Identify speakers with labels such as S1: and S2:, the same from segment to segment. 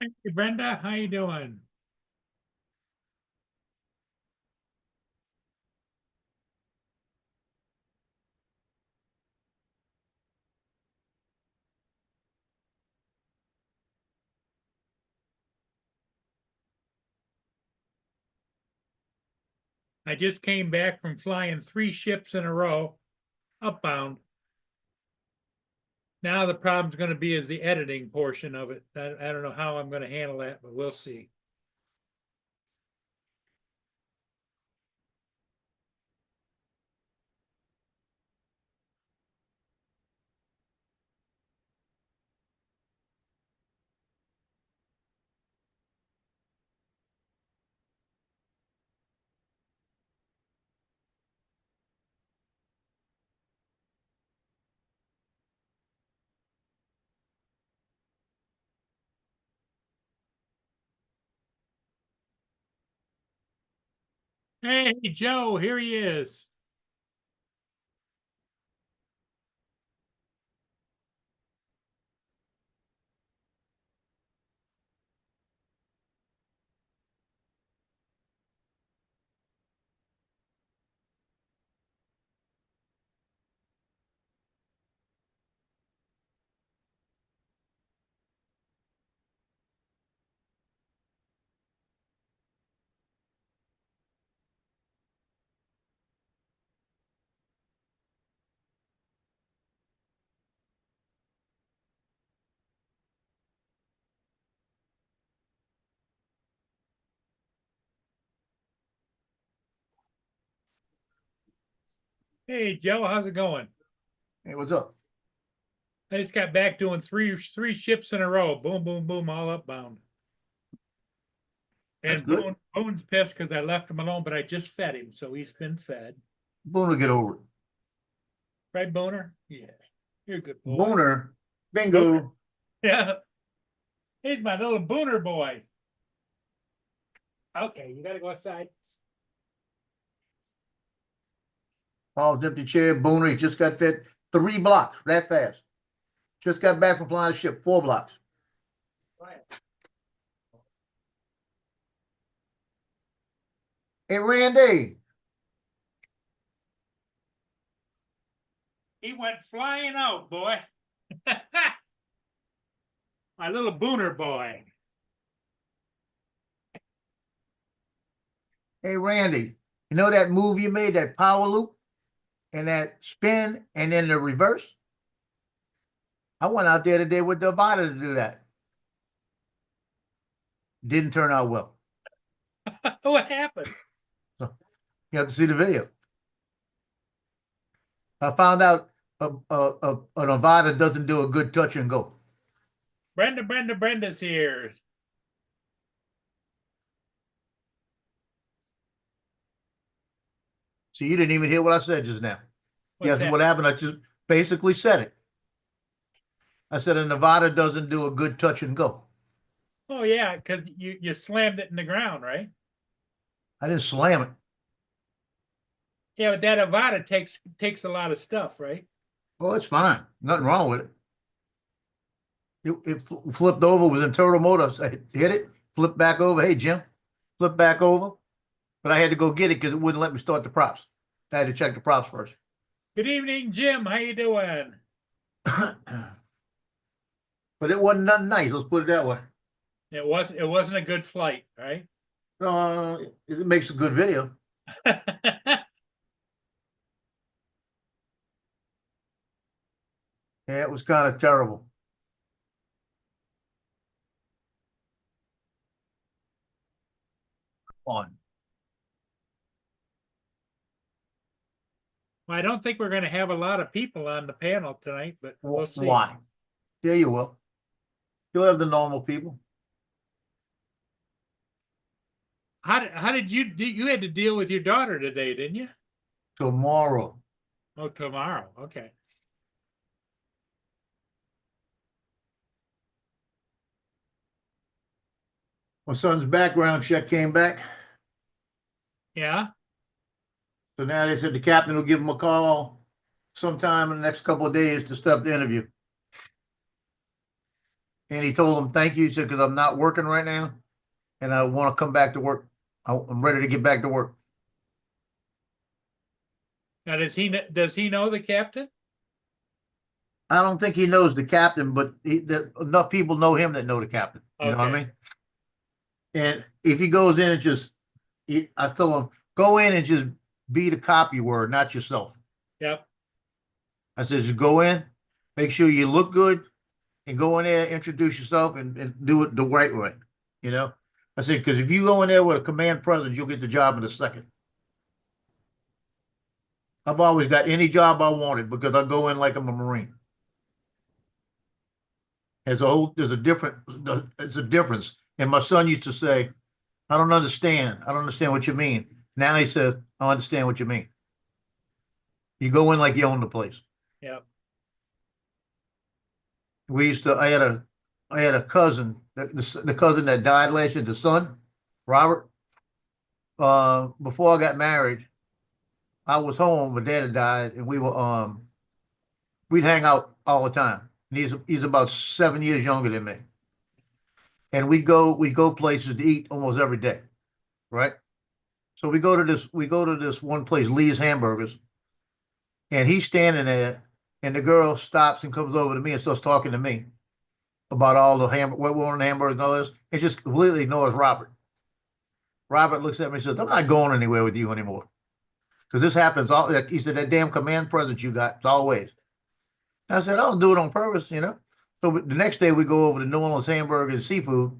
S1: Hey Brenda, how you doing? I just came back from flying 3 ships in a row, upbound. Now the problem's going to be is the editing portion of it. I don't know how I'm going to handle that, but we'll see. Hey Joe, here he is. Hey Joe, how's it going?
S2: Hey, what's up?
S1: I just got back doing three ships in a row. Boom, boom, boom, all upbound.
S2: That's
S1: And
S2: good.
S1: Boone's pissed because I left him alone, but I just fed him, so he's been fed.
S2: Booner, get over it.
S1: Right, Boner? Yeah. You're a good boy.
S2: Booner,
S1: Booner.
S2: bingo.
S1: Yeah. He's my little Booner boy. Okay, you gotta go outside.
S2: Paul's empty chair. Booner, he just got fed 3 blocks that fast. Just got back from flying a ship, 4 blocks. Hey, Randy.
S1: He went flying out, boy. My little Booner boy.
S2: Hey, Randy. You know that move you made, that power loop and that spin and then the reverse? I went out there today with the Avata to do that. Didn't turn out well.
S1: What happened?
S2: So you have to see the video. I found out an Avata doesn't do a good touch and go.
S1: Brenda's here.
S2: So you didn't even hear what I said just now.
S1: What's
S2: Guess
S1: that?
S2: what happened? I just basically said it. I said a Nevada doesn't do a good touch and go.
S1: Oh yeah, because you slammed it in the ground, right?
S2: I didn't slam it.
S1: Yeah, but that Avada takes a lot of stuff, right?
S2: Oh, it's fine. Nothing wrong with it. It flipped over, was in turtle mode. I hit it, flipped back over. Hey, Jim, flip back over. But I had to go get it because it wouldn't let me start the props. I had to check the props first.
S1: Good evening, Jim. How you doing?
S2: But it wasn't nothing nice. Let's put it that way.
S1: It wasn't a good flight, right?
S2: It makes a good video. Yeah, it was kind of terrible. On
S1: Well, I don't think we're going to have a lot of people on the panel tonight, but we'll see.
S2: why? Yeah, you will. You'll have the normal people.
S1: How did you had to deal with your daughter today, didn't you?
S2: Tomorrow.
S1: Oh, tomorrow. Okay.
S2: My son's background check came back.
S1: Yeah.
S2: So now they said the captain will give him a call sometime in the next couple of days to start the interview. And he told him, thank you. He said, because I'm not working right now and I want to come back to work. I'm ready to get back to work.
S1: Now, does he know the captain?
S2: I don't think he knows the captain, but enough people know him that know the captain. You know what I
S1: Okay.
S2: mean? And if he goes in and just, I told him, go in and just be the cop you were, not yourself.
S1: Yep.
S2: I said, just go in, make sure you look good, and go in there, introduce yourself, and do it the right way. You know? I said, because if you go in there with a command presence, you'll get the job in a second. I've always got any job I wanted because I go in like I'm a Marine. There's a different, it's a difference. And my son used to say, I don't understand. I don't understand what you mean. Now he says, I understand what you mean. You go in like you own the place.
S1: Yep.
S2: We used to, I had a cousin, the cousin that died last year, the son, Robert. Before I got married, I was home, my dad had died, and we'd hang out all the time. And he's about 7 years younger than me. And we'd go places to eat almost every day, right? So we go to this one place, Lee's Hamburgers, and he's standing there, and the girl stops and comes over to me and starts talking to me about all the what we're on the hamburgers and all this. It just completely ignores Robert. Robert looks at me and says, I'm not going anywhere with you anymore. Because this happens all, like he said, that damn command presence you got, it's always. I said, I don't do it on purpose, you know. So the next day we go over to New Orleans Hamburger and Seafood.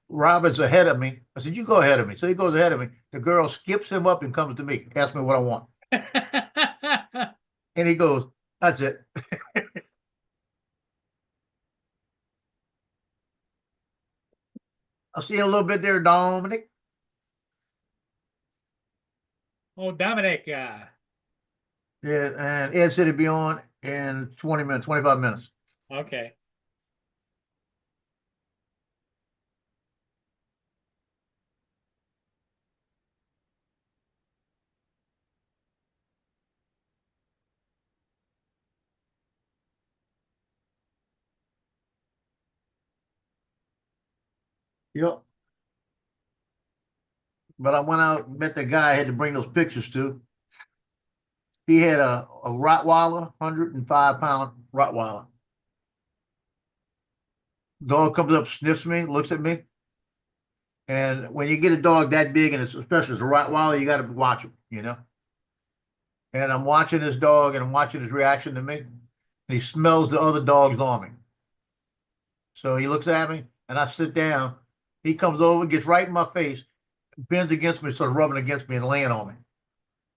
S2: Robert's ahead of me. I said, you go ahead of me. So he goes ahead of me. The girl skips him up and comes to me, asks me what I want. And he goes, that's it. I'll see you in a little bit there, Dominic.
S1: Oh, Dominic.
S2: Yeah, and Ed said he'd be on in 20 minutes, 25 minutes.
S1: Okay.
S2: Yep. But I went out, met the guy I had to bring those pictures to. He had a Rottweiler, 105-pound Rottweiler. Dog comes up, sniffs me, looks at me. And when you get a dog that big, and it's especially as a Rottweiler, you got to watch him, you know. And I'm watching this dog, and I'm watching his reaction to me. And he smells the other dogs on me. So he looks at me, and I sit down. He comes over, gets right in my face, bends against me, starts rubbing against me and laying on me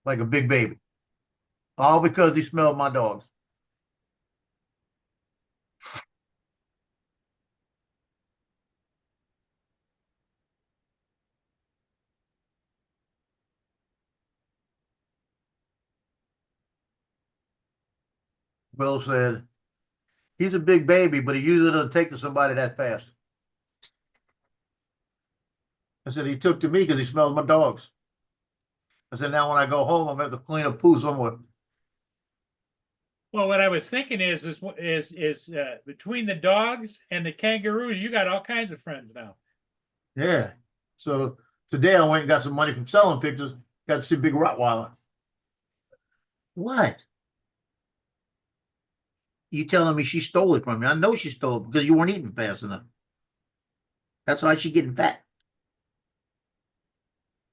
S2: like a big baby. All because he smelled my dogs. Bill said, he's a big baby, but he usually doesn't take to somebody that fast. I said, he took to me because he smelled my dogs. I said, now when I go home, I'm going to have to clean up poo somewhere.
S1: Well, what I was thinking is between the dogs and the kangaroos, you got all kinds of friends now.
S2: Yeah. So today I went and got some money from selling pictures. Got to see Big Rottweiler. What? You telling me she stole it from me? I know she stole it because you weren't eating fast enough. That's why she's getting fat.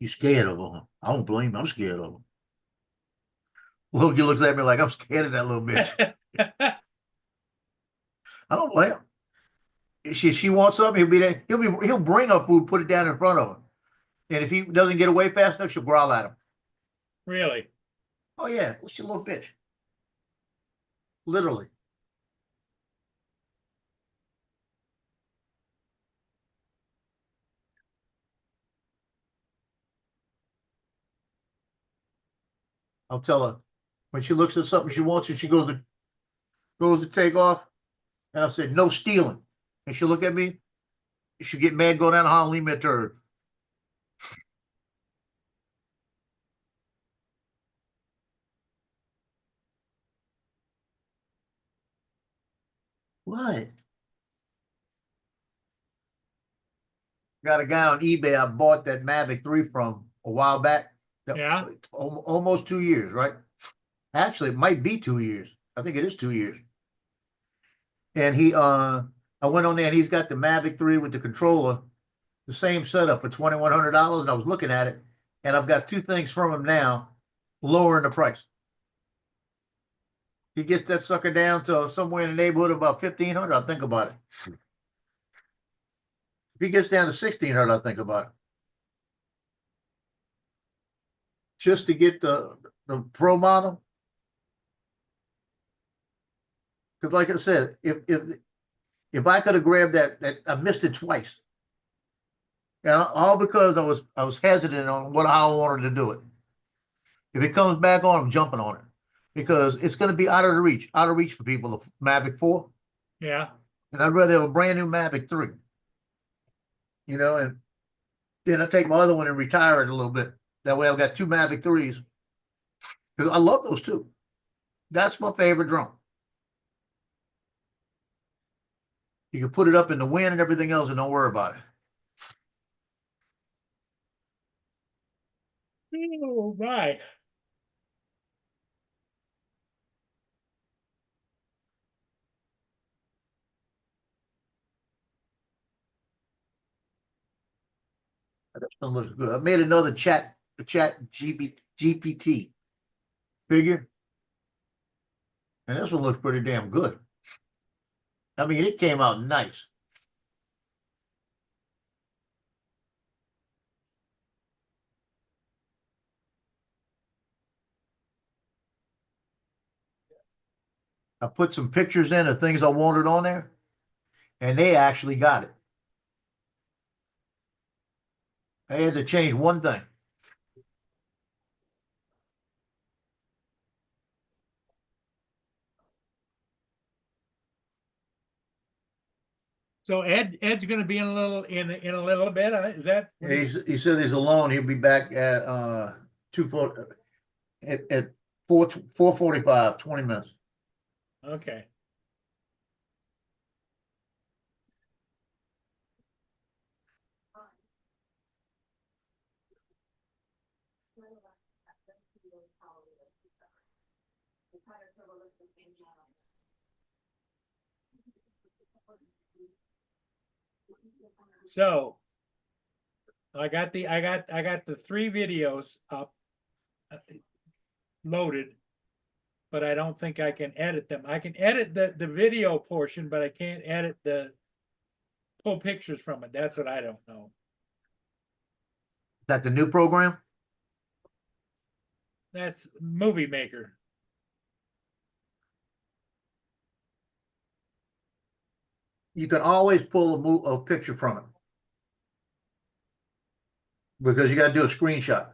S2: You scared of her? Huh? I don't blame you. I'm scared of her. Loki looks at me like I'm scared of that little bitch. I don't blame him. If she wants something, he'll be there. He'll bring her food, put it down in front of her. And if he doesn't get away fast enough, she'll growl at him.
S1: Really?
S2: Oh yeah, well, she's a little bitch. Literally. I'll tell her when she looks at something she wants and she goes to take off, and I said, no stealing. And she'll look at me, she'll get mad, go down the hall and leave me a turd. What? Got a guy on eBay I bought that Mavic 3 from a while back.
S1: Yeah.
S2: Almost 2 years, right? Actually, it might be 2 years. I think it is 2 years. And I went on there and he's got the Mavic 3 with the controller, the same setup for $2,100. And I was looking at it and I've got two things from him now, lowering the price. He gets that sucker down to somewhere in the neighborhood of about 1,500. I'll think about it. If he gets down to 1,600, I'll think about it. Just to get the pro model. Because like I said, if I could have grabbed that I missed it twice. Yeah, all because I was hesitant on how I wanted to do it. If it comes back on, I'm jumping on it because it's going to be out of reach for people. The Mavic 4,
S1: Yeah.
S2: and I'd rather have a brand new Mavic 3. And then I take my other one and retire it a little bit. That way, I've got two Mavic 3s because I love those two. That's my favorite drone. You can put it up in the wind and everything else, and don't worry about it.
S1: Oh my.
S2: That one looks good. I made another GPT figure, and this one looks pretty damn good. I mean, it came out nice. I put some pictures in of things I wanted on there, and they actually got it. I had to change one thing.
S1: So Ed's going to be in a little bit. Is that what
S2: He said he's alone. He'll be back at 2:40 at 4:45, 20 minutes.
S1: okay. So I got the three videos up uh, loaded, but I don't think I can edit them. I can edit the video portion, but I can't edit the pull pictures from it. That's what I don't know.
S2: Is that the new program?
S1: That's Movie Maker.
S2: You can always pull a picture from it because you got to do a screenshot.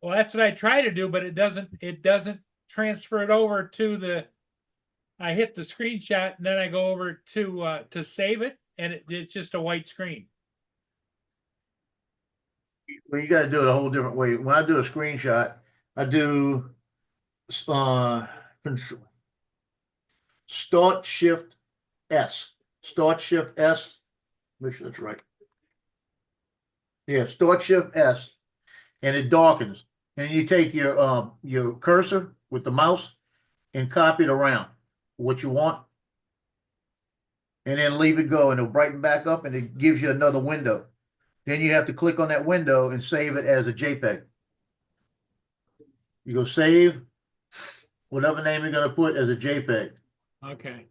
S1: Well, that's what I try to do, but it doesn't transfer it over to the I hit the screenshot and then I go over to save it and it's just a white screen.
S2: Well, you got to do it a whole different way. When I do a screenshot, I do control, Start Shift S. Start Shift S. Make sure that's right. Yeah, Start Shift S, and it darkens. And you take your cursor with the mouse and copy it around what you want, and then leave it go, and it'll brighten back up, and it gives you another window. Then you have to click on that window and save it as a JPEG. You go save whatever name you're going to put as a JPEG.
S1: Okay.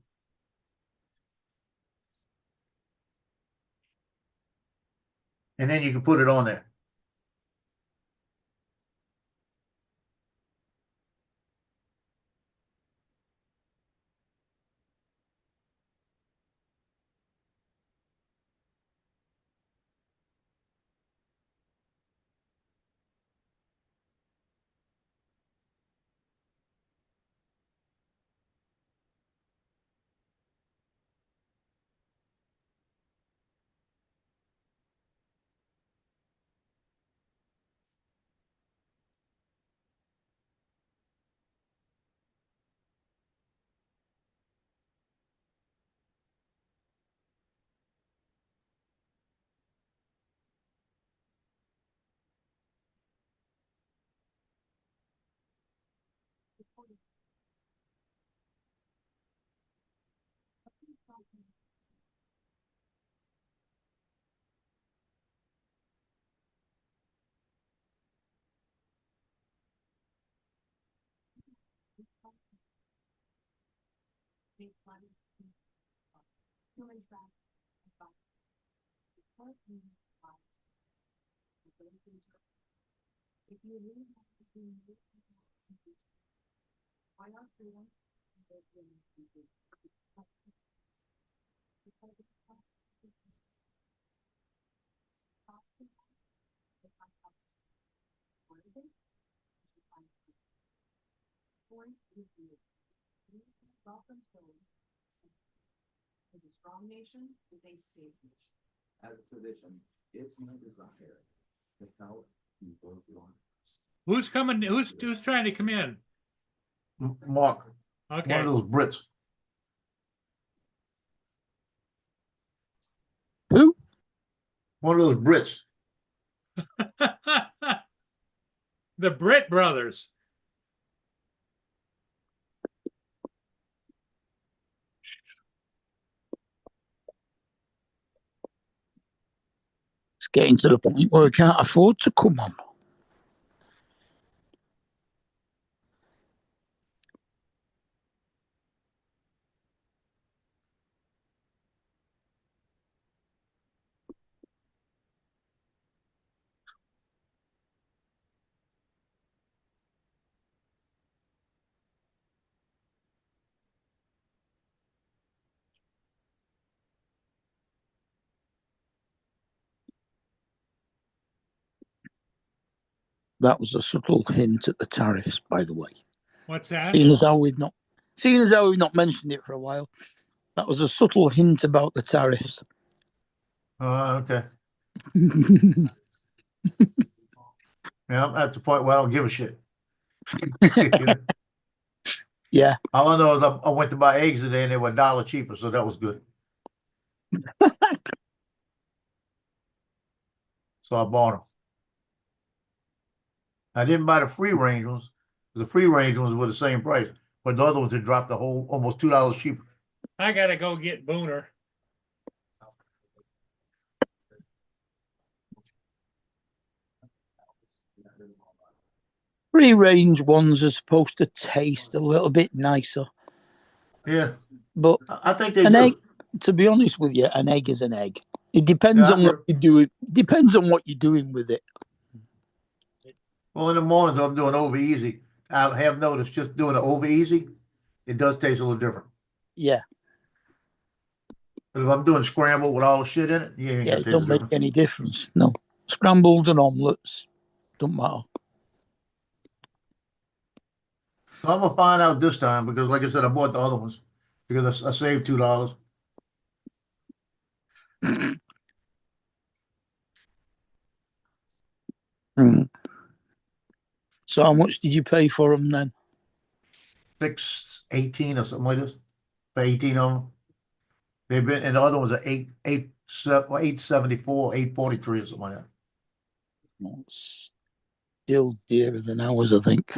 S2: And then you can put it on there.
S3: As a tradition, it's my desire to help people launch.
S1: Who's coming? Who's trying to come in?
S2: Mark,
S1: Okay.
S2: one of those Brits.
S4: Who?
S2: One of those Brits.
S1: The Britt brothers.
S4: It's getting to the point where we can't afford to come on. That was a subtle hint at the tariffs, by the way.
S1: What's that?
S4: Seeing as how we've not mentioned it for a while, that was a subtle hint about the tariffs.
S2: Okay. Yeah, I'm at the point where I don't give a shit. You know?
S4: Yeah,
S2: All I know is I went to buy eggs today and they were $1 cheaper, so that was good. So I bought them. I didn't buy the free range ones. The free range ones were the same price, but the other ones had dropped almost $2 cheaper.
S1: I gotta go get Booner.
S4: free range ones are supposed to taste a little bit nicer,
S2: Yeah,
S4: but
S2: I think they
S4: an
S2: do.
S4: egg, to be honest with you, an egg is an egg. It depends
S2: Yeah,
S4: on what you do. It depends on what you're doing with it.
S2: Well, in the mornings I'm doing over easy. I have noticed just doing it over easy, it does taste a little different.
S4: Yeah,
S2: But if I'm doing scramble with all the shit in it, you ain't
S4: yeah,
S2: gonna
S4: it
S2: taste
S4: don't
S2: the
S4: make
S2: difference.
S4: any difference. No, scrambled and omelets don't matter.
S2: So I'm gonna find out this time because, like I said, I bought the other ones because I saved $2.
S4: Mm. So how much did you pay for them then?
S2: 618 or something like this. For 18 of them. They've been, and the other ones are 874, 843 or something like that.
S4: Well, it's still dearer than ours, I think.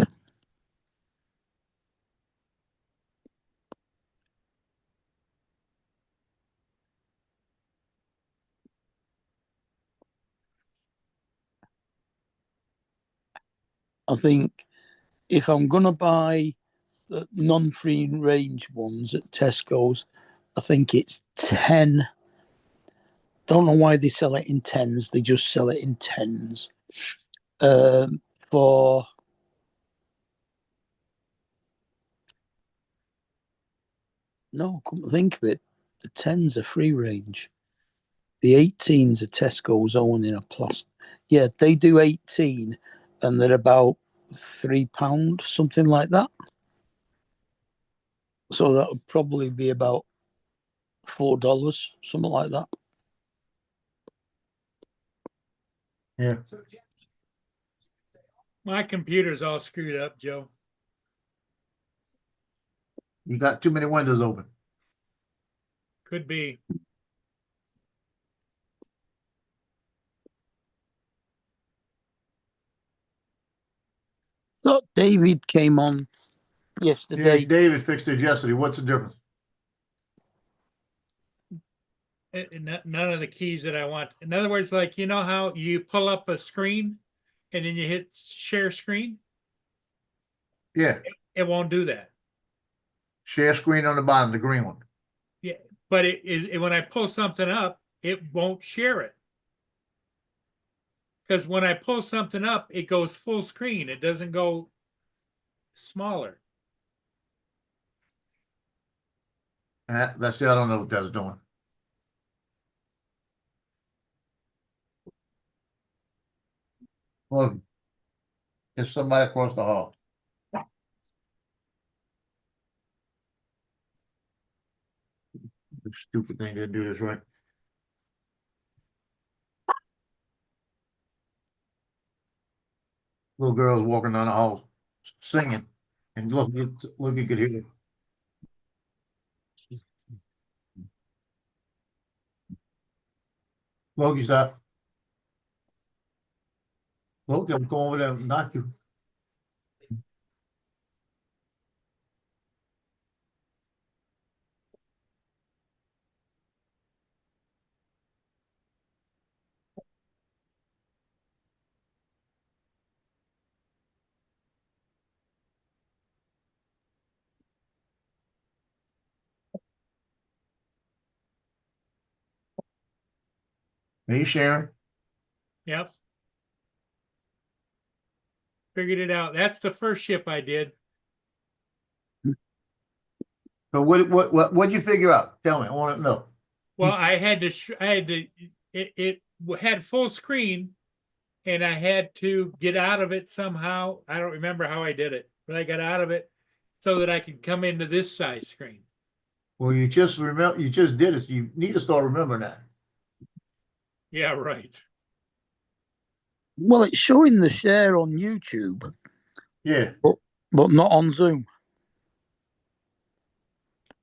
S4: I think if I'm gonna buy the non-free range ones at Tesco's, I think it's 10. Don't know why they sell it in tens. They just sell it in tens. For no, come to think of it, the tens are free range. The 18s are Tesco's own in a plastic. Yeah, they do 18, and they're about £3, something like that. So that would probably be about $4, something like that.
S2: Yeah.
S1: My computer's all screwed up, Joe.
S2: You got too many windows open.
S1: Could be.
S4: Thought David came on
S2: Yeah,
S4: yesterday.
S2: David fixed it yesterday. What's the difference?
S1: None of the keys that I want. In other words, like, you know how you pull up a screen and then you hit share screen?
S2: Yeah,
S1: It won't do that.
S2: share screen on the bottom, the green one.
S1: Yeah, but it is when I pull something up, it won't share it. Because when I pull something up, it goes full screen. It doesn't go smaller.
S2: That's it. I don't know what that's doing. Well, there's somebody across the hall. Stupid thing to do this right. Little girl's walking down the hall singing, and look, you could hear it. Loki, stop. Loki, I'm going over there and knock you. Are you sharing?
S1: Yep. Figured it out. That's the first ship I did.
S2: So what'd you figure out? Tell me, I want to know.
S1: Well, I had to, it had full screen and I had to get out of it somehow. I don't remember how I did it, but I got out of it so that I could come into this size screen.
S2: Well, you just did it. You need to start remembering that.
S1: Yeah, right.
S4: Well, it's showing the share on YouTube,
S2: Yeah.
S4: but not on Zoom.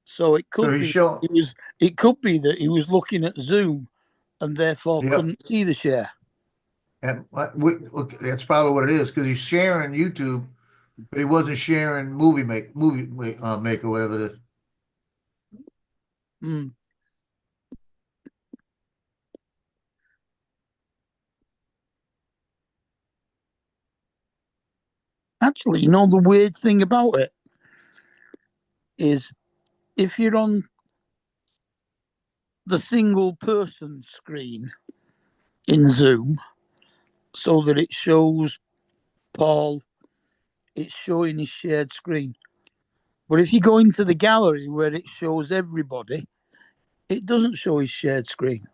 S4: So it could
S2: So
S4: be
S2: show.
S4: it could be that he was looking at Zoom and therefore
S2: Yep.
S4: couldn't see the share.
S2: And that's probably what it is, because he's sharing YouTube, but he wasn't sharing movie maker, whatever it is.
S4: Mm. Actually, you know, the weird thing about it is if you're on the single person screen in Zoom, so that it shows Paul, it's showing his shared screen. But if you go into the gallery where it shows everybody, it doesn't show his shared screen.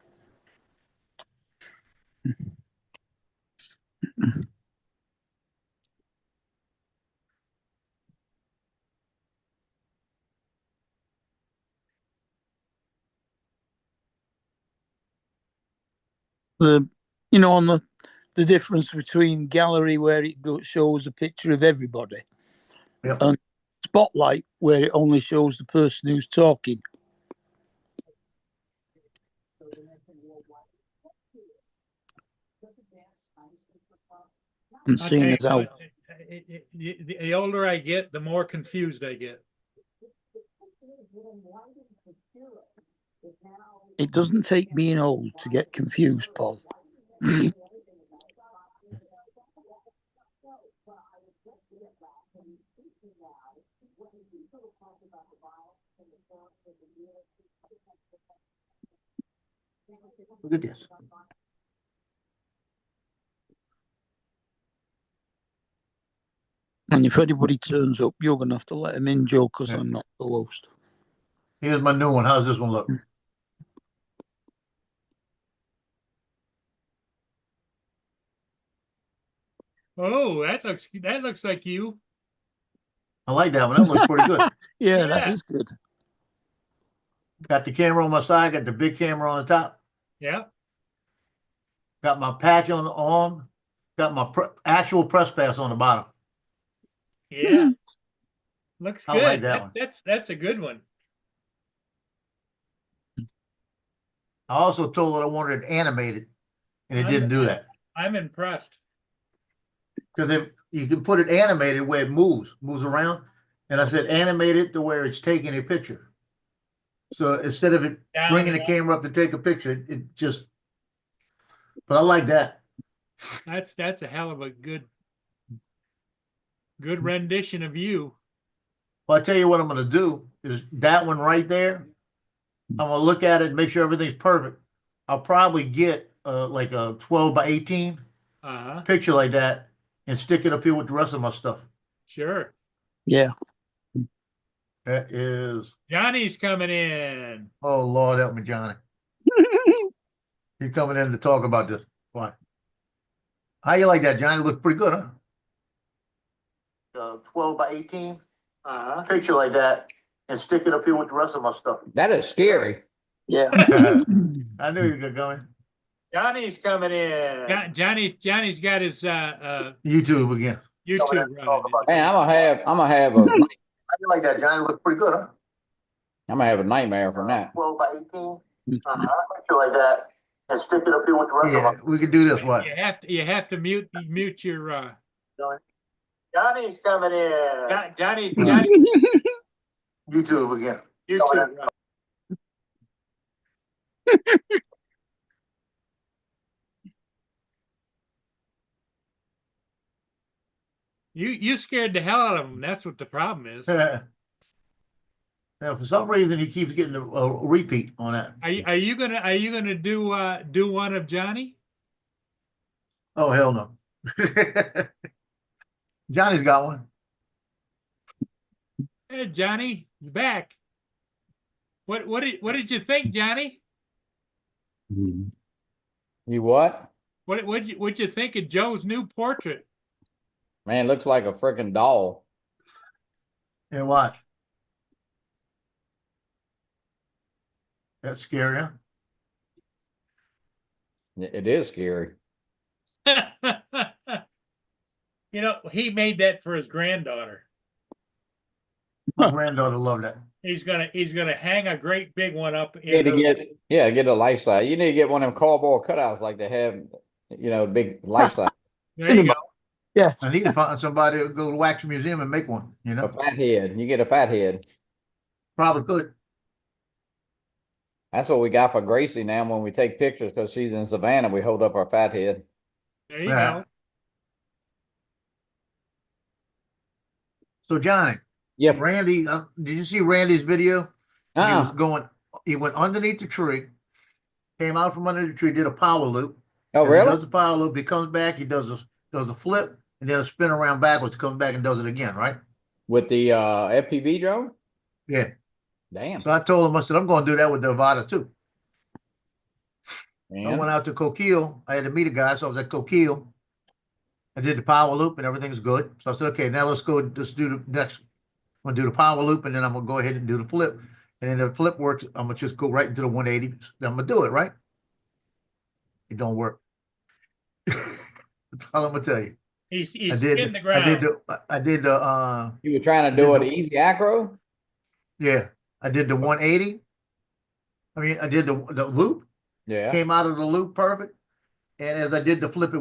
S4: On the difference between gallery where it shows a picture of everybody,
S2: Yep.
S4: and spotlight where it only shows the person who's talking. And
S1: I'll
S4: seeing
S1: tell you
S4: as how
S1: what, the older I get, the more confused I get.
S4: it doesn't take being old to get confused, Paul.
S2: Look at this.
S4: And if anybody turns up, you're going to have to let them in, Joe, because
S2: Yeah.
S4: I'm not the host.
S2: Here's my new one. How's this one look?
S1: Oh, that looks like you.
S2: I like that one. That looks pretty good.
S4: Yeah, that
S1: Yeah.
S4: is good.
S2: Got the camera on my side. Got the big camera on the top.
S1: Yeah.
S2: Got my patch on the arm. Got my actual press pass on the bottom.
S1: Yeah. Looks
S2: I
S1: good.
S2: like that one.
S1: That's a good one.
S2: I also told it I wanted it animated, and it didn't do that.
S1: I'm impressed.
S2: Because if you can put it animated where it moves around, And I said, animate it to where it's taking a picture. So instead of it
S1: Down
S2: bringing the
S1: and up.
S2: camera up to take a picture, it just, but I like that.
S1: That's a hell of a good rendition of you.
S2: Well, I tell you what I'm gonna do is that one right there. I'm gonna look at it and make sure everything's perfect. I'll probably get like a 12 by 18
S1: Uh-huh.
S2: picture like that and stick it up here with the rest of my stuff.
S1: Sure.
S4: Yeah.
S2: That is,
S1: Johnny's coming in.
S2: oh Lord, help me, Johnny. He's coming in to talk about this. Why? How you like that, Johnny? Looks pretty good, huh? 12 by 18
S1: Uh-huh.
S2: picture like that and stick it up here with the rest of my stuff.
S5: That is scary.
S4: Yeah.
S2: I knew you were going.
S1: Johnny's coming in. Johnny's got his
S2: YouTube again.
S1: YouTube running.
S5: Man, I'm gonna have a
S2: How you like that, Johnny? Looks pretty good, huh?
S5: I'm gonna have a nightmare from that.
S2: 12 by 18 picture like that and stick it up here with the rest of my. We could do this. What?
S1: You have to mute your Johnny's coming in. Johnny
S2: YouTube again.
S1: YouTube running. You scared the hell out of him. That's what the problem is.
S2: Now, for some reason, he keeps getting a repeat on that.
S1: Are you gonna do one of Johnny?
S2: Oh hell no! Johnny's got one.
S1: Hey Johnny, you back? What did you think, Johnny?
S5: You what?
S1: What'd you think of Joe's new portrait?
S5: Man, it looks like a freaking doll.
S2: Yeah, watch. That's scary, huh?
S5: It is scary.
S1: You know, he made that for his granddaughter.
S2: My granddaughter loved that.
S1: He's gonna hang a great big one up
S5: You
S1: in
S5: need
S1: her,
S5: to get a life size. You need to get one of them cardboard cutouts like they have, big life size.
S1: there you go.
S2: I need to find somebody to go to the wax museum and make one. You
S5: A
S2: know,
S5: fat head. You get a fat head.
S2: probably could.
S5: That's what we got for Gracie now when we take pictures because she's in Savannah. We hold up our fat head.
S1: There you
S2: Yeah.
S1: go.
S2: So Johnny,
S5: Yeah.
S2: Randy, did you see Randy's video? He was
S5: Uh-uh.
S2: going. He went underneath the tree, came out from under the tree, did a power loop.
S5: Oh,
S2: And he
S5: really?
S2: does the power loop. He comes back. He does a flip, and then a spin around backwards. Comes back and does it again. Right?
S5: With the FPV drone?
S2: Yeah.
S5: Damn.
S2: So I told him, I said, I'm going to do that with the Avata too. I
S5: Man.
S2: went out to Coquille. I had to meet a guy, so I was at Coquille. I did the power loop, and everything's good. So I said, okay, now let's go. Let's do the next. I'm gonna do the power loop, and then I'm gonna go ahead and do the flip. And then the flip works. I'm gonna just go right into the 180. Then I'm gonna do it right. It don't work. That's all I'm gonna tell you.
S1: He's
S2: I
S1: in the ground.
S2: I did the
S5: You were trying to do it easy acro?
S2: yeah, I did the 180. I mean, I did the loop,
S5: Yeah.
S2: came out of the loop perfect. And as I did the flip,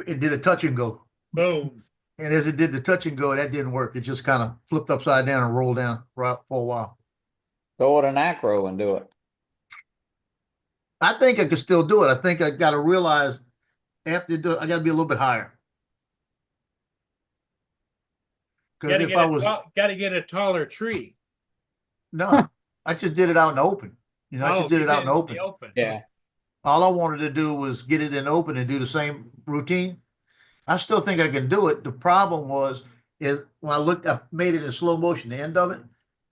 S2: it did a touch and go.
S1: Boom.
S2: And as it did the touch and go, that didn't work. It just kind of flipped upside down and rolled down for a while.
S5: Go with an acro and do it.
S2: I think I could still do it. I think I got to realize after I got to be a little bit higher. Because if I was
S1: gotta get a taller tree.
S2: no, I just did it out in the open. You know, I
S1: Oh,
S2: just did
S1: you
S2: it out in the open.
S5: Yeah.
S2: All I wanted to do was get it in the open and do the same routine. I still think I can do it. The problem is when I made it in slow motion, the end of it.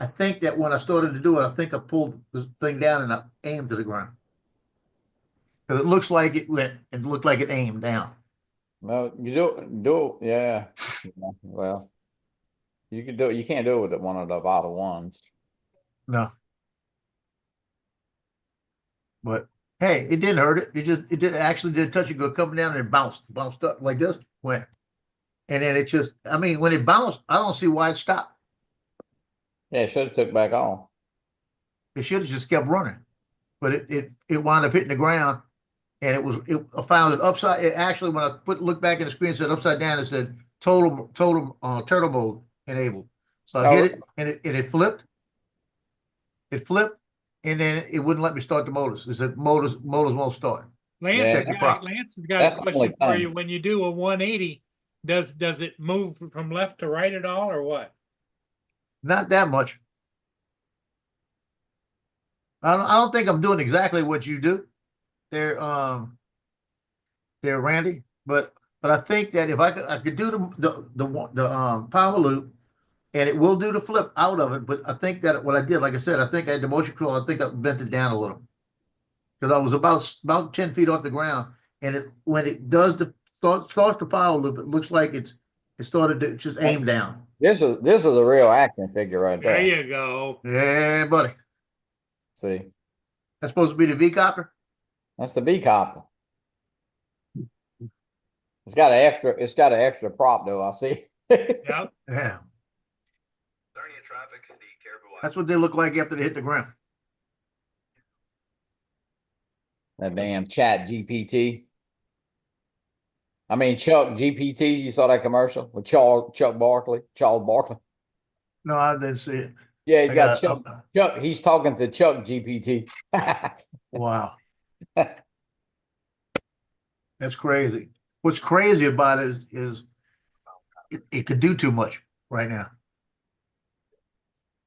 S2: I think that when I started to do it, I think I pulled the thing down and I aimed to the ground. Because it looks like it went and looked like it aimed down.
S5: Well, you yeah. Yeah. Well, you can do it. You can't do it with one of the Avata ones.
S2: No. But hey, it didn't hurt it. It did actually did touch and go coming down and it bounced up like this, went. And then it just, I mean, when it bounced, I don't see why it stopped.
S5: Yeah, it should have took back off.
S2: It should have just kept running. But it wound up hitting the ground and I found it upside. It actually, when I looked back at the screen, it said upside down, it said total turtle mode enabled. So I hit it and it flipped. It flipped and then it wouldn't let me start the motors. It said motors won't start.
S1: Lance,
S2: Check your props.
S1: Lance has got
S5: That's
S1: a
S5: the only
S1: question for
S5: thing.
S1: you. When you do a 180, does it move from left to right at all, or what?
S2: Not that much. I don't think I'm doing exactly what you do there, Randy, but I think that if I could do the power loop and it will do the flip out of it, but I think that what I did, like I said, I think I had the motion control, I think I bent it down a little. Because I was about 10 feet off the ground, and when it does starts the power loop, it looks like it started to just aim down.
S5: This is a real action figure right
S1: There
S5: there.
S1: you go.
S2: Yeah, buddy.
S5: See,
S2: That's supposed to be the V-copter?
S5: that's the B copter. It's got an extra prop though. I see.
S1: Yep.
S2: Yeah. That's what they look like after they hit the ground.
S5: That damn Chat GPT. I mean Chuck GPT. You saw that commercial with Charles Barkley.
S2: No, I didn't see it.
S5: Yeah, he's
S2: I
S5: got
S2: got-
S5: Chuck. He's talking to Chuck GPT.
S2: Wow. That's crazy. What's crazy about it is it could do too much right now.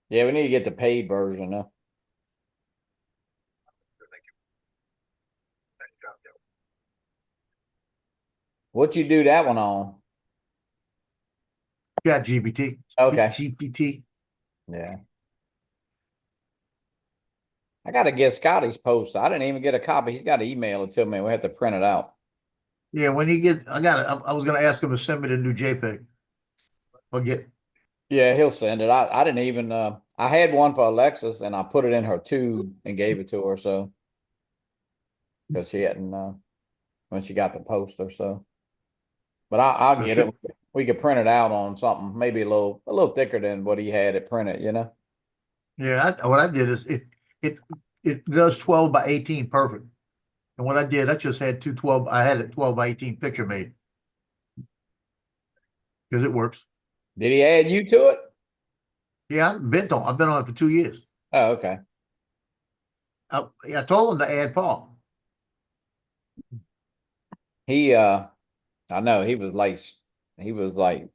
S5: Yeah, we need to get the paid version though. What you do that one on?
S2: Chat GPT.
S5: Okay.
S2: GPT.
S5: Yeah. I gotta get Scotty's post. I didn't even get a copy. He's got to email it to me. We have to print it out.
S2: Yeah, when he gets, I got it. I was gonna ask him to send me the new JPEG. Forget.
S5: Yeah, he'll send it. I didn't even I had one for Alexis and I put it in her tube and gave it to her so because she hadn't when she got the poster, so but I'll get it. We could print it out on something, maybe a little thicker than what he had it printed, you know.
S2: Yeah, what I did is it does 12 by 18 perfect. And what I did, I just had I had a 12 by 18 picture made. Because it works.
S5: Did he add you to it?
S2: Yeah, I've been on it for 2 years.
S5: Oh, okay.
S2: I told him to add Paul.
S5: He I know he was like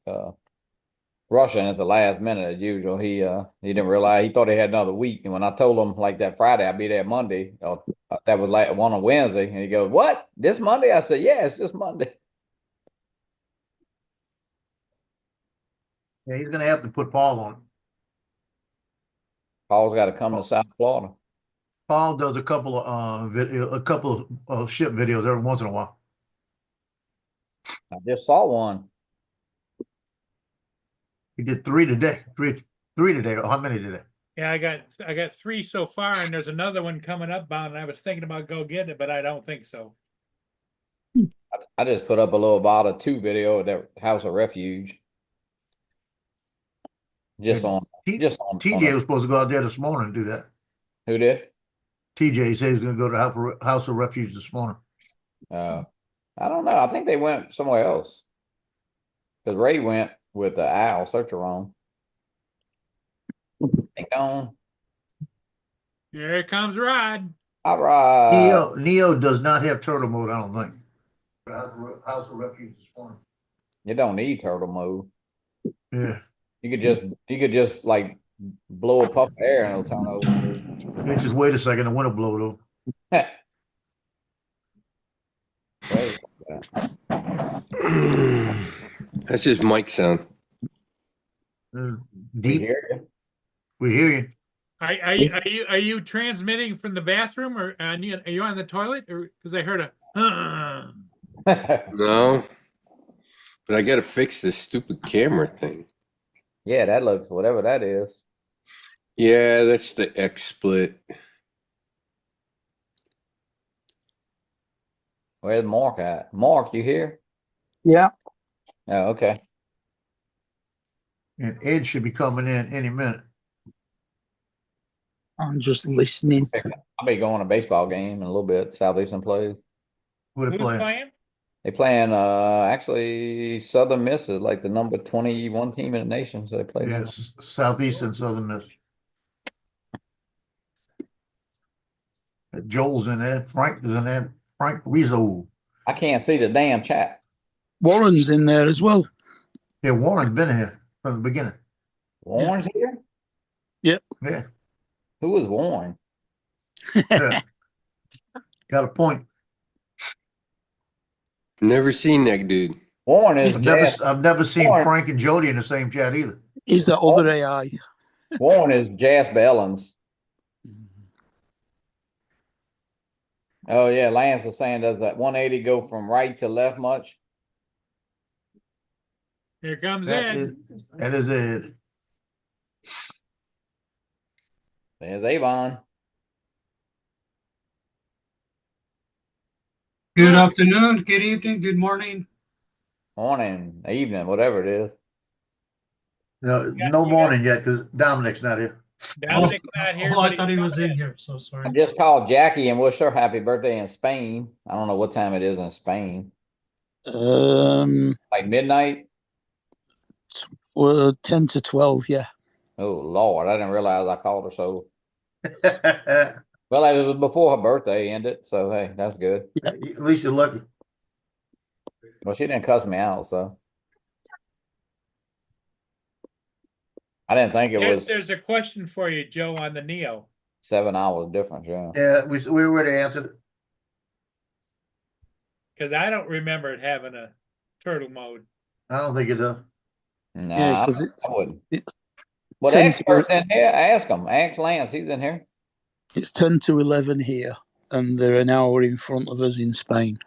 S5: rushing at the last minute as usual. He didn't realize, he thought he had another week. And when I told him like that Friday I'd be there Monday, that was like one on Wednesday, and he goes, "What? This Monday?" I said, "Yeah, it's this Monday."
S2: Yeah, he's gonna have to put Paul on it.
S5: Paul's got to come to South Florida.
S2: Paul does a couple of ship videos every once in a while.
S5: I just saw one.
S2: He did 3 today. Three today. How many today?
S1: Yeah, I got 3 so far, and there's another one coming up bound, and I was thinking about go getting it, but I don't think so.
S5: I just put up a little Vada 2 video of that House of Refuge. Just on
S2: TJ was supposed to go out there this morning and do that.
S5: Who did?
S2: TJ said he's gonna go to House of Refuge this morning.
S5: I don't know. I think they went somewhere else. Because Ray went with the Owl Searcher on. Hang on.
S1: Here comes Rod.
S5: All right.
S2: Neo does not have turtle mode, I don't think. House of Refuge this morning.
S5: You don't need turtle mode.
S2: Yeah.
S5: You could just like blow a puff of air and it'll turn over.
S2: Hey, just wait a second, the wind will blow though.
S5: Wait.
S6: That's just mic sound.
S5: We
S2: Deep.
S5: hear you.
S2: We hear you.
S1: Are you transmitting from the bathroom, or are you on the toilet, or because I heard a
S6: No, but I got to fix this stupid camera thing.
S5: Yeah, that looks whatever that is.
S6: Yeah, that's the X split.
S5: Where's Mark at? Mark, you here?
S4: Yeah.
S5: Oh, okay.
S2: And Ed should be coming in any minute.
S4: I'm just listening.
S5: I'll be going to a baseball game in a little bit. Southeastern plays.
S2: Who they
S1: who's
S2: playing?
S1: playing?
S5: They playing actually Southern Miss is like the number 21 team in the nation, so they play them.
S2: Yes, Southeast and Southern Miss. Joel's in there. Frank is in there. Frank Rizzo.
S5: I can't see the damn chat.
S4: Warren's in there as well.
S2: Yeah, Warren's been here from the beginning.
S5: Warren's here?
S2: Yeah,
S5: Who is Warren?
S2: yeah. Got a point.
S6: Never seen that dude.
S5: Warren is
S2: I've never seen
S5: Warren.
S2: Frank and Jody in the same chat either.
S4: He's that other AI.
S5: Warren is Jasper Ellens. Oh yeah, Lance was saying, does that 180 go from right to left much?
S1: Here comes
S2: That
S1: Ed.
S2: is it.
S5: There's Avon.
S7: Good afternoon, good evening, good morning.
S5: Morning, evening, whatever it is.
S2: No,
S1: got-
S2: no
S1: you
S2: morning yet because Dominic's not here.
S1: Dominic's not here.
S7: Oh, I
S1: but
S7: thought he
S1: he's
S7: was in
S1: coming
S7: here, so sorry.
S5: I just called Jackie and wished her happy birthday in Spain. I don't know what time it is in Spain. Like midnight?
S4: Well, 10 to 12, yeah.
S5: Oh Lord, I didn't realize I called her so. Well, it was before her birthday ended, so hey, that's good.
S2: At least you're lucky.
S5: Well, she didn't cuss me out, so. I didn't think it was
S1: There's a question for you, Joe, on the Neo.
S5: 7 hours difference, yeah.
S2: Yeah, we already answered it.
S1: Because I don't remember it having a turtle mode.
S2: I don't think it does.
S5: No,
S4: Yeah,
S5: I
S4: 'cause it's-
S5: wouldn't.
S4: it's
S5: Well, the
S4: 10
S5: expert's in here. Ask him. Ask Lance. He's in here.
S4: It's 10 to 11 here, and they're an hour in front of us in Spain.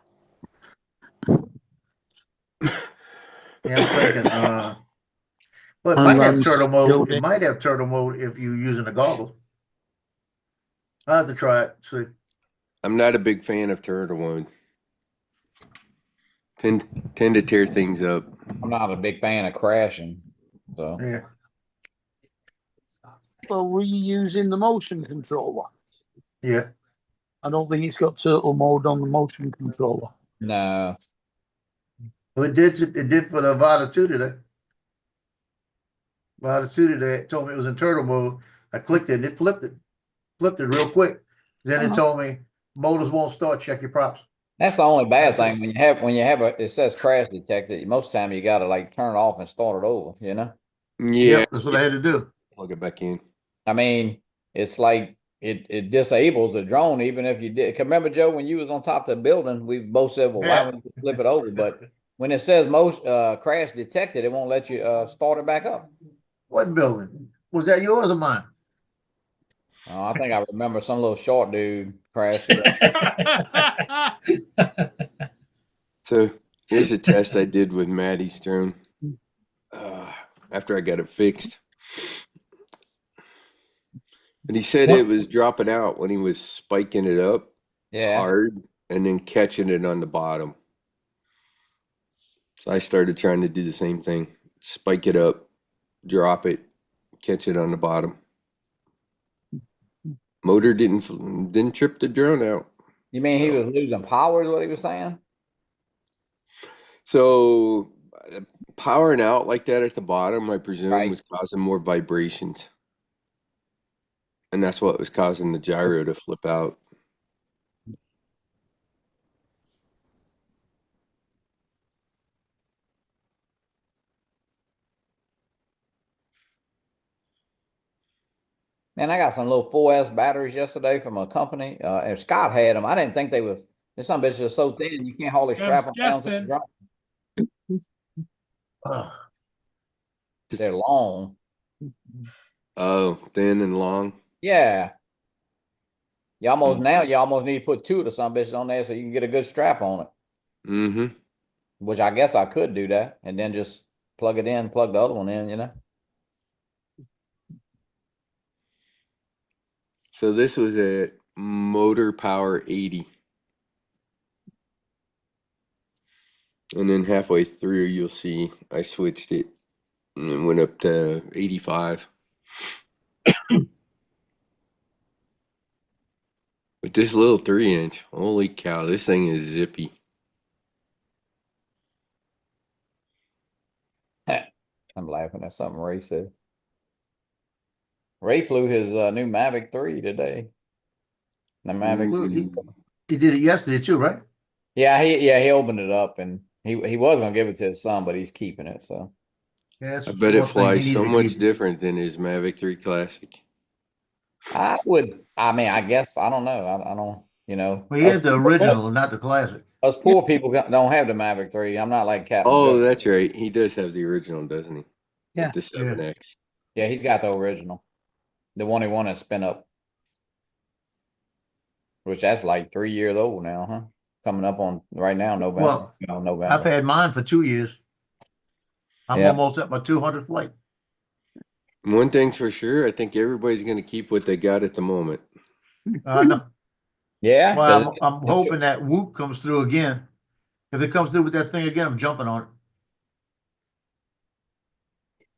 S2: Yeah, I'm thinking, well, it
S4: And
S2: might have
S4: Rams
S2: turtle mode.
S4: building.
S2: It might have turtle mode if you're using the goggles. I'll have to try it, see.
S6: I'm not a big fan of turtle mode. Tend to tear things up.
S5: I'm not a big fan of crashing. So
S2: Yeah.
S4: Well, were you using the motion controller?
S2: Yeah.
S4: I don't think it's got turtle mode on the motion controller.
S5: no.
S2: Well, it did for the Vada 2 today. Vada 2 today, it told me it was in turtle mode. I clicked it and it flipped it. Flipped it real quick. Then it told me motors won't start, check your props.
S5: That's the only bad
S2: That's
S5: thing when you have it says crash detected. Most time you gotta like turn it off and start it over, you know?
S6: Yeah,
S2: Yep, that's what I had to do.
S6: plug it back in.
S5: I mean, it's like it disables the drone even if you did. 'Cause remember, Joe, when you was on top of the building, we both said, well, why
S2: Yeah.
S5: wouldn't you flip it over? But when it says most crash detected, it won't let you start it back up.
S2: What building? Was that yours or mine?
S5: I think I remember some little short dude crashed.
S6: So here's a test I did with Maddie's drone. After I got it fixed. And he said it was dropping out when he was spiking it up
S5: Yeah.
S6: hard and then catching it on the bottom. So I started trying to do the same thing. Spike it up, drop it, catch it on the bottom. Motor didn't trip the drone out.
S5: You mean he was losing power is what he was saying?
S6: So powering out like that at the bottom, I presume,
S5: Right.
S6: was causing more vibrations. And that's what was causing the gyro to flip out.
S5: Man, I got some little 4S batteries yesterday from a company. And Scott had them. I didn't think they was. This some bitches are so thin you can't hardly
S1: Comes
S5: strap them down to the
S1: Justin.
S5: drum.
S2: Oh,
S5: They're long.
S6: Oh, thin and long.
S5: Yeah. You almost need to put two of the some bitches on there so you can get a good strap on it.
S6: Mm-hmm.
S5: Which I guess I could do that and then just plug it in, plug the other one in, you know.
S6: So this was at Motor Power 80. And then halfway through, you'll see I switched it and it went up to 85. But this little 3-inch, holy cow, this thing is zippy.
S5: I'm laughing at something Ray said. Ray flew his new Mavic 3 today. The Mavic.
S2: He did it yesterday too, right?
S5: Yeah, he opened it up and he was gonna give it to his son, but he's keeping it. So
S2: Yeah,
S6: I bet it flies so much different than his Mavic 3 Classic.
S5: I mean, I guess I don't know. I don't, you know.
S2: Well, he had the original, not the classic.
S5: Us poor people don't have the Mavic 3. I'm not like Captain
S6: Oh,
S5: Joe.
S6: that's right. He does have the original, doesn't he?
S4: Yeah.
S6: With the 7X.
S5: Yeah, he's got the original. The one he wanted to spin up. Which that's like 3 years old now, huh? Coming up on right now, November.
S2: Well,
S5: No, November.
S2: I've had mine for 2 years. I'm
S5: Yeah.
S2: almost at my 200th flight.
S6: One thing's for sure, I think everybody's going to keep what they got at the moment.
S2: No.
S5: Yeah.
S2: Well, I'm hoping that Whoop comes through again. If it comes through with that thing again, I'm jumping on it.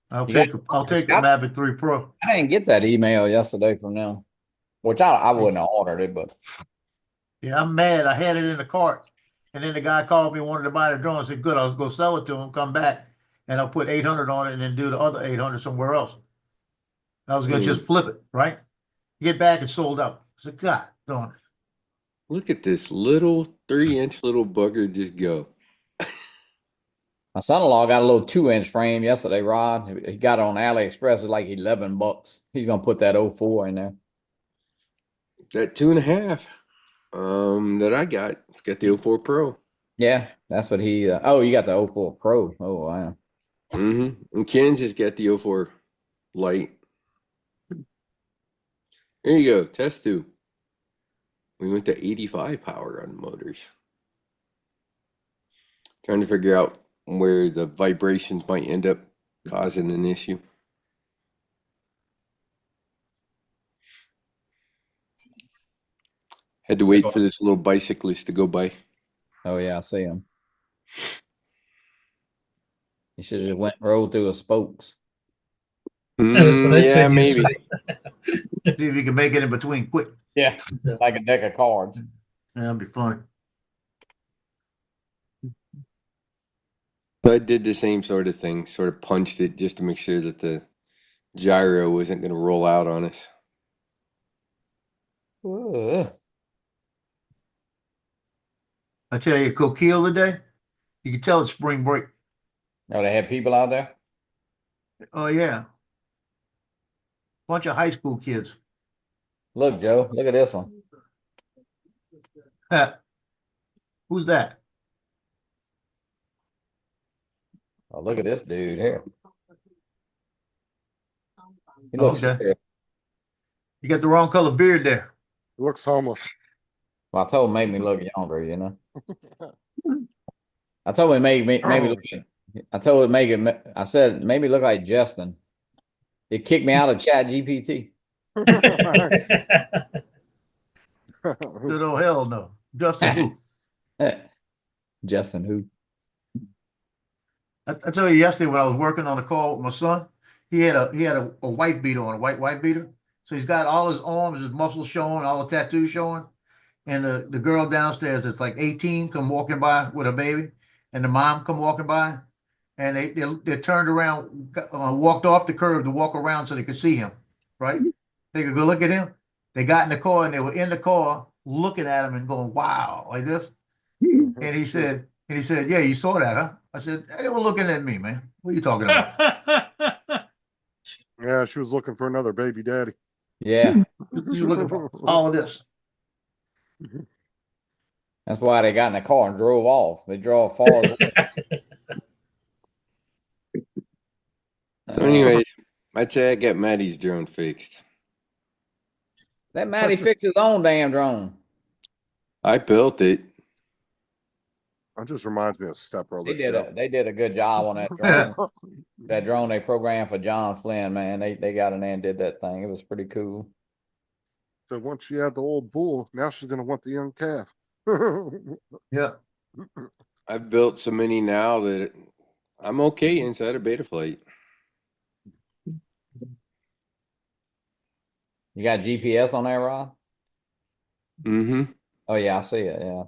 S2: I'll take the Mavic 3 Pro.
S5: I didn't get that email yesterday from them, which I wouldn't have ordered it, but
S2: Yeah, I'm mad. I had it in the cart, and then the guy called me, wanted to buy the drone. I said, "Good, I was going to sell it to him, come back, and I'll put 800 on it, and then do the other 800 somewhere else." I was going to just flip it, right? Get back and sold out. I said, "God darn it!"
S6: Look at this little 3-inch little bugger just go.
S5: my son-in-law got a little 2-inch frame yesterday, Rod. He got it on AliExpress. It's like $11. He's gonna put that 04 in there.
S6: That 2.5 that I got, it's got the 04 Pro.
S5: Yeah, that's what he. Oh, you got the 04 Pro. Oh wow.
S6: And Ken's has got the 04 Lite. There you go, test 2. We went to 85 power on motors. Trying to figure out where the vibrations might end up causing an issue. Had to wait for this little bicyclist to go by.
S5: Oh yeah, I see him. He should have went and rolled through the spokes.
S7: That's what I
S6: Yeah,
S7: said.
S6: maybe.
S2: See if you can make it in between quick.
S5: Yeah, like a deck of cards.
S2: Yeah, that'd be funny.
S6: I did the same sort of thing, sort of punched it just to make sure that the gyro wasn't going to roll out on us.
S5: Ugh.
S2: I tell you, Coquille today, you can tell it's spring break.
S5: Oh, they had people out there?
S2: Oh yeah, bunch of high school kids.
S5: Look, Joe, look at this one.
S2: Who's that?
S5: Oh, look at this dude here. He looks
S2: Okay.
S5: serious.
S2: You got the wrong color beard there.
S8: Looks homeless.
S5: Well, I told him make me look younger, you know. I told him make me look. I told him make it. I said maybe look like Justin. It kicked me out of Chat GPT.
S2: Good old hell no. Justin who?
S5: Justin who?
S2: I tell you yesterday when I was working on the call with my son, he had a white beater on, a white beater. So he's got all his arms, his muscles showing, all the tattoos showing. And the girl downstairs that's like 18 come walking by with a baby, and the mom come walking by, and they turned around, walked off the curb to walk around so they could see him, right? They could go look at him. They got in the car and they were in the car looking at him and going, "Wow," like this. And he said, "Yeah, you saw that, huh?" I said, "They were looking at me, man. What are you talking about?"
S8: Yeah, she was looking for another baby daddy.
S5: Yeah,
S2: You were looking for all of this.
S5: that's why they got in the car and drove off. They drove far.
S6: Anyways, I'd say I got Maddie's drone fixed.
S5: Let Matty fix his own damn drone.
S6: I built it.
S8: That just reminds me of Step Brothers.
S5: They did a good job on that drone. That drone they programmed for John Flynn, man. They got in there and did that thing. It was pretty cool.
S8: So once she had the old bull, now she's gonna want the young calf.
S2: Yeah.
S6: I've built so many now that I'm okay inside a beta flight.
S5: You got GPS on there, Rod?
S6: Mm-hmm.
S5: Oh yeah, I see it. Yeah.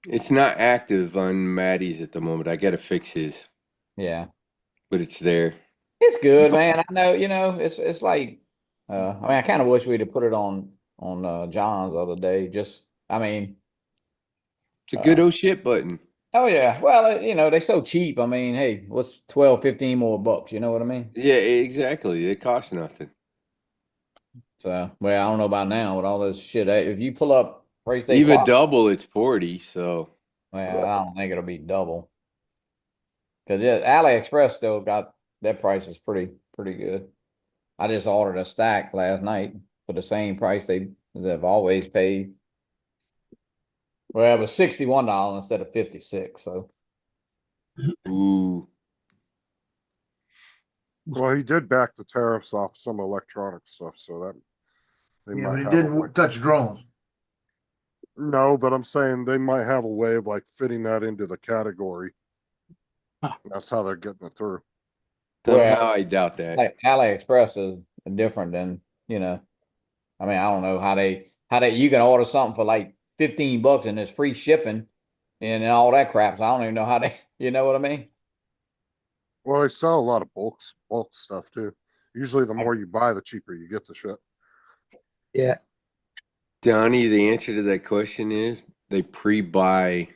S6: It's not active on Maddie's at the moment. I gotta fix his,
S5: Yeah.
S6: but it's there.
S5: It's good, man. I know, it's like I mean, I kind of wish we'd have put it on John's the other day. Just I mean,
S6: It's a good oh shit button.
S5: oh yeah. Well, they're so cheap. I mean, hey, what's 12, 15 more bucks? You know what I mean?
S6: Yeah, exactly. It costs nothing.
S5: So, well, I don't know about now with all this shit. If you pull up price they
S6: Even
S5: clock,
S6: double, it's 40. So
S5: well, I don't think it'll be double. Because AliExpress still got their prices pretty good. I just ordered a stack last night for the same price they've always paid. Well, it was $61 instead of 56. So
S6: ooh.
S8: Well, he did back the tariffs off some electronic stuff, so that they
S2: Yeah,
S8: might
S2: but it
S8: have a way.
S2: didn't touch drones.
S8: No, but I'm saying they might have a way of like fitting that into the category.
S7: Huh.
S8: That's how they're getting it through.
S6: Somehow I doubt that.
S5: like AliExpress is different than, I mean, I don't know how they you can order something for like $15 and it's free shipping and all that crap. So I don't even know how they, you know what I mean?
S8: Well, they sell a lot of bulk stuff too. Usually the more you buy, the cheaper you get the shit.
S4: Yeah.
S6: Donnie, the answer to that question is they pre-buy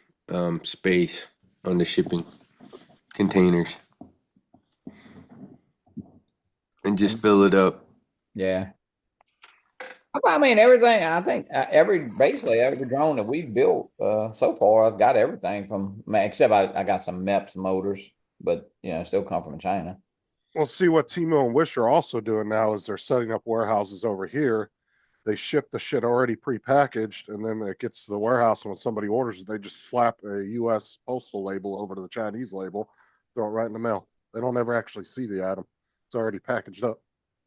S6: space on the shipping containers and just fill it up.
S5: Yeah. I mean, everything, I think basically every drone that we've built so far, I've got everything from, except I got some MEPS motors, but, still come from China.
S8: Well, see what Timo and Wish are also doing now is they're setting up warehouses over here. They ship the shit already prepackaged, and then it gets to the warehouse, and when somebody orders it, they just slap a U.S. postal label over to the Chinese label, throw it right in the mail. They don't ever actually see the item. It's already packaged up.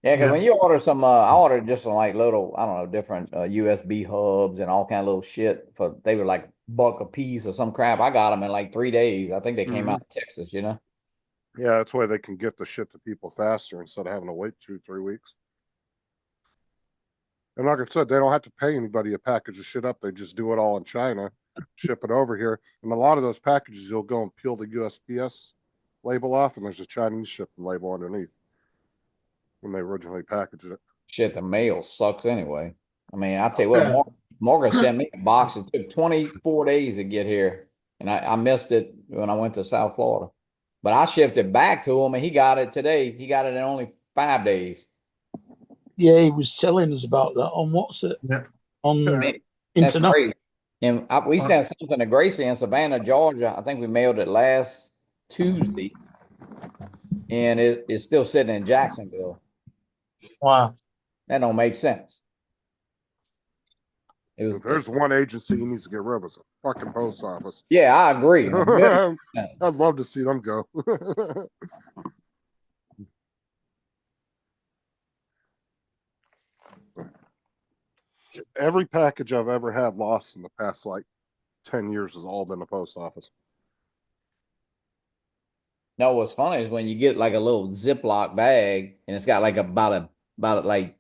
S5: Yeah, because
S2: Yeah.
S5: when you order some, I ordered just some like little, I don't know, different USB hubs and all kind of little shit they were like $1 a piece or some crap. I got them in like 3 days. I think they came out of Texas,
S8: Yeah, that's why they can get the shit to people faster instead of having to wait 2-3 weeks. And like I said, they don't have to pay anybody to package the shit up. They just do it all in China, ship it over here. And a lot of those packages, you'll go and peel the USPS label off, and there's a Chinese shipping label underneath when they originally packaged it.
S5: Shit, the mail sucks anyway. I mean, I'll tell you what, Morgan sent me a box. It took 24 days to get here. And I missed it when I went to South Florida. But I shipped it back to him and he got it today. He got it in only 5 days.
S4: Yeah, he was telling us about that on what's it?
S2: Yeah.
S4: On
S5: That's
S4: internet.
S5: crazy. And we sent something to Gracie in Savannah, Georgia. I think we mailed it last Tuesday. And it's still sitting in Jacksonville.
S2: Wow.
S5: That don't make sense.
S8: If there's one agency he needs to get rid of, it's a fucking post office.
S5: Yeah, I agree.
S8: I'd love to see them go. Every package I've ever had lost in the past like 10 years has all been the post office.
S5: No, what's funny is when you get like a little Ziploc bag and it's got like about like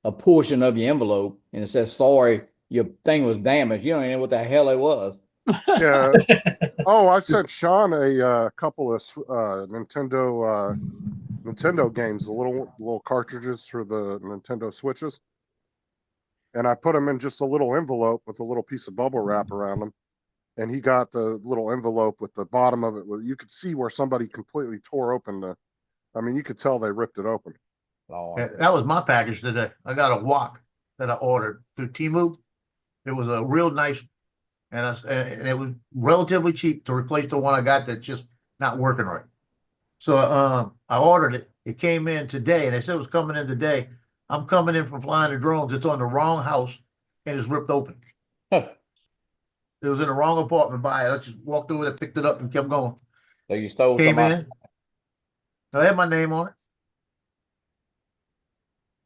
S5: a portion of your envelope and it says, sorry, your thing was damaged. You don't even know what the hell it was.
S8: Yeah. Oh, I sent Sean a couple of Nintendo games, the little cartridges for the Nintendo Switches. And I put them in just a little envelope with a little piece of bubble wrap around them. And he got the little envelope with the bottom of it. You could see where somebody completely tore open you could tell they ripped it open.
S5: Oh,
S2: Yeah, that was my package today. I got a wok that I ordered through Temu. It was a real nice, and it was relatively cheap to replace the one I got that's just not working right. So I ordered it. It came in today, and they said it was coming in today. I'm coming in from flying the drones. It's on the wrong house, and it's ripped open. It was in the wrong apartment by it. I just walked over there, picked it up, and kept going.
S5: So you stole
S2: Came
S5: some
S2: in. I had my name on it.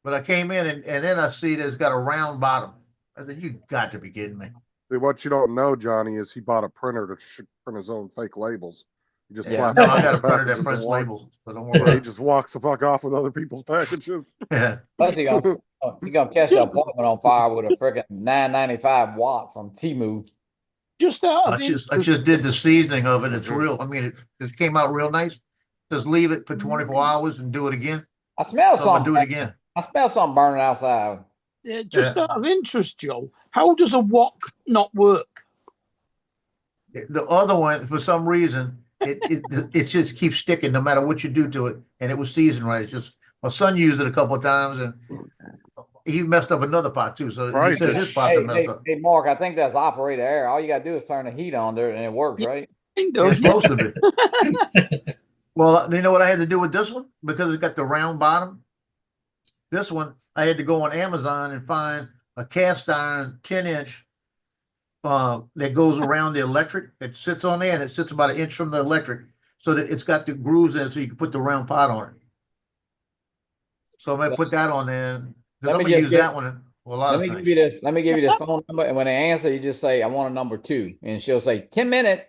S2: But I came in and then I see that it's got a round bottom. I said, you got to be kidding me.
S8: See, what you don't know, Johnny, is he bought a printer to print his own fake labels. He just
S5: Yeah.
S8: slapped
S2: No,
S8: it
S2: I
S8: on
S2: got a
S8: the
S2: printer that
S8: packages
S2: prints
S8: and walks-
S2: labels, so don't worry
S8: Yeah, he
S2: about
S8: just walks the fuck off with other people's packages.
S2: it.
S5: Plus, he gonna catch your apartment on fire with a freaking $9.95 watt from Temu.
S4: Just out of
S2: I
S4: interest,
S2: just did the seasoning of it. It's
S8: Mhm.
S2: real. I mean, it came out real nice. Just leave it for 24 hours and do it again.
S5: I smell
S2: So I'm gonna
S5: something.
S2: do it again.
S5: I smell something burning outside.
S4: just
S2: Yeah.
S4: out of interest, Joe, how does a wok not work?
S2: The other one, for some reason, it just keeps sticking no matter what you do to it, and it was seasoned right. It's just my son used it a couple of times, and he messed up another pot too. So
S8: Right,
S2: he says
S8: the
S2: his pot's
S5: Hey,
S2: messed up.
S5: hey, Mark, I think that's operator error. All you gotta do is turn the heat on there and it works,
S4: Yeah.
S5: right?
S2: Yeah, it's supposed to be. Well, you know what I had to do with this one? Because it's got the round bottom. This one, I had to go on Amazon and find a cast iron 10-inch that goes around the electric. It sits on there and it sits about an inch from the electric so that it's got the grooves in it so you can put the round pot on it. So I'm gonna put that on there because
S5: Let
S2: I'm
S5: me
S2: gonna
S5: just
S2: use
S5: get-
S2: that one for a lot
S5: Let
S2: of
S5: me give
S2: things.
S5: you this. Let me give you this phone number, and when they answer, you just say, "I want a number 2," and she'll say 10 minutes.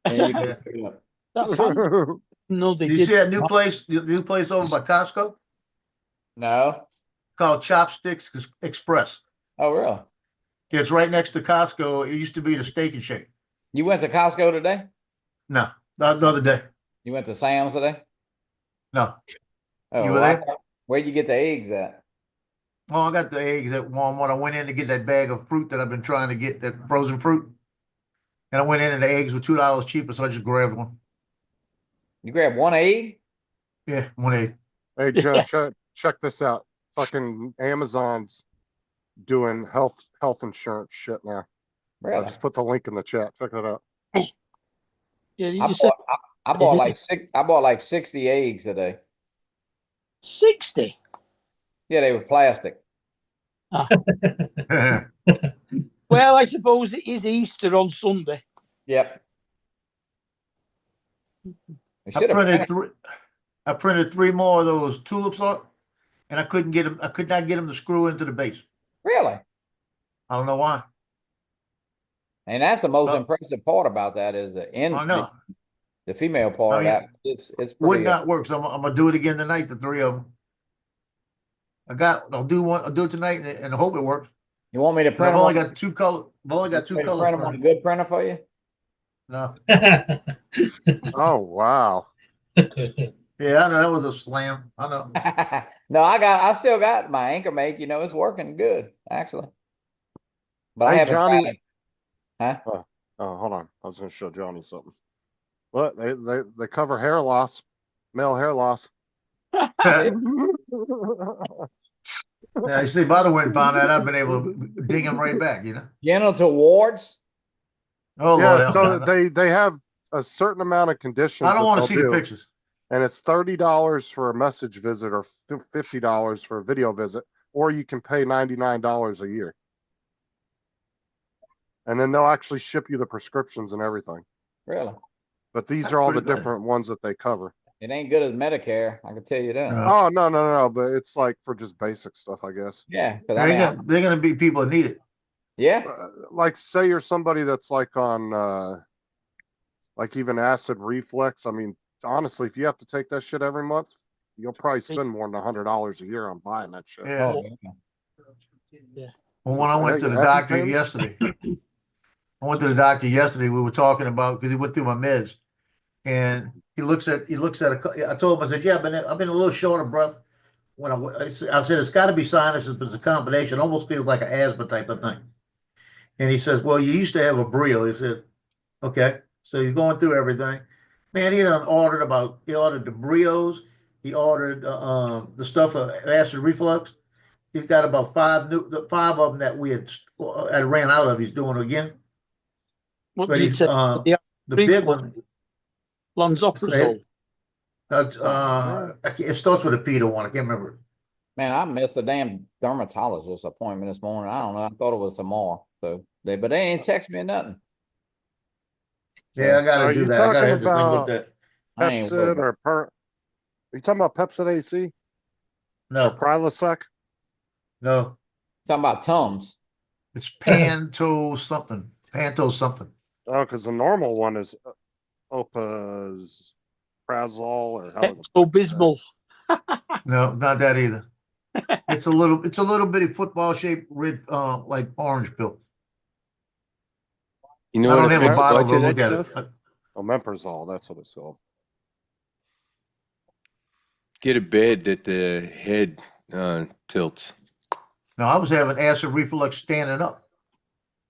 S5: And you
S2: Yeah.
S5: can pick it up.
S4: That's handy. No, they
S2: Do you
S4: did.
S2: see that new place, the new place over by Costco
S5: No.
S2: called Chopsticks Express?
S5: Oh, really?
S2: It's right next to Costco. It used to be the Steak and Shake.
S5: You went to Costco today?
S2: No, the other day.
S5: You went to Sam's today?
S2: No.
S5: Oh,
S2: You were
S5: well,
S2: there?
S5: where'd you get the eggs at?
S2: Well, I got the eggs at Walmart. I went in to get that bag of fruit that I've been trying to get, that frozen fruit. And I went in and the eggs were $2 cheaper, so I just grabbed one.
S5: You grabbed one egg?
S2: Yeah, one egg.
S8: Hey, Joe, check this out. Fucking Amazon's doing health insurance shit now. I
S5: Really?
S8: just put the link in the chat. Check that out.
S4: Yeah,
S5: I
S4: you said
S5: bought like 60 eggs today.
S4: 60.
S5: Yeah, they were plastic.
S4: Well, I suppose it is Easter on Sunday.
S5: Yep. They
S2: I
S5: should have
S2: printed
S5: printed.
S2: three. I printed 3 more of those tulips up, and I couldn't get them. I could not get them to screw into the base.
S5: Really?
S2: I don't know why.
S5: And that's the most
S2: Well,
S5: impressive part about that is
S2: I know.
S5: the female part
S2: I
S5: of
S2: mean,
S5: that. It's
S2: Would
S5: pretty.
S2: not work. So I'm gonna do it again tonight. The 3 of them. I'll do one. I'll do it tonight, and I hope it works.
S5: You want me to
S2: 'Cause
S5: print
S2: I've
S5: them?
S2: only got 2 color. I've only got 2
S5: print
S2: colors.
S5: them on a good printer for you?
S2: No.
S8: Oh, wow.
S2: Yeah, I know that was a slam. I know.
S5: No, I still got my Anchor Make. You know, it's working good actually. But I
S8: Hey,
S5: haven't
S8: Johnny.
S5: tried it. Huh?
S8: Oh, hold on. I was going to show Johnny something. Look, they cover hair loss, male hair loss.
S2: Yeah, you see, if I'd have went and found that, I've been able to ding him right back. You know.
S5: Genital warts.
S2: Oh Lord,
S8: Yeah,
S2: help
S8: so
S2: me.
S8: they have a certain amount of conditions.
S2: I don't
S8: that
S2: want to
S8: they'll
S2: see the
S8: do,
S2: pictures.
S8: and it's $30 for a message visit or $50 for a video visit, or you can pay $99 a year. And then they'll actually ship you the prescriptions and everything.
S5: Really?
S8: But these
S2: That's
S8: are all the
S2: pretty good.
S8: different ones that they cover.
S5: It ain't good as Medicare. I can tell you that.
S2: No.
S8: Oh, no, but it's like for just basic stuff, I guess.
S5: Yeah, because I mean,
S2: They're gonna be people that need it.
S5: yeah,
S8: Like say you're somebody that's like on like even acid reflux. I mean, honestly, if you have to take that shit every month, you'll probably spend more than $100 a year on buying that shit.
S2: Yeah.
S5: oh,
S4: Yeah.
S2: Well, when I went to the
S8: Hey,
S2: doctor
S8: EpiPen?
S2: yesterday, we were talking about, because he went through my meds, and he looks at I told him, I said, yeah, I've been a little short of breath. When I said, it's got to be sinuses, but it's a combination. Almost feels like an asthma type of thing. And he says, well, you used to have a Brio. He said, okay. So he's going through everything. Man, he ordered the Brios. He ordered the stuff for acid reflux. He's got about 5 of them that I ran out of. He's doing it again.
S4: What
S2: But
S4: did you
S2: he's
S4: say?
S2: the big one.
S4: Lansoprazole.
S2: It starts with a Peter one. I can't remember.
S5: man, I missed a damn dermatologist appointment this morning. I don't know. I thought it was tomorrow. So they ain't text me nothing.
S2: Yeah, I got
S8: Are
S2: to do
S8: you
S2: that. I got to
S8: talking
S2: have to think
S8: about-
S2: with that.
S5: I ain't
S8: Pepsid
S5: worried.
S8: are you talking about Pepsid AC?
S2: No,
S8: Prilosec?
S2: no,
S5: Talking about Tums.
S2: it's Panto something. Panto something.
S8: Oh, because the normal one is Opazprazole or how
S4: Pepto-Bismol.
S2: No, not that either. It's a little bitty football shaped red, like orange pill.
S6: You know
S2: I
S6: what
S2: don't have a
S6: affects a
S2: bottle
S6: bunch
S2: to
S6: of that
S2: look at it.
S6: stuff?
S8: Omeprazole, that's what it's called.
S6: Get a bed that the head tilts.
S2: Now, I was having acid reflux standing up,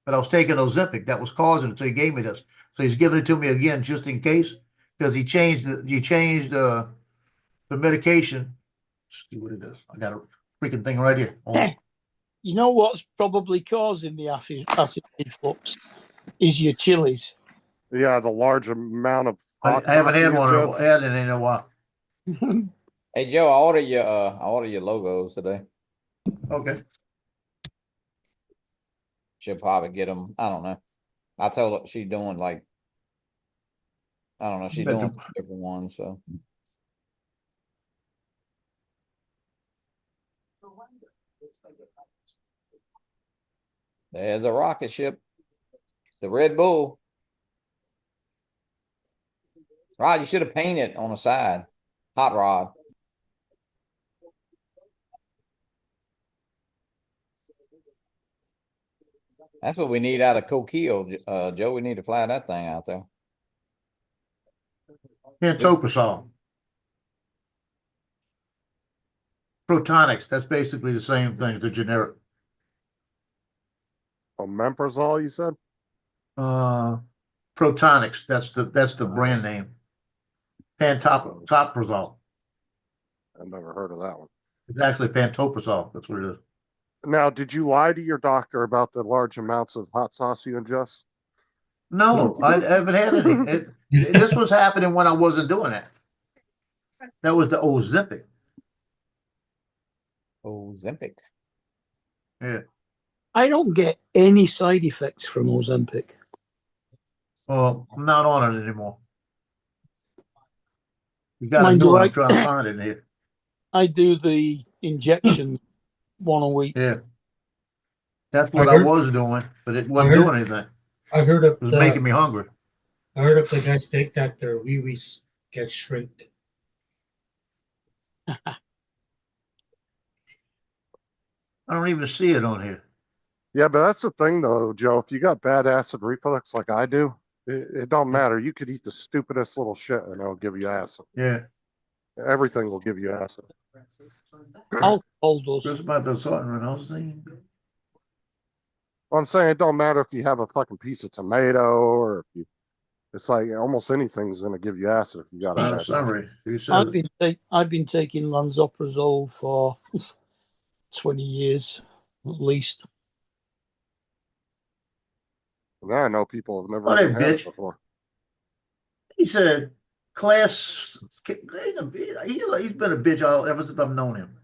S2: but I was taking Ozempic that was causing it, so he gave me this. So he's giving it to me again just in case, because he changed the medication. Let's see what it is. I got a freaking thing right here. Hold on.
S4: You know what's probably causing the acid reflux is your chilies.
S8: Yeah, the large amount of
S2: I
S8: hot
S2: haven't
S8: sauce
S2: had
S8: you
S2: one
S8: ingest.
S2: had it in a while.
S5: Hey Joe, I order your logos today.
S2: Okay.
S5: She'll probably get them. I don't know. I told her she's doing like, I don't know, she's
S2: Bet
S5: doing
S2: you-
S5: different ones. So there's a rocket ship, the Red Bull. Rod, you should have painted on the side. Hot rod. That's what we need out of Coquille, Joe. We need to fly that thing out there.
S2: Pantoprazole. Protonics, that's basically the same thing. It's a generic.
S8: Omeprazole, you said?
S2: Protonics, that's the brand name. Pantoprazole.
S8: I've never heard of that one.
S2: It's actually pantoprazole. That's what it is.
S8: Now, did you lie to your doctor about the large amounts of hot sauce you ingest?
S2: No, I haven't had any. This was happening when I wasn't doing that. That was the Ozempic.
S5: Ozempic.
S2: Yeah.
S4: I don't get any side effects from Ozempic.
S2: Well, I'm not on it anymore. You got a
S4: Mind
S2: new
S4: you,
S2: one. I'm trying to find it in here.
S4: I do the injection one a week.
S2: Yeah. That's what I was doing, but it wasn't doing anything.
S7: I heard of
S2: It was making me hungry.
S7: I heard of the guys take that their wee-wees get shrinked.
S2: I don't even see it on here.
S8: Yeah, but that's the thing though, Joe. If you got bad acid reflux like I do, it don't matter. You could eat the stupidest little shit and it'll give you acid.
S2: Yeah.
S8: Everything will give you acid.
S4: Alcohol does.
S2: Just about the something I was saying.
S8: Well, I'm saying it don't matter if you have a fucking piece of tomato or if you, it's like almost anything's gonna give you acid if you got a
S2: Final
S8: bad
S2: summary. You said
S4: I've been taking lansoprazole for 20 years at least.
S8: Now I know people have never
S2: Oh,
S8: even
S2: that
S8: had it
S2: bitch.
S8: before.
S2: he said class. He's been a bitch ever since I've known him.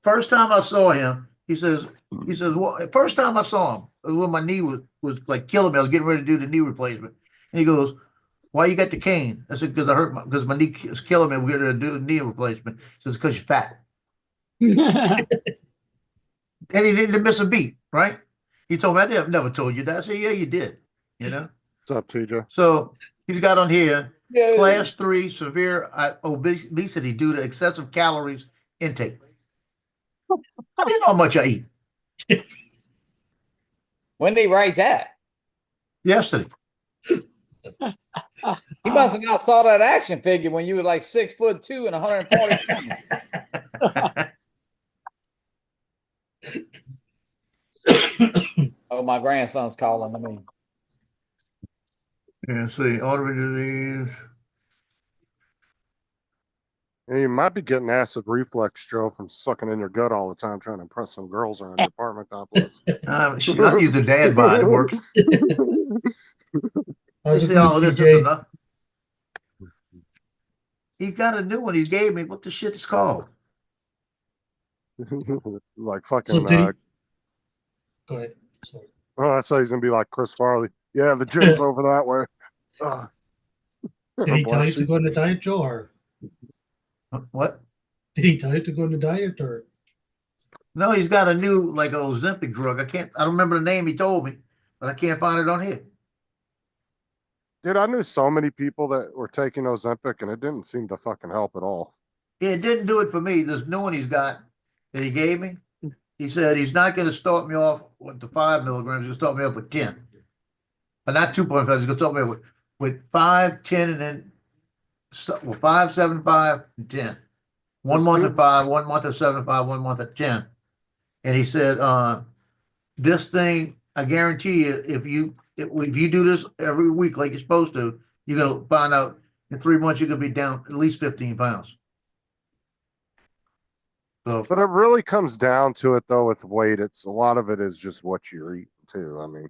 S2: First time I saw him, he says, well, first time I saw him was when my knee was like killing me. I was getting ready to do the knee replacement. And he goes, why you got the cane? I said, because my knee is killing me. We're going to do the knee replacement. He says, because you're fat. And he didn't miss a beat, right? He told me, I've never told you that. I said, yeah, you did. You know?
S8: What's up, TJ?
S2: So he's got on here,
S5: Yeah.
S2: class 3 severe obesity due to excessive calories intake. I didn't know how much I eat.
S5: When did he write that?
S2: Yesterday.
S5: He must have not saw that action figure when you were like 6'2" and 140 pounds. Oh, my grandson's calling me.
S2: Yeah, see, autoimmune disease.
S8: Yeah, you might be getting acid reflux, Joe, from sucking in your gut all the time trying to impress some girls around your apartment complex.
S2: I use the dad bod. It works.
S7: How's
S2: You
S7: it
S2: see,
S7: going,
S2: all of this is
S7: TJ?
S2: enough. He's got a new one he gave me. What the shit is called?
S8: Like
S7: So
S8: fucking,
S7: did he? Go ahead. Sorry.
S8: oh, I say he's gonna be like Chris Farley. Yeah, the gym's over that way.
S7: Did he tell
S8: Black
S7: you to
S8: sheep.
S7: go on a diet, Joe, or
S2: What?
S7: did he tell you to go on a diet, or?
S2: No, he's got a new like an Ozempic drug. I don't remember the name he told me, but I can't find it on here.
S8: Dude, I knew so many people that were taking Ozempic and it didn't seem to fucking help at all.
S2: Yeah, it didn't do it for me. This new one he's got that he gave me. He said he's not going to start me off with the 5 milligrams. He'll start me off with 10. not 2.5, it's gonna start with 5, 10, and then 5, 7, 5, and 10. 1
S8: Just
S2: month
S8: do-
S2: at 5, 1 month at 7, 5, 1 month at 10. And he said, this thing, I guarantee you, if you do this every week like you're supposed to, you're gonna find out in 3 months you're gonna be down at least 15 pounds. So,
S8: But it really comes down to it though with weight. It's a lot of it is just what you're eating too. I mean,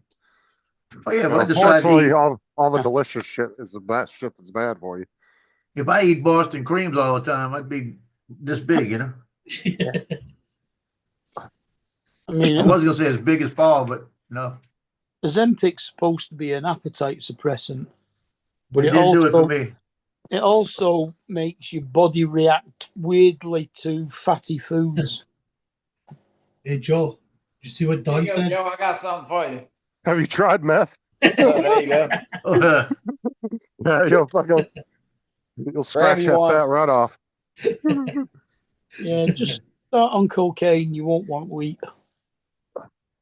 S2: oh yeah,
S8: you
S2: but
S8: know,
S2: I decided to
S8: unfortunately,
S2: eat,
S8: all the delicious shit is the bad shit that's bad for you.
S2: if I eat Boston creams all the time, I'd be this big, you know?
S4: I mean,
S2: I was gonna say as big as Paul, but no,
S4: Ozempic's supposed to be an appetite suppressant, but
S2: it
S4: it
S2: didn't do it for
S4: also
S2: me.
S4: it also makes your body react weirdly to fatty foods.
S7: Hey, Joe, you see what
S5: Here
S7: Don
S5: you go,
S7: said?
S5: Joe, I got something for you.
S8: Have you tried meth?
S5: Oh, there you go.
S8: Yeah, you'll scratch
S5: you
S8: that
S5: one.
S8: fat right off.
S4: Yeah, just start on cocaine. You won't want wheat.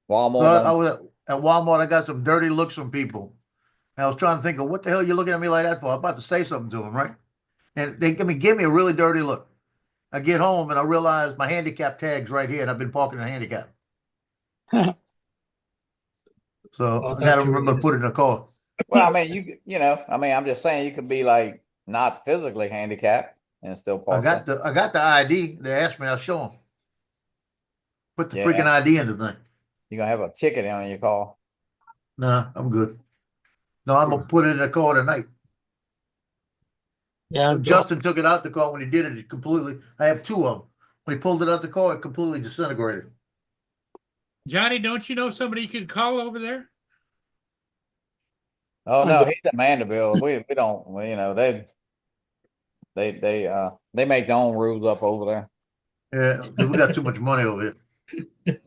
S2: Well,
S5: Walmart.
S2: I was at Walmart, I got some dirty looks from people. And I was trying to think of what the hell you looking at me like that for? I'm about to say something to them, right? And they give me a really dirty look. I get home and I realize my handicap tag's right here, and I've been parking a handicap. So
S7: I
S2: I
S7: thought
S2: got to
S7: you were
S2: remember to put it in the car.
S5: Well, I mean, I'm just saying you could be like not physically handicapped and still
S2: I
S5: park
S2: got
S5: there.
S2: the ID. They asked me, I'll show them. Put the
S5: Yeah.
S2: freaking ID in the thing.
S5: You're gonna have a ticket on your car.
S2: Nah, I'm good. No, I'm gonna put it in the car tonight.
S4: Yeah, I've got,
S2: Justin took it out the car when he did it. It completely. I have 2 of them. When he pulled it out the car, it completely disintegrated.
S1: Johnny, don't you know somebody you could call over there?
S5: Oh
S4: I
S5: no,
S4: got-
S5: he's at Mandeville. We don't. They make their own rules up over there.
S2: Yeah, 'cause we got too much money over here.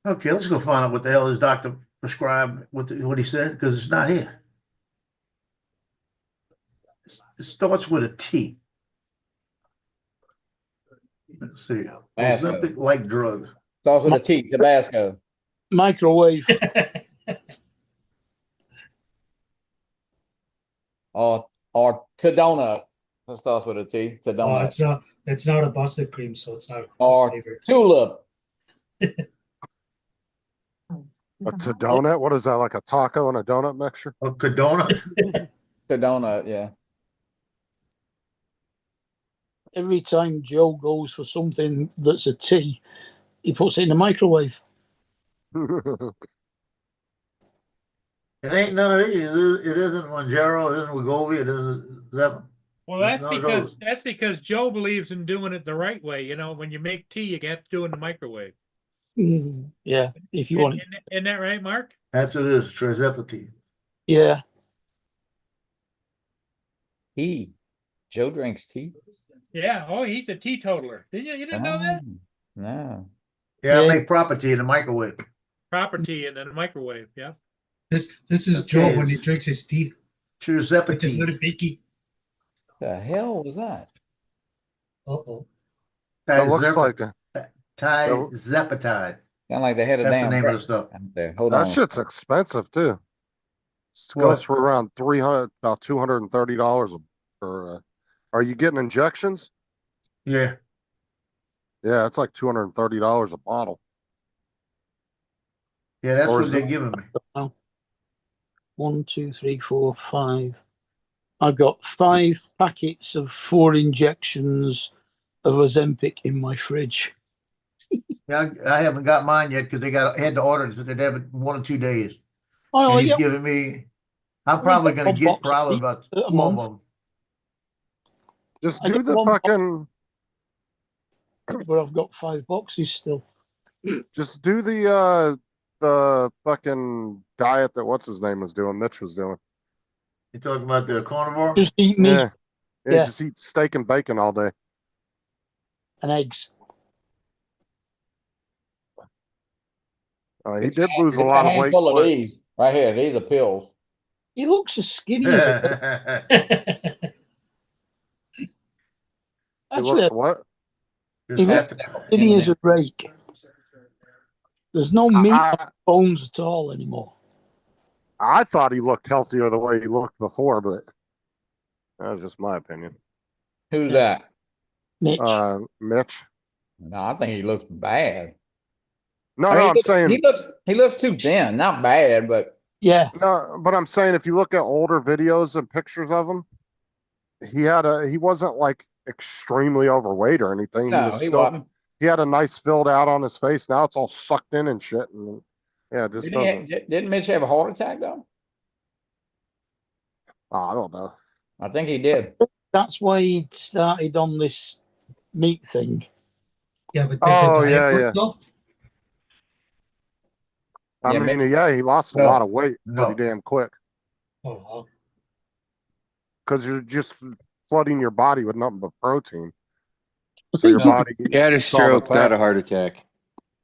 S2: Okay, let's go find out what the hell his doctor prescribed. What he said, because it's not here. It starts with a T. Let's see. Ozempic like drugs.
S5: Starts with a T, Tabasco.
S4: microwave.
S5: Or to donut. That starts with a T. To
S7: Oh,
S5: donut.
S7: it's not a busted cream, so it's not
S5: Or
S7: flavored.
S5: tulip.
S8: A to donut? What is that? Like a taco and a donut mixture?
S2: A Cadona.
S5: To donut, yeah.
S4: Every time Joe goes for something that's a tea, he puts it in the microwave.
S2: It ain't none of these. It isn't Manjaro. It isn't Wegovy. It isn't Zephyr.
S1: Well, that's
S2: None of
S1: because
S2: those.
S1: Joe believes in doing it the right way. You know, when you make tea, you have to do it in the microwave.
S4: Yeah, if you want.
S1: Isn't that right, Mark?
S2: That's what it is. Trizepatine.
S4: Yeah,
S5: Tea. Joe drinks tea.
S1: Yeah. Oh, he's a teetotaler. You didn't know that?
S5: No.
S2: Yeah, I
S4: Yeah.
S2: make proper tea in the microwave.
S1: Proper tea in the microwave. Yeah.
S7: This is
S2: Okay,
S7: Joe when he
S2: it's-
S7: drinks his tea. With his little
S2: Trizepatine.
S7: pinky.
S5: The hell was that?
S7: Uh-oh.
S8: That looks like
S2: Tizepatide.
S5: Sound like they had a
S2: That's the
S5: damn
S2: name of
S5: breath
S2: the stuff.
S5: out there. Hold
S8: that
S5: on.
S8: shit's expensive too. It
S2: What?
S8: goes for around about $230 for. Are you getting injections?
S2: Yeah.
S8: Yeah, it's like $230 a bottle.
S2: Yeah, that's
S8: Or
S2: what
S8: is
S2: they're
S8: it-
S2: giving me.
S4: 1, 2, 3, 4, 5. I've got 5 packets of 4 injections of Ozempic in my fridge.
S2: Yeah, I haven't got mine yet because had to order it. So they'd have it 1 or 2 days.
S4: Oh,
S2: And he's
S4: yeah,
S2: giving me. I'm
S4: We
S2: probably
S4: got
S2: going
S4: one
S2: to get
S4: box
S2: probably
S4: each
S2: about
S4: a
S2: 12
S4: month.
S2: of them.
S8: Just
S4: I
S8: do
S4: get
S8: the
S4: one box.
S8: fucking.
S4: but I've got 5 boxes still.
S8: Just do the fucking diet that what's his name was doing. Mitch was doing.
S2: You talking about the carnivore?
S4: Just eat meat
S8: Yeah.
S4: Yeah.
S8: Just eat steak and bacon all day.
S4: and eggs.
S8: He did lose a
S5: Get
S8: lot of weight.
S5: handful of
S8: quick.
S5: these right here. These are pills.
S4: He looks as skinny as a
S8: He
S4: actually
S8: looks what?
S2: Tizepatide.
S4: skinny as a rake. There's no meat on
S8: I,
S4: bones at all anymore.
S8: I thought he looked healthier the way he looked before, but that was just my opinion.
S5: Who's that?
S4: Mitch.
S8: Mitch.
S5: No, I think he looks bad.
S8: No,
S5: I
S8: no,
S5: mean,
S8: I'm saying
S5: he looks too thin. Not bad, but
S4: Yeah.
S8: no, but I'm saying if you look at older videos and pictures of him, he wasn't like extremely overweight or anything.
S5: no, he
S8: still,
S5: wasn't.
S8: he had a nice filled out on his face. Now it's all sucked in and shit. And yeah, it just doesn't.
S5: Didn't Mitch have a heart attack though?
S8: I don't know.
S5: I think he did.
S4: That's why he started on this meat thing.
S7: Yeah, but
S8: Oh,
S7: the diet
S8: yeah,
S7: worked
S8: yeah.
S7: though?
S8: I
S5: Yeah,
S8: mean,
S5: Mitch-
S8: yeah, he lost a
S2: No,
S8: lot of weight
S2: no.
S8: pretty damn quick
S7: Oh, wow.
S8: because you're just flooding your body with nothing but protein.
S4: I
S8: So your
S4: think,
S8: body.
S6: He had a
S8: eats all the
S6: stroke, not
S8: fat.
S6: a heart attack.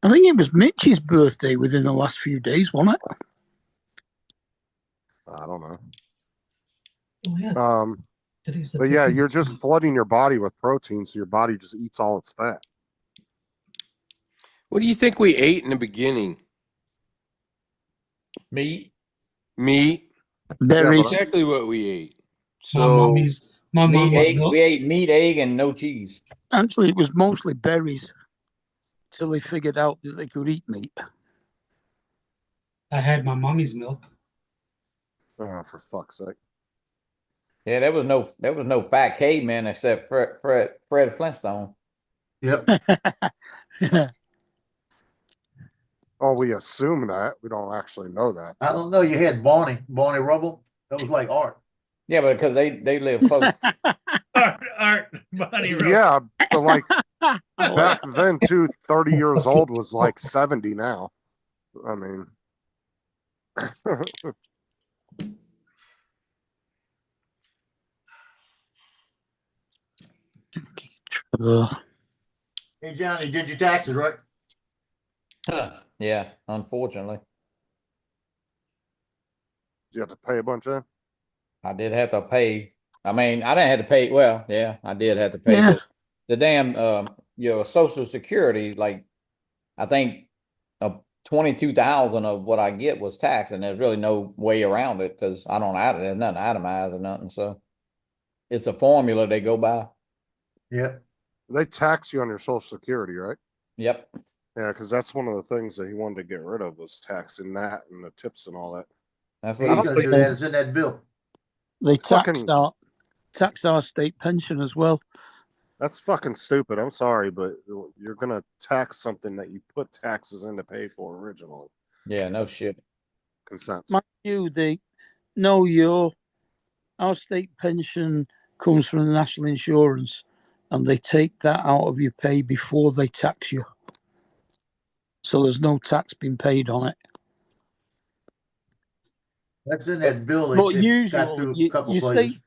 S4: I think it was Mitch's birthday within the last few days, wasn't it?
S8: I don't know.
S7: Oh, yeah. Today's the
S8: But yeah,
S7: 15th.
S8: you're just flooding your body with protein, so your body just eats all its fat.
S6: What do you think we ate in the beginning?
S5: meat.
S6: Meat.
S4: Berries.
S8: but-
S6: Exactly what we ate.
S7: My
S6: So
S7: mommy's milk.
S5: We ate meat, egg, and no cheese.
S4: Actually, it was mostly berries till they figured out that they could eat meat.
S7: I had my mommy's milk.
S8: Oh, for fuck's sake.
S5: Yeah, there was no fat caveman except Fred Flintstone.
S2: Yep.
S8: Oh, we assume that. We don't actually know that.
S2: I don't know. You had Barney Rubble. That was like art.
S5: Yeah, but because they live close.
S1: Art, Bonnie Rubble.
S8: Yeah, but like
S4: Oh,
S8: back then, too, 30 years old was like 70 now. I mean,
S4: Trevor.
S2: Hey, Johnny, you did your taxes, right?
S5: Yeah, unfortunately,
S8: you have to pay a bunch of.
S5: I did have to pay. I mean, I didn't have to pay. Well, yeah, I did have to pay.
S4: Yeah.
S5: But the damn your Social Security, like I think 22,000 of what I get was taxed, and there's really no way around it because I don't add it. There's nothing itemized or nothing. So it's a formula they go by.
S2: Yep.
S8: They tax you on your Social Security, right?
S5: Yep.
S8: Yeah, because that's one of the things that he wanted to get rid of was taxing that and the tips and all that.
S5: That's
S2: Hey,
S5: what
S2: you
S5: he
S2: gotta
S5: said.
S2: do that. It's in that bill.
S4: They
S8: Fucking-
S4: tax our state pension as well.
S8: That's fucking stupid. I'm sorry, but you're gonna tax something that you put taxes in to pay for originally.
S5: Yeah, no shit.
S8: Consent.
S4: Mind you, our state pension comes from the national insurance, and they take that out of your pay before they tax you. So there's no tax being paid on it.
S2: That's in that bill.
S4: But
S2: It got through
S4: usually,
S2: a couple
S4: your
S2: places.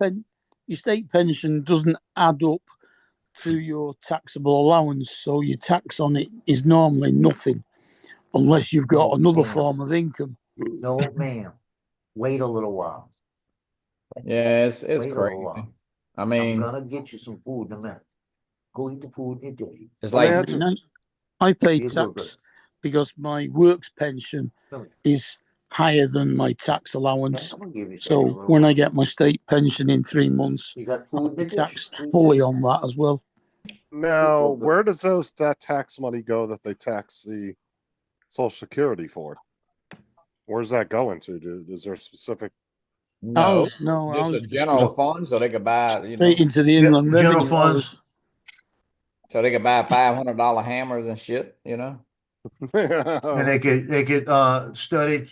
S4: state pension doesn't add up to your taxable allowance, so your tax on it is normally nothing, unless you've got
S2: Oh,
S4: another
S2: man.
S4: form of income.
S2: No, ma'am. Wait a little while.
S5: Yeah, it's
S2: Wait a little
S5: crazy.
S2: while.
S5: I
S2: I'm
S5: mean,
S2: gonna get you some food in a minute. Go eat the food in your day.
S5: it's
S8: Let me
S5: like
S8: ask you-
S4: And I pay
S2: Here's your
S4: tax
S2: good.
S4: because my works pension
S2: Come here.
S4: is higher than my tax allowance.
S2: I'm gonna give you some
S4: So
S2: in a little
S4: when I
S2: while.
S4: get my state pension in 3 months,
S2: You got
S4: I'll
S2: food in
S4: be
S2: the dish.
S4: taxed
S2: Eat
S4: fully
S2: it.
S4: on that as well.
S8: Now,
S2: Go, go.
S8: where does that tax money go that they tax the Social Security for? Where's that going to? Is there a specific?
S5: no,
S4: Just
S5: just a general fund so they could buy,
S4: straight into the
S2: Yeah,
S4: inland
S2: general
S4: revenue.
S2: funds.
S5: so they could buy $500 hammers and shit,
S2: And
S8: Oh,
S2: they could study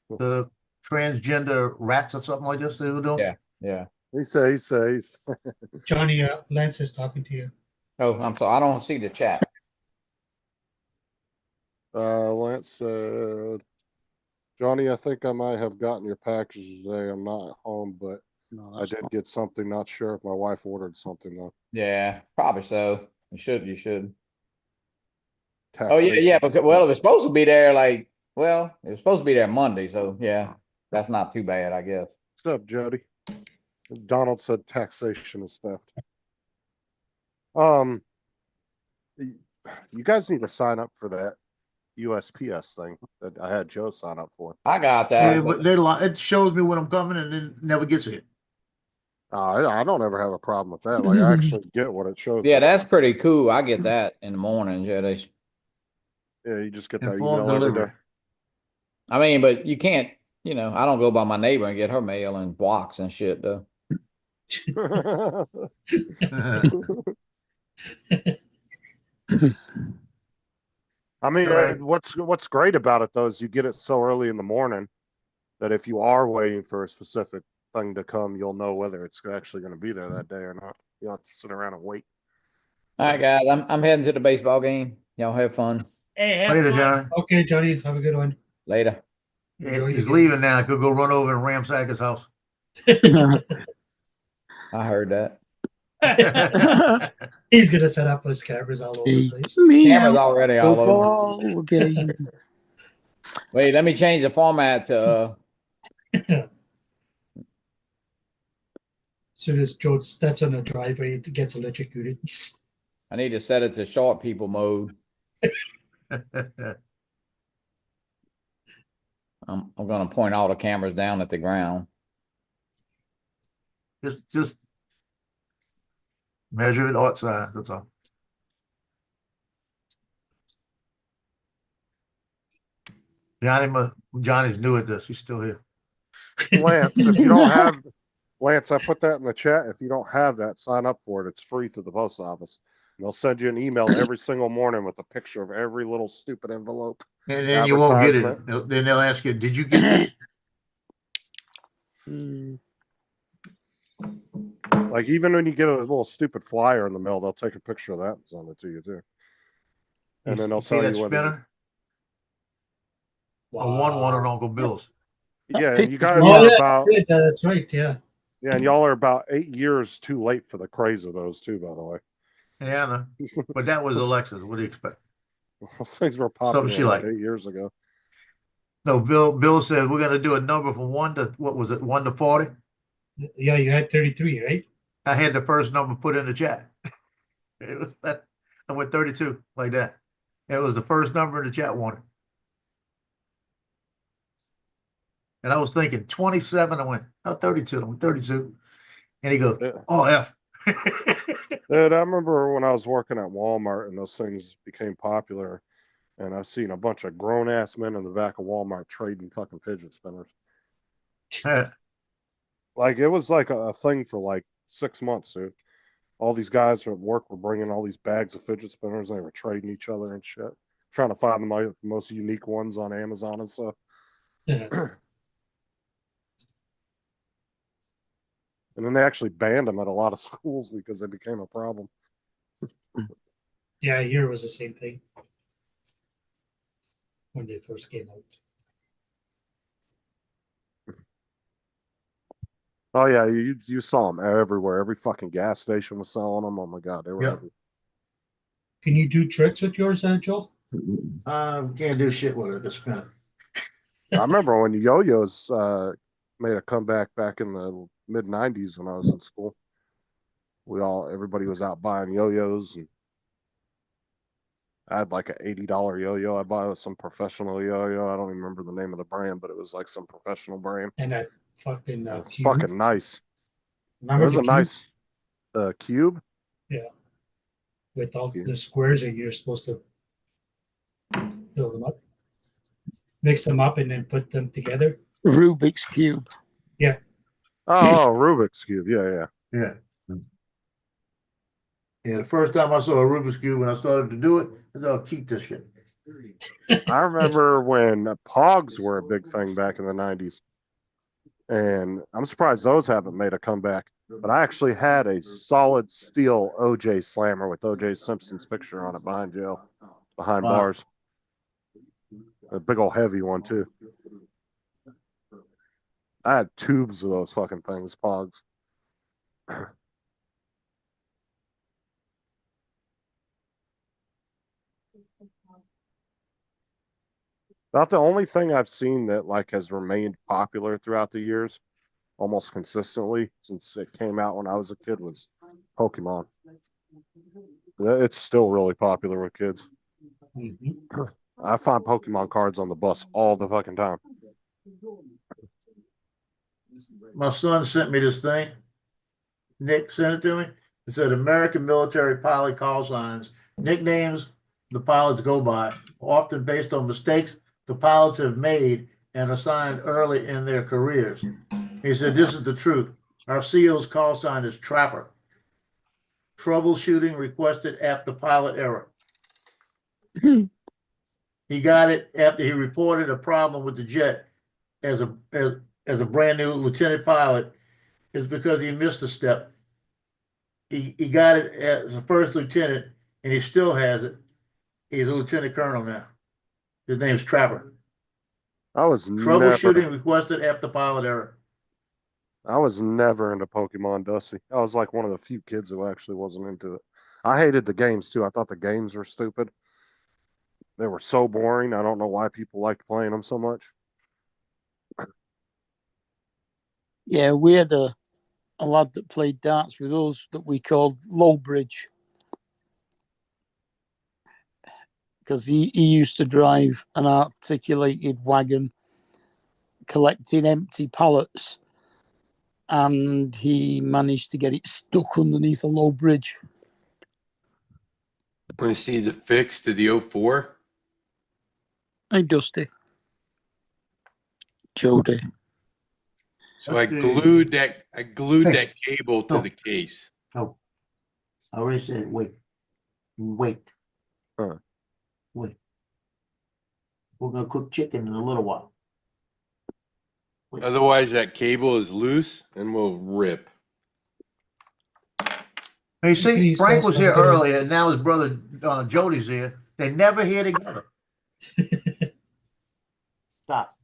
S2: the transgender rats or something like this they were doing.
S5: Yeah. Yeah.
S8: he says.
S7: Johnny, Lance is talking to you.
S5: Oh, I'm sorry. I don't see the chat.
S8: Lance said, Johnny, I think I might have gotten your package today. I'm not at home, but
S4: No,
S8: I
S4: that's
S8: did
S4: not-
S8: get something. Not sure if my wife ordered something though.
S5: Yeah, probably so. You should. Oh yeah,
S8: Taxation.
S5: yeah. Because well, it was supposed to be there it was supposed to be there Monday. So yeah, that's not too bad, I guess.
S8: What's up, Jody? Donald said taxation is theft. You guys need to sign up for that USPS thing that I had Joe sign up for.
S5: I got
S2: Yeah,
S5: that.
S2: but it shows me when I'm coming and then never gets it.
S8: I don't ever have a problem with that. Like I actually get what it shows.
S5: Yeah,
S8: me.
S5: that's pretty cool. I get that in the morning. Yeah,
S8: Yeah, you just get that
S2: Informed
S8: email every
S2: delivery.
S8: day.
S5: I mean, but you can't, I don't go by my neighbor and get her mail in blocks and shit though.
S8: I mean,
S2: Right.
S8: what's great about it though is you get it so early in the morning that if you are waiting for a specific thing to come, you'll know whether it's actually going to be there that day or not. You don't have to sit around and wait.
S5: All right, guys, I'm heading to the baseball game. Y'all have fun.
S1: Hey, have
S2: Later,
S1: fun.
S2: Johnny.
S7: Okay, Johnny, have a good one.
S5: Later.
S7: Enjoy
S2: He's
S7: your
S2: leaving now. I could go run over and ransack his house.
S7: game.
S5: I heard that.
S7: He's gonna set up his cameras all over the place.
S5: Camera's already all over.
S4: Football game.
S5: Wait, let me change the format to
S7: Soon as Joe steps on the driveway, it gets electrocuted.
S5: I need to set it to short people mode. I'm gonna point all the cameras down at the ground.
S2: just measure it outside. That's all. Johnny's new at this. He's still here.
S8: Lance, if you don't have Lance, I put that in the chat. If you don't have that, sign up for it. It's free through the post office. And they'll send you an email every single morning with a picture of every little stupid envelope.
S2: And then you won't get it.
S8: Advertisement.
S2: Then they'll ask you, "Did you get this?"
S8: Like even when you get a little stupid flyer in the mail, they'll take a picture of that and send it to you too. And then they'll
S2: see
S8: tell
S2: that
S8: you whether.
S2: spinner. I won one on Uncle Bill's.
S8: Yeah, and you guys
S7: Oh,
S8: are
S7: yeah,
S8: about
S7: good, that's right. Yeah.
S8: yeah, and y'all are about 8 years too late for the craze of those too, by the way.
S2: Yeah, I know. But that was Alexis. What do you expect?
S8: Those things were popular
S2: Something she
S8: like
S2: liked.
S8: 8 years ago.
S2: No, Bill said we're gonna do a number from 1 to what was it, 1 to 40?
S7: Yeah, you had 33, right?
S2: I had the first number put in the chat. It was that I went 32 like that. It was the first number in the chat wanted. And I was thinking 27. I went, oh, 32. I went 32. And he goes,
S8: Yeah.
S2: oh, F.
S8: Dude, I remember when I was working at Walmart and those things became popular, and I've seen a bunch of grown ass men in the back of Walmart trading fucking fidget spinners. Like it was like a thing for like 6 months, dude. All these guys at work were bringing all these bags of fidget spinners. And they were trading each other and shit, trying to find the most unique ones on Amazon and stuff.
S7: Yeah.
S8: And then they actually banned them at a lot of schools because they became a problem.
S7: Yeah, here was the same thing when they first came out.
S8: Oh yeah, you saw them everywhere. Every fucking gas station was selling them. Oh my god, they were
S2: Yep.
S8: everywhere.
S7: Can you do tricks with yours, Joe?
S2: Can't do shit with it. It's spinning.
S8: I remember when yo-yos made a comeback back in the mid '90s when I was in school. Everybody was out buying yo-yos, and I had like an $80 yo-yo. I bought some professional yo-yo. I don't even remember the name of the brand, but it was like some professional brand.
S7: And that fucking
S8: It's
S7: cube.
S8: fucking nice. It
S7: Remember
S8: was
S7: the
S8: a
S7: cube
S8: nice cube.
S7: with all
S8: Yeah.
S7: the squares, and you're supposed to build them up, mix them up, and then put them together.
S4: Rubik's Cube.
S8: Oh, Rubik's cube. Yeah.
S2: Yeah. Yeah, the first time I saw a Rubik's Cube when I started to do it, I said, I'll keep this shit.
S8: I remember when Pogs were a big thing back in the '90s, and I'm surprised those haven't made a comeback. But I actually had a solid steel OJ Slammer with OJ Simpson's picture on it behind jail, behind
S2: Wow.
S8: bars. A big old heavy one too. I had tubes of those fucking things, Pogs. About the only thing I've seen that like has remained popular throughout the years, almost consistently since it came out when I was a kid, was Pokemon. It's still really popular with kids.
S7: Mhm.
S8: I find Pokemon cards on the bus all the fucking time.
S2: My son sent me this thing. Nick sent it to me. It said American military pilot call signs, nicknames the pilots go by, often based on mistakes the pilots have made and assigned early in their careers. He said, this is the truth. Our SEAL's call sign is Trapper. Troubleshooting requested after pilot error. He got it after he reported a problem with the jet as a brand new lieutenant pilot. It's because he missed a step. He got it as a first lieutenant, and he still has it. He's a lieutenant colonel now. His name's Trapper.
S8: I was
S2: Troubleshooting
S8: never,
S2: requested after pilot error.
S8: I was never into Pokemon, Dusty. I was like one of the few kids who actually wasn't into it. I hated the games too. I thought the games were stupid. They were so boring. I don't know why people liked playing them so much.
S4: Yeah, we had a lad that played darts with us that we called Lowbridge. Because he used to drive an articulated wagon collecting empty pallets, and he managed to get it stuck underneath a low bridge.
S6: Want to see the fix to the 04?
S4: Hey, Dusty. Jody.
S6: So I
S2: That's the-
S6: glued that
S2: Hey.
S6: cable to
S2: Oh.
S6: the case.
S2: Oh, I already said wait. Wait.
S8: Huh.
S2: Wait. We're gonna cook chicken in a little while.
S6: Otherwise, that cable is loose and will rip.
S2: You see,
S7: Please,
S2: Frank
S7: guys,
S2: was here
S7: I'm gonna-
S2: earlier, and now his brother Jody's here. They never here together. Stop.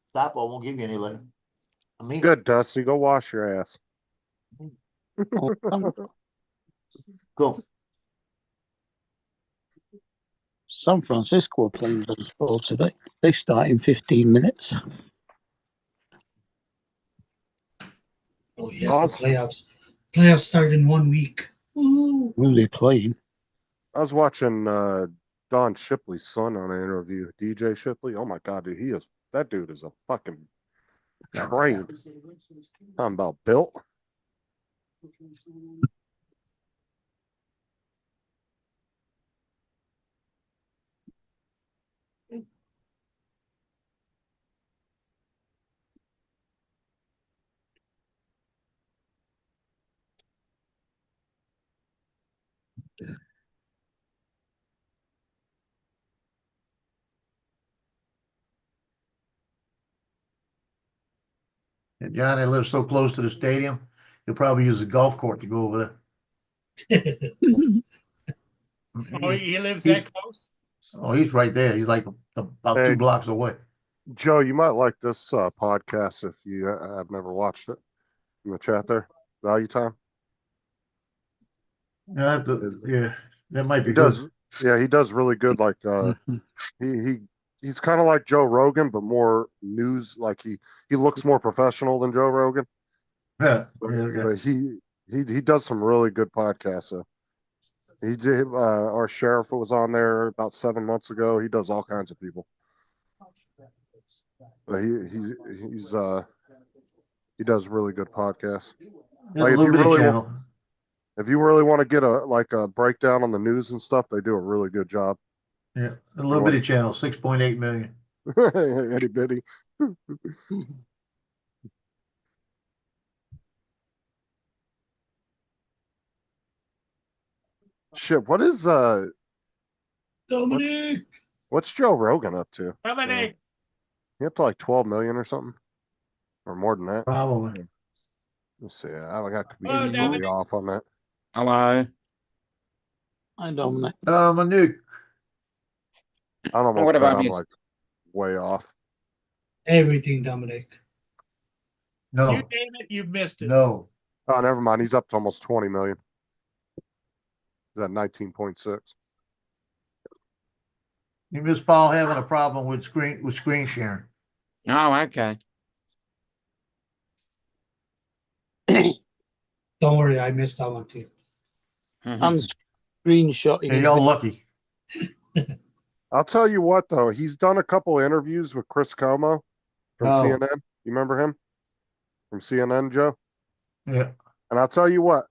S2: Stop, or I won't give you any later. I mean,
S8: Good, Dusty. Go wash your ass.
S2: go.
S4: San Francisco are playing baseball today. They start in 15 minutes.
S7: Oh yes,
S8: Awesome.
S7: the playoffs. Playoffs start in 1 week. Woo.
S4: Who are they playing?
S8: I was watching Don Shipley's son on an interview. DJ Shipley. Oh my god, dude, that dude is a fucking train. I'm about built.
S2: And Johnny lives so close to the stadium, he'll probably use the golf court to go over there.
S1: Oh, he lives
S2: He's-
S1: that close?
S2: Oh, he's right there. He's like about
S8: Hey.
S2: 2 blocks away.
S8: Joe, you might like this podcast if you have never watched it. In the chat there, Value Time.
S2: Yeah, that might be
S8: He
S2: good.
S8: does. Yeah, he does really good. Like he's kind of like Joe Rogan, but more news. Like he looks more professional than Joe Rogan.
S2: Yeah,
S8: But,
S2: yeah.
S8: but he does some really good podcasts. So he did. Our sheriff was on there about 7 months ago. He does all kinds of people. But he does really good podcasts.
S2: Yeah,
S8: Like,
S2: the Liberty Channel.
S8: If you really want to get a breakdown on the news and stuff, they do a really good job.
S2: Yeah, the Liberty Channel, 6.8 million.
S8: Itty bitty. Shit,
S7: Dominic.
S8: what's Joe Rogan up to?
S1: Dominic,
S8: He up to like 12 million or something? Or more than that?
S2: Probably.
S8: Let's see. I got to be
S1: Hello,
S8: really
S1: Dominic.
S8: off on that.
S5: Hello.
S4: I don't know.
S2: Manute.
S8: I almost
S5: What have
S8: bet
S5: I
S8: I'm
S5: missed?
S8: like way off.
S7: Everything, Dominic.
S1: you
S2: No,
S1: name it, you've missed it.
S2: no.
S8: Oh, never mind. He's up to almost 20 million. He's at 19.6.
S2: You miss Paul having a problem with screen sharing.
S5: Oh, okay.
S7: Don't worry, I missed that one too.
S4: And screenshotting
S2: Hey,
S4: his
S2: y'all
S4: video
S2: lucky.
S8: I'll tell you what, though, he's done a couple interviews with Chris Como from
S2: Oh.
S8: CNN. You remember him from CNN, Joe?
S2: Yeah.
S8: And I'll tell you what,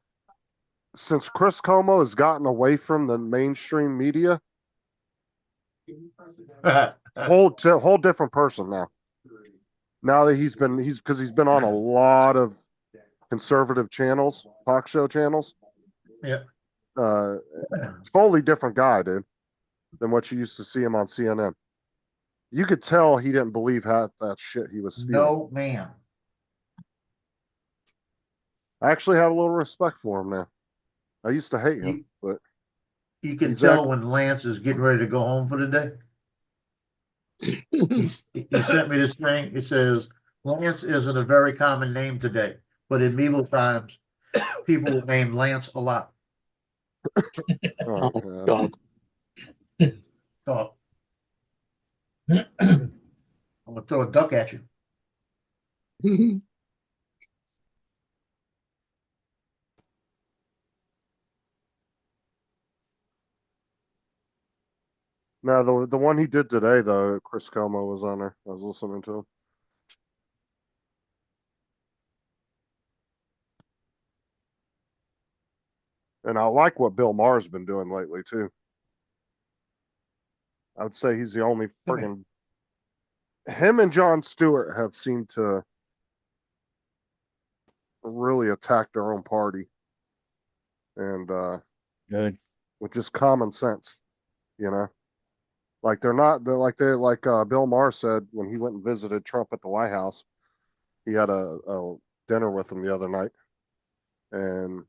S8: since Chris Como has gotten away from the mainstream media, whole different person now. Now that he's been on a lot of conservative channels, talk show channels.
S2: Yeah.
S8: Totally different guy, dude, than what you used to see him on CNN. You could tell he didn't believe half that shit he was spewing.
S2: No, ma'am.
S8: I actually have a little respect for him now. I used to hate him, but
S2: You can
S8: He's
S2: tell when Lance is getting ready to go home for the day. He sent me this thing. It says, Lance isn't a very common name today, but in medieval times, people were named Lance a lot.
S8: oh,
S4: Oh,
S8: yeah.
S4: God.
S2: Oh. I'm gonna throw a duck at you.
S8: No, the one he did today, though, Chris Como was on there. I was listening to him. And I like what Bill Maher's been doing lately, too. I would say he's the only friggin' him and Jon Stewart have seemed to really attack their own party. And
S5: Good.
S8: with just common sense, you know. Like they're Bill Maher said when he went and visited Trump at the White House. He had a dinner with him the other night. And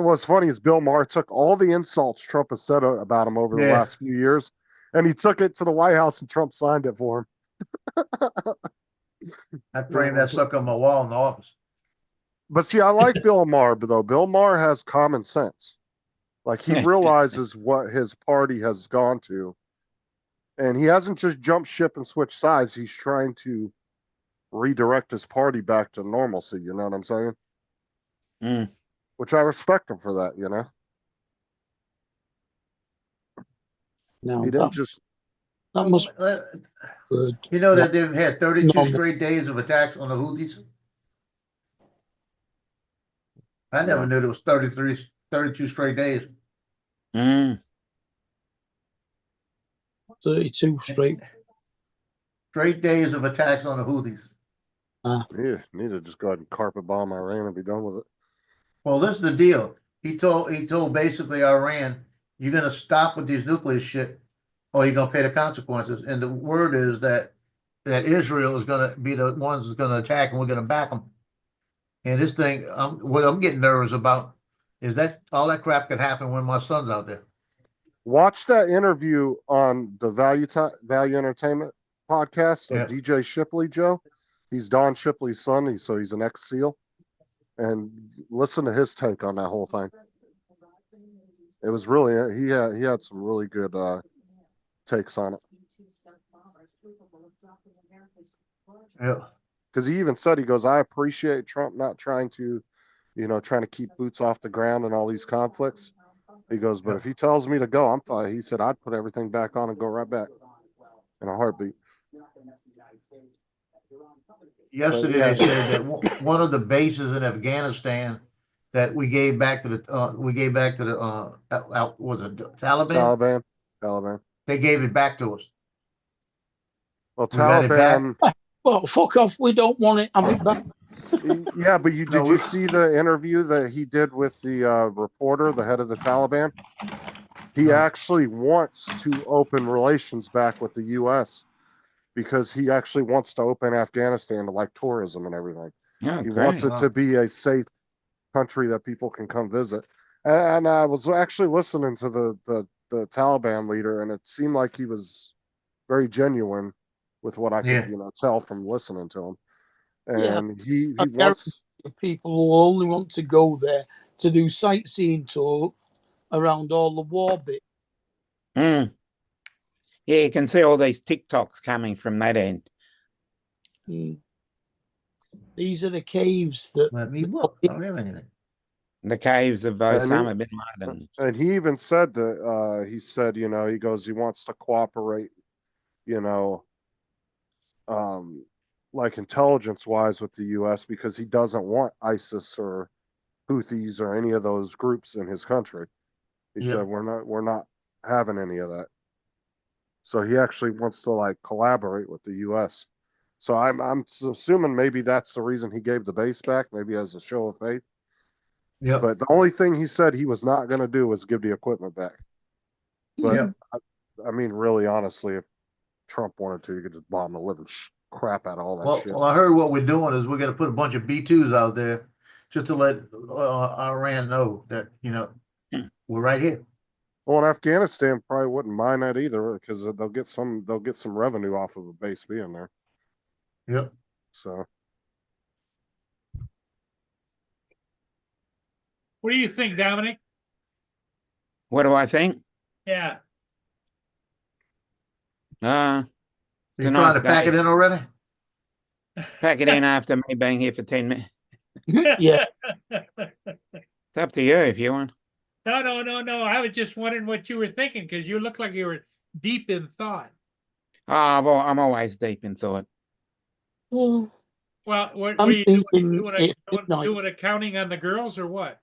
S8: what's funny is Bill Maher took all the insults Trump has said about him over the
S2: Yeah.
S8: last few years, and he took it to the White House and Trump signed it for him.
S2: I framed that sucker on my wall in the office.
S8: But see, I like Bill Maher, though. Bill Maher has common sense. Like he realizes what his party has gone to. And he hasn't just jumped ship and switched sides. He's trying to redirect his party back to normalcy. You know what I'm saying?
S5: Mm.
S8: Which I respect him for that, you know?
S4: No,
S8: He didn't just.
S4: that must be
S2: Uh,
S4: good.
S2: You know that they've had 32
S4: No.
S2: straight days of attacks on the Houthis? I never knew there was 32 straight days.
S5: Mm.
S4: 32 straight.
S2: Straight days of attacks on the Houthis.
S8: Need to just go ahead and carpet bomb Iran and be done with it.
S2: Well, this is the deal. He told basically Iran, you're gonna stop with these nuclear shit, or you're gonna pay the consequences. And the word is that Israel is gonna be the ones that's gonna attack, and we're gonna back them. And this thing, what I'm getting nervous about is that all that crap could happen when my son's out there.
S8: Watch that interview on the Value Entertainment podcast of
S2: Yeah.
S8: DJ Shipley, Joe. He's Don Shipley's son, he's an ex-SEAL. And listen to his take on that whole thing. It was really he had some really good takes on it.
S2: Yeah.
S8: Because he even said, he goes, I appreciate Trump not trying to keep boots off the ground and all these conflicts. He goes, but if he tells me to go, I'm fine. He said, I'd put everything back on and go right back in a heartbeat.
S2: Yesterday they said that one of the bases in Afghanistan that we gave back to the was it Taliban?
S8: Taliban.
S2: They gave it back to us.
S8: Well,
S2: We got it back.
S8: Taliban.
S4: Well, fuck off. We don't want it. Have it back.
S8: Yeah, but did you see the interview that he did with the reporter, the head of the Taliban? He actually wants to open relations back with the U.S. because he actually wants to open Afghanistan to like tourism and everything.
S5: Yeah,
S8: He
S5: great.
S8: wants it to be a safe country that people can come visit. And I was actually listening to the Taliban leader, and it seemed like he was very genuine with what I could tell from listening to him. And he wants
S4: people who only want to go there to do sightseeing tour around all the war bits.
S9: Mm. Yeah, you can see all these TikToks coming from that end.
S4: These are the caves that
S2: Let me look. I don't have anything.
S9: The caves of
S8: And
S9: Osama bin Laden.
S8: And he even said that, he said, you know, he goes, he wants to cooperate, you know, like intelligence wise with the US because he doesn't want ISIS or Houthis or any of those groups in his country. He
S2: Yeah.
S8: said, we're not having any of that. So he actually wants to like collaborate with the US. So I'm assuming maybe that's the reason he gave the base back, maybe as a show of faith.
S2: Yep.
S8: But the only thing he said he was not going to do was give the equipment back. But
S2: Yep.
S8: I mean, really, honestly, if Trump wanted to, he could just bomb the living crap out of all that
S2: Well,
S8: shit.
S2: well, I heard what we're doing is we're gonna put a bunch of B2s out there just to let Iran know that, you know, we're right here.
S8: Well, and Afghanistan probably wouldn't mind that either because they'll get some revenue off of a base being there.
S2: Yep.
S8: So
S1: What do you think, Dominic?
S9: What do I think?
S1: Yeah.
S2: You
S9: a
S2: trying
S9: nice
S2: to pack
S9: day.
S2: it in already?
S9: Pack it in after me being here for 10 minutes.
S4: Yeah.
S9: It's up to you if you want.
S1: No. I was just wondering what you were thinking because you look like you were deep in thought.
S9: I'm always deep in thought.
S1: Well, what
S4: I'm
S1: are you doing?
S4: thinking it's midnight.
S1: Doing accounting on the girls or what?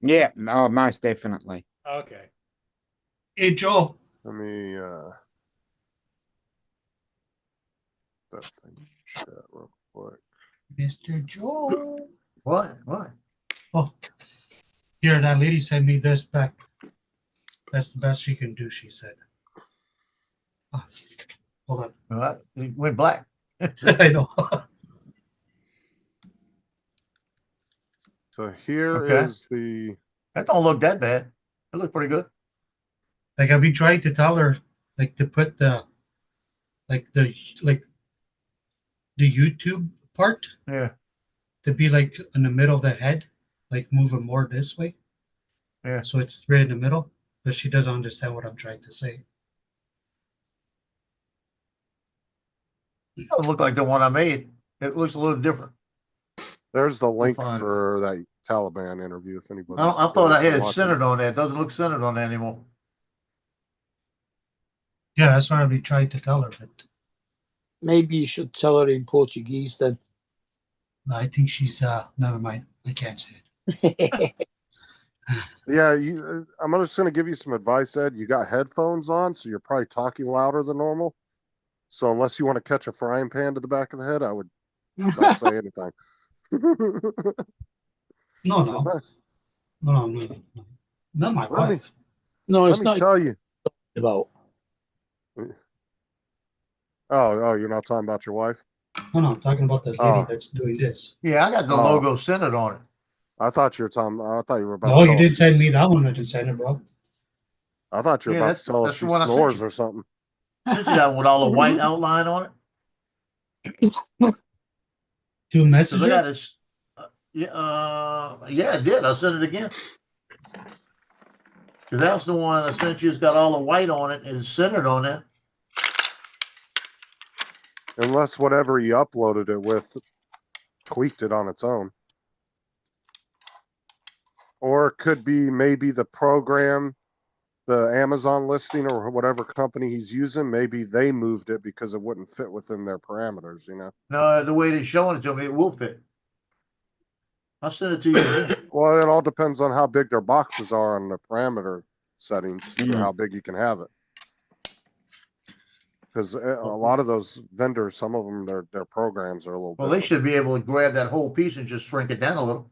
S9: Yeah, oh, most definitely.
S1: Okay.
S7: Hey, Joe.
S8: let me that thing chat real quick.
S7: Mr. Joe.
S2: What?
S7: Oh, here, that lady sent me this back. That's the best she can do, she said. Ah, hold on.
S2: All right. It went black.
S7: I know.
S8: So here
S2: Okay.
S8: is the
S2: That don't look that bad. It looks pretty good.
S7: Like I've been trying to tell her, like to put the YouTube part
S2: Yeah.
S7: to be like in the middle of the head, like moving more this way.
S2: Yeah.
S7: So it's right in the middle, but she doesn't understand what I'm trying to say.
S2: It doesn't look like the one I made. It looks a little different.
S8: there's the link
S2: find it.
S8: for that Taliban interview if anybody.
S2: I thought I had it centered on that. It doesn't look centered on that anymore.
S7: Yeah, that's what I've been trying to tell her, but
S4: Maybe you should tell her in Portuguese then.
S7: I think she's never mind. I can't say it.
S8: Yeah, I'm just gonna give you some advice, Ed. You got headphones on, so you're probably talking louder than normal. So unless you want to catch a frying pan to the back of the head, I would not say anything.
S7: No. Not my
S8: Let me-
S7: wife.
S4: No, it's
S8: Let me
S4: not
S8: tell you.
S4: about.
S8: Oh, you're not talking about your wife?
S7: No, I'm talking about the lady
S8: Oh.
S7: that's doing this.
S2: Yeah, I got the
S8: Oh.
S2: logo centered on it.
S8: I thought you were talking. I thought you were about.
S7: No,
S8: to
S7: you
S8: tell
S7: didn't
S8: us
S7: send
S8: she-
S7: me that one. I didn't send it, bro.
S8: I thought you were
S2: Yeah,
S8: about to tell us
S2: that's
S8: she
S2: the one I sent
S8: snores
S2: you.
S8: or something.
S2: Sent you that one with all the white outline on it.
S7: Do
S2: Cause
S7: message
S2: I got
S7: her?
S2: this. Yeah, I did. I sent it again. Cause that's the one I sent you. It's got all the white on it and it's centered on it.
S8: Unless whatever you uploaded it with tweaked it on its own. Or it could be maybe the program, the Amazon listing or whatever company he's using, maybe they moved it because it wouldn't fit within their parameters, you know?
S2: No, the way they're showing it to me, it will fit. I'll send it to you again.
S8: Well, it all depends on how big their boxes are on the parameter settings, for
S9: Mhm.
S8: how big you can have it. Because a lot of those vendors, some of them, their programs are a little
S2: Well, they
S8: different.
S2: should be able to grab that whole piece and just shrink it down a little.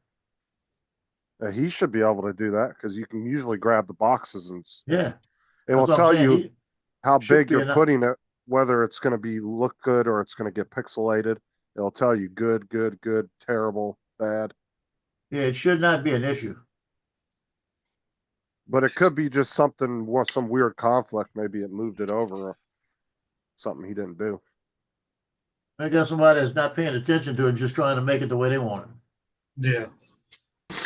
S8: He should be able to do that because you can usually grab the boxes and
S2: Yeah.
S8: it will
S2: That's what
S8: tell
S2: I'm saying.
S8: you how
S2: should
S8: big
S2: be
S8: you're
S2: enough.
S8: putting it, whether it's going to be look good or it's going to get pixelated. It'll tell you good, terrible, bad.
S2: Yeah, it should not be an issue.
S8: But it could be just something, some weird conflict. Maybe it moved it over or something he didn't do.
S2: I got somebody that's not paying attention to it, just trying to make it the way they want it.
S7: Yeah.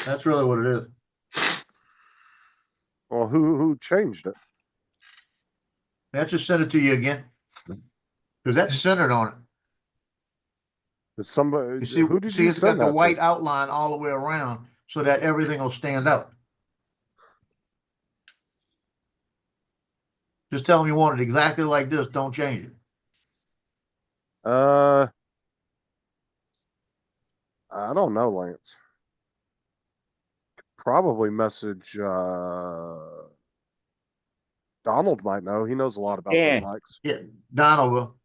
S2: That's really what it is.
S8: Well, who changed it?
S2: I just sent it to you again. Because that's centered on it.
S8: Did somebody?
S2: You see,
S8: who did you
S2: it's got
S8: send
S2: the
S8: that
S2: white
S8: to?
S2: outline all the way around, so that everything will stand out. Just tell them you want it exactly like this. Don't change it.
S8: I don't know, Lance. Probably message, Donald might know. He knows a lot about
S9: Yeah.
S8: the mics.
S2: Yeah, Donald will.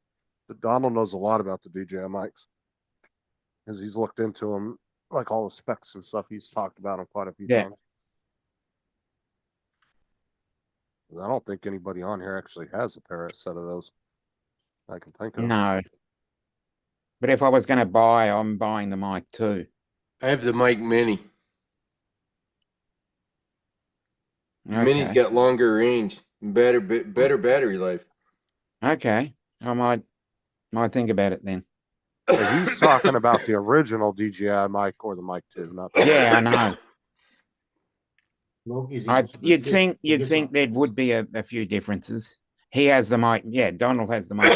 S8: Donald knows a lot about the DJI mics. Because he's looked into them, like all the specs and stuff. He's talked about them quite a few
S9: Yeah.
S8: times. I don't think anybody on here actually has a set of those I can think of.
S9: No. But if I was going to buy, I'm buying the mic too.
S6: I have the Mic Mini. Mini's
S9: Okay.
S6: got longer range, better battery life.
S9: Okay. I might think about it then.
S8: But he's talking about the original DJI mic or the Mic 2, not the
S9: Yeah, I know.
S2: Loki's
S9: You'd think
S2: get some.
S9: there would be a few differences. He has the mic. Yeah, Donald has the mic.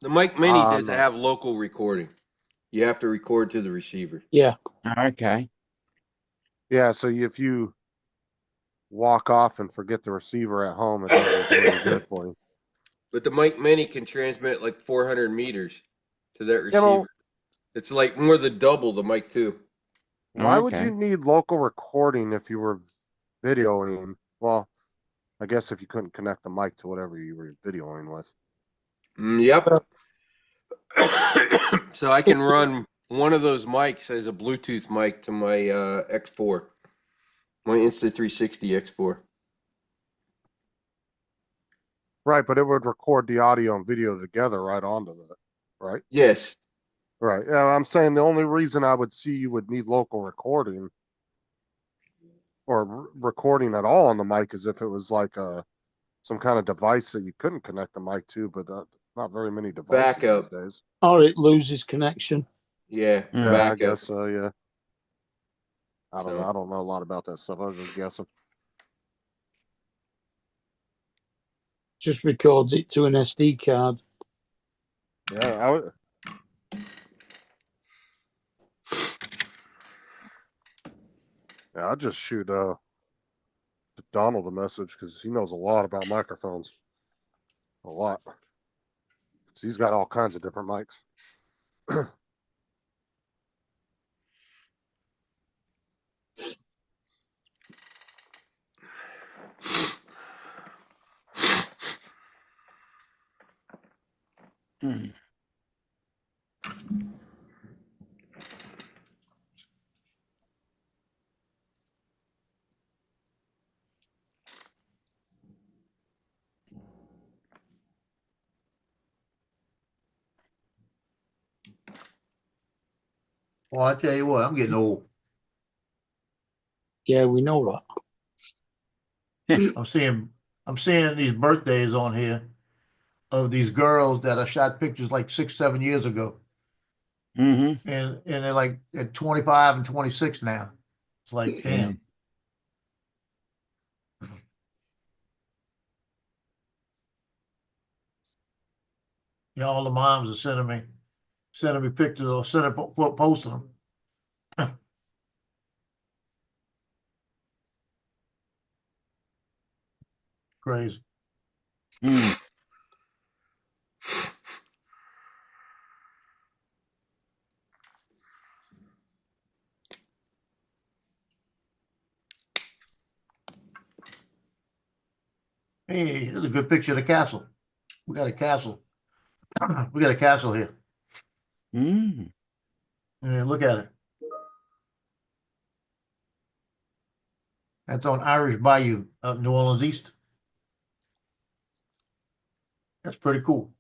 S6: The Mic Mini
S8: no.
S6: doesn't have local recording. You have to record to the receiver.
S4: Yeah.
S9: Okay.
S8: Yeah, so if you walk off and forget the receiver at home, it doesn't do any good for you.
S6: But the Mic Mini can transmit like 400 meters to that
S8: You
S6: receiver.
S8: know,
S6: It's like more than double the Mic 2.
S8: why would
S9: Okay.
S8: you need local recording if you were videoing? Well, I guess if you couldn't connect the mic to whatever you were videoing with.
S6: Yep. So I can run one of those mics as a Bluetooth mic to my X4, my Insta360 X4.
S8: Right, but it would record the audio and video together right onto that, right?
S6: Yes.
S8: Right. Yeah, I'm saying the only reason I would see you would need local recording or recording at all on the mic is if it was like some kind of device that you couldn't connect the mic to, but not very many devices
S6: Backup.
S8: these days.
S4: Or it loses connection.
S6: Yeah.
S9: Mm.
S8: Yeah, I
S6: Backup.
S8: guess so. Yeah. I don't
S6: So-
S8: know. I don't know a lot about that stuff. I was just guessing.
S4: Just records it to an SD card.
S8: Yeah, I would. Yeah, I'd just shoot Donald a message because he knows a lot about microphones. A lot. He's got all kinds of different mics.
S9: Hmm.
S2: Well, I tell you what, I'm getting old.
S4: Yeah, we know that.
S2: I'm seeing these birthdays on here of these girls that I shot pictures like 6, 7 years ago.
S9: Mm-hmm.
S2: And they're like at 25 and 26 now. It's like, damn. Yeah, all the moms are sending me pictures or posting them. Crazy.
S9: Mm.
S2: Hey, here's a good picture of the castle. We got a castle. We got a castle here.
S9: Mm.
S2: Yeah, look at it. That's on Irish Bayou up New Orleans East. That's pretty cool.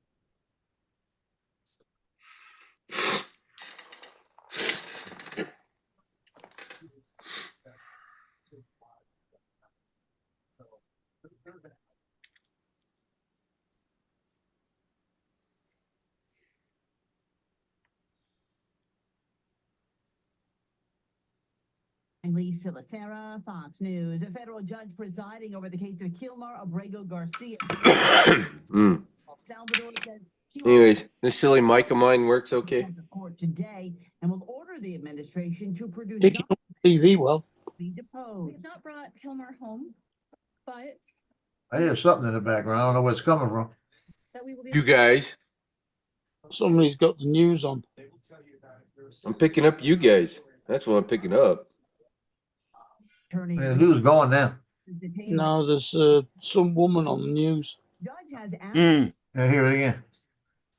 S10: I'm Lisa Lacera, Fox News. A federal judge presiding over the case of Kilmar Abrego Garcia.
S6: Mm.
S10: El Salvador says she
S6: Anyways, this silly mic of mine works okay.
S10: Court today and will order the administration to produce
S4: Pick it up, TV well.
S10: Be deposed.
S11: We've not brought Kilmer home, but
S2: I hear something in the background. I don't know where it's coming from.
S11: that we will be.
S6: You guys,
S4: Somebody's got the news on.
S6: I'm picking up you guys. That's what I'm picking up.
S10: Turning.
S2: Man, the news going now.
S4: No, there's some woman on the news.
S10: Judge has asked.
S9: Mm.
S2: I hear it again.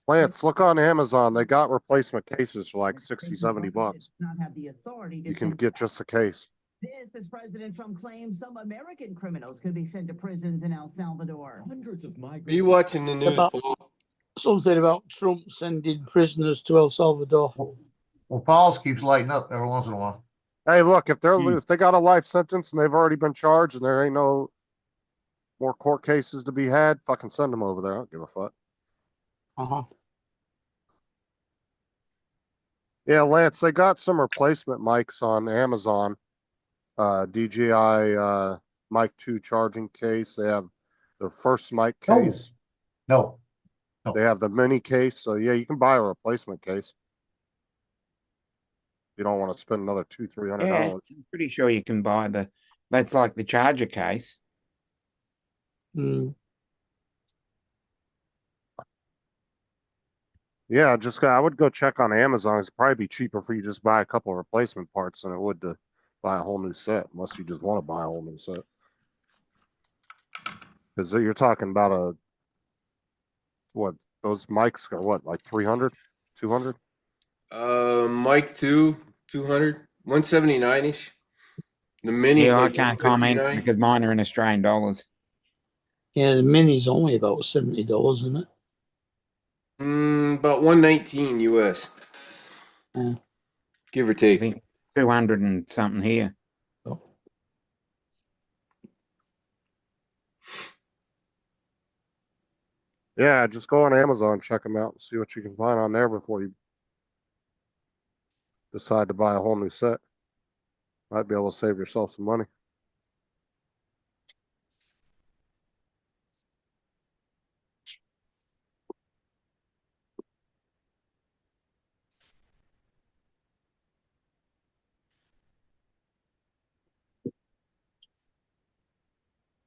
S8: Lance, look on Amazon. They got replacement cases for like 60, 70 bucks.
S10: Not have the authority to
S8: You can
S10: send-
S8: get just a case.
S10: This as President Trump claims some American criminals could be sent to prisons in El Salvador.
S3: Hundreds of migrants.
S6: Are you watching the news,
S4: About-
S6: Paul?
S4: Something about Trump sending prisoners to El Salvador.
S2: Well, Paul's keeps lighting up every once in a while.
S8: Hey, look, if they're
S6: Hmm.
S8: if they got a life sentence and they've already been charged and there ain't no more court cases to be had, fucking send them over there. I don't give a fuck.
S4: Uh-huh.
S8: Yeah, Lance, they got some replacement mics on Amazon. DJI Mic 2 charging case. They have their first mic
S2: Oh.
S8: case.
S2: No,
S8: They have the mini case. So yeah, you can buy a replacement case. You don't want to spend another $200-300.
S9: Yeah, I'm pretty sure you can buy that's like the charger case.
S4: Mm.
S8: Yeah, I would go check on Amazon. It'd probably be cheaper for you to just buy a couple of replacement parts than it would to buy a whole new set, unless you just want to buy a whole new set. Because you're talking about those mics are what, like 300, 200?
S6: Mic 2, 200, 179-ish. The mini.
S9: Yeah, I can't comment because mine are in Australian dollars.
S4: Yeah, the mini's only about $70, isn't it?
S6: About 119 US.
S4: Yeah.
S6: Give or
S9: I
S6: take.
S9: think 200 and something here.
S8: Yeah, just go on Amazon, check them out, and see what you can find on there before you decide to buy a whole new set. Might be able to save yourself some money.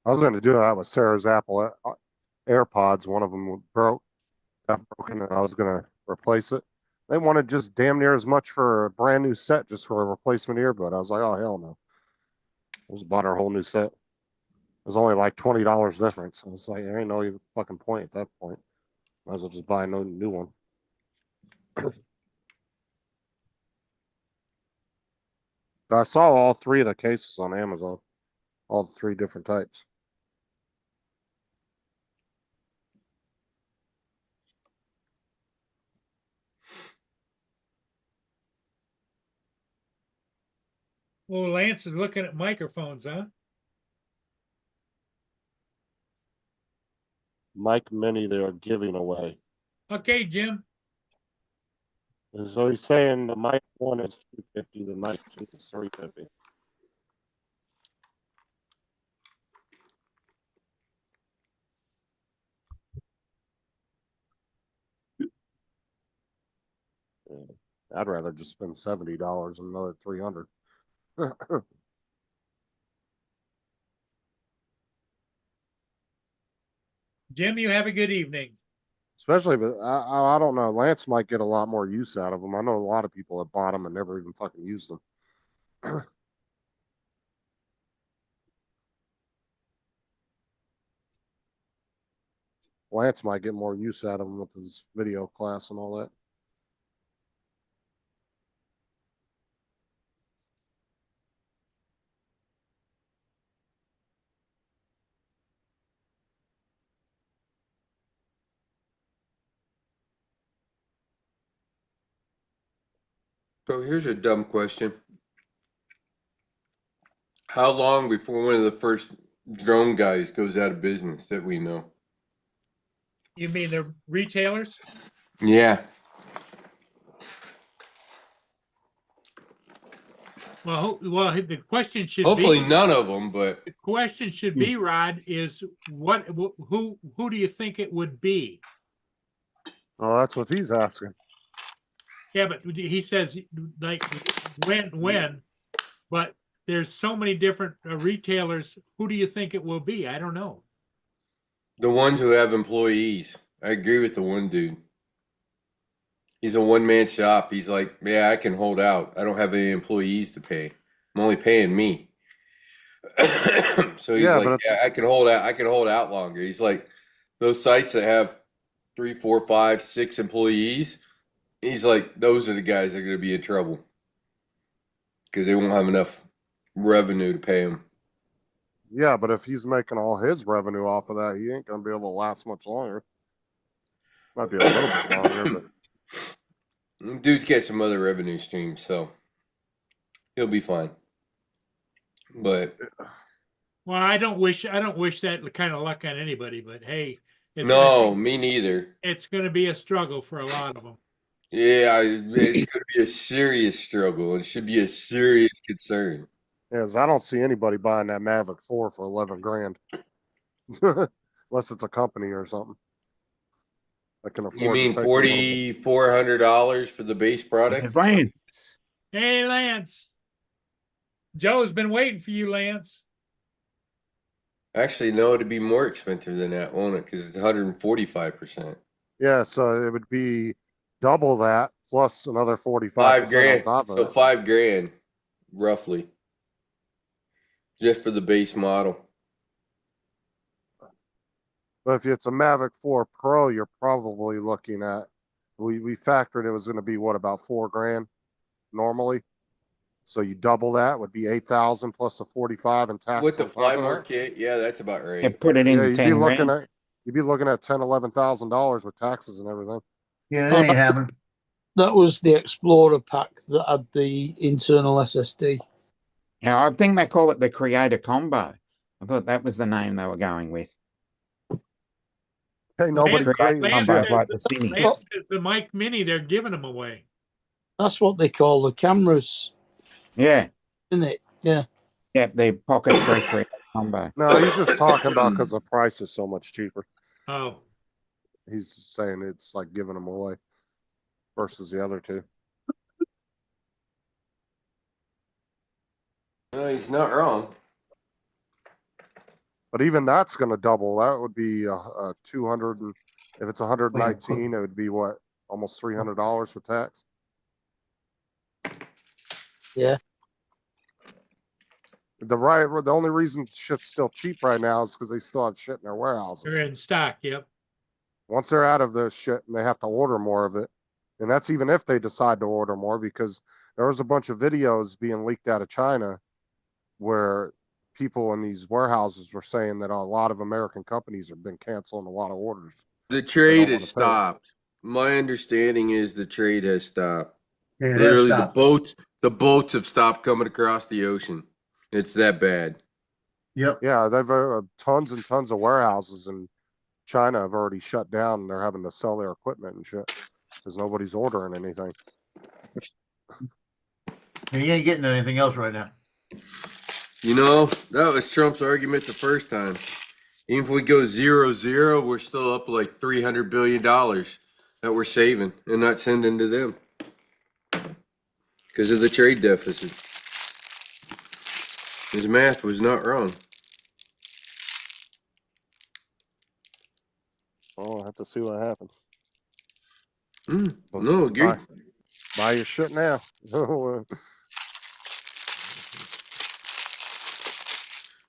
S8: I was going to do that with Sarah's Apple AirPods. One of them got broken, and I was going to replace it. They wanted just damn near as much for a brand new set just for a replacement earbud. I was like, oh, hell no. I just bought her a whole new set. It was only like $20 difference. I was like, there ain't no even fucking point at that point. Might as well just buy a new one. I saw all three of the cases on Amazon. All the three different types.
S1: Well, Lance is looking at microphones, huh?
S8: Mike Mini they're giving away.
S1: Okay, Jim.
S8: And so he's saying the mic 1 is $250, the mic 2 is $350. I'd rather just spend $70 than another $300.
S1: Jim, you have a good evening.
S8: Especially, but I don't know. Lance might get a lot more use out of them. I know a lot of people have bought them and never even fucking used them. Lance might get more use out of them with his video class and all that.
S6: So here's a dumb question. How long before one of the first drone guys goes out of business that we know?
S1: You mean the retailers?
S6: Yeah.
S1: Well, the question should
S6: Hopefully
S1: be,
S6: none of them, but
S1: the question should be, Rod, is who do you think it would be?
S8: Oh, that's what he's asking.
S1: Yeah, but he says like when But there's so many different retailers. Who do you think it will be? I don't know.
S6: The ones who have employees. I agree with the one dude. He's a one-man shop. He's like, yeah, I can hold out. I don't have any employees to pay. I'm only paying me. So he's
S8: Yeah,
S6: like,
S8: but
S6: yeah, I can hold out. I can hold out longer. He's like, those sites that have 3, 4, 5, 6 employees. He's like, those are the guys that are going to be in trouble because they won't have enough revenue to pay them.
S8: yeah, but if he's making all his revenue off of that, he ain't gonna be able to last much longer. Might be a little bit longer, but
S6: Dude's got some other revenue streams, so he'll be fine. But
S1: Well, I don't wish that kind of luck on anybody, but hey,
S6: no, me neither.
S1: it's going to be a struggle for a lot of them.
S6: Yeah, it's going to be a serious struggle. It should be a serious concern.
S8: yes, I don't see anybody buying that Mavic 4 for 11 grand. Unless it's a company or something. I can afford
S6: You mean
S8: to take a little bit.
S6: $4,400 for the base product?
S9: It's Lance.
S1: Hey, Lance. Joe's been waiting for you, Lance.
S6: Actually, no, it'd be more expensive than that, won't it? Because it's 145%.
S8: Yeah, so it would be double that plus another 45%
S6: $5 grand.
S8: on top of
S6: So
S8: it.
S6: $5 grand, roughly, just for the base model.
S8: But if it's a Mavic 4 Pro, you're probably looking at, we factored it was going to be what, about 4 grand normally. So you double that would be 8,000 plus the 45 and tax.
S6: With the
S8: on top of
S6: Flymore
S8: that.
S6: kit, yeah, that's about right.
S9: Yeah, put it
S8: Yeah,
S9: into
S8: you'd be
S9: 10
S8: looking
S9: grand.
S8: at $10,000-$11,000 with taxes and everything.
S2: Yeah, that ain't happening.
S4: That was the Explorer pack that had the internal SSD.
S9: Yeah, I think they call it the Creator Combo. I thought that was the name they were going with.
S8: Hey, nobody
S1: Lance-
S8: creating
S1: Lance
S9: Combo
S8: shit.
S1: says
S9: like
S1: the-
S9: the Cine.
S1: Lance says the Mike Mini, they're giving them away.
S4: That's what they call the cameras,
S9: Yeah,
S4: isn't it? Yeah.
S9: yeah, the Pocket 3 Creator Combo.
S8: No, he's just talking about because the price is so much cheaper.
S1: Oh,
S8: He's saying it's like giving them away versus the other two.
S6: No, he's not wrong.
S8: But even that's going to double. That would be 200. And if it's 119, it would be what, almost $300 with tax.
S4: Yeah.
S8: The only reason shit's still cheap right now is because they still have shit in their warehouses.
S1: they're in stock. Yep.
S8: Once they're out of their shit and they have to order more of it, and that's even if they decide to order more, because there was a bunch of videos being leaked out of China where people in these warehouses were saying that a lot of American companies have been canceling a lot of orders.
S6: The trade
S8: wanna
S6: has
S8: pay.
S6: stopped. My understanding is the trade has stopped.
S2: Yeah, that's
S6: Literally,
S2: stop.
S6: the boats have stopped coming across the ocean. It's that bad.
S2: Yep.
S8: Yeah, they've tons and tons of warehouses in China have already shut down and they're having to sell their equipment and shit because nobody's ordering anything.
S2: Yeah, you ain't getting anything else right now.
S6: You know, that was Trump's argument the first time. Even if we go 0-0, we're still up like $300 billion that we're saving and not sending to them because of the trade deficit. His math was not wrong.
S8: Well, I'll have to see what happens.
S6: No, agree.
S8: Buy your shit now.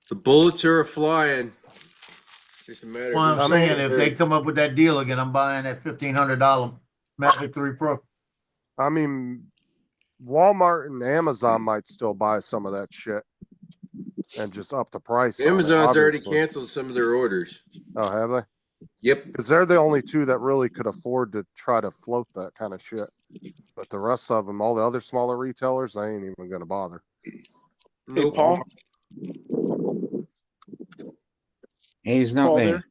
S6: The bullets are flying. It's just a matter
S2: Well,
S6: of
S2: I'm
S6: who's
S2: saying if they
S6: hurt.
S2: come up with that deal again, I'm buying that $1,500 Mavic 3 Pro.
S8: I mean, Walmart and Amazon might still buy some of that shit and just up the price. on it,
S6: Amazon's already
S8: obviously.
S6: canceled some of their orders.
S8: Oh, have they?
S6: Yep.
S8: Because they're the only two that really could afford to try to float that kind of shit. But the rest of them, all the other smaller retailers, they ain't even gonna bother.
S6: Nope.
S12: Paul?
S9: He's not
S12: Paul
S9: there.
S12: there?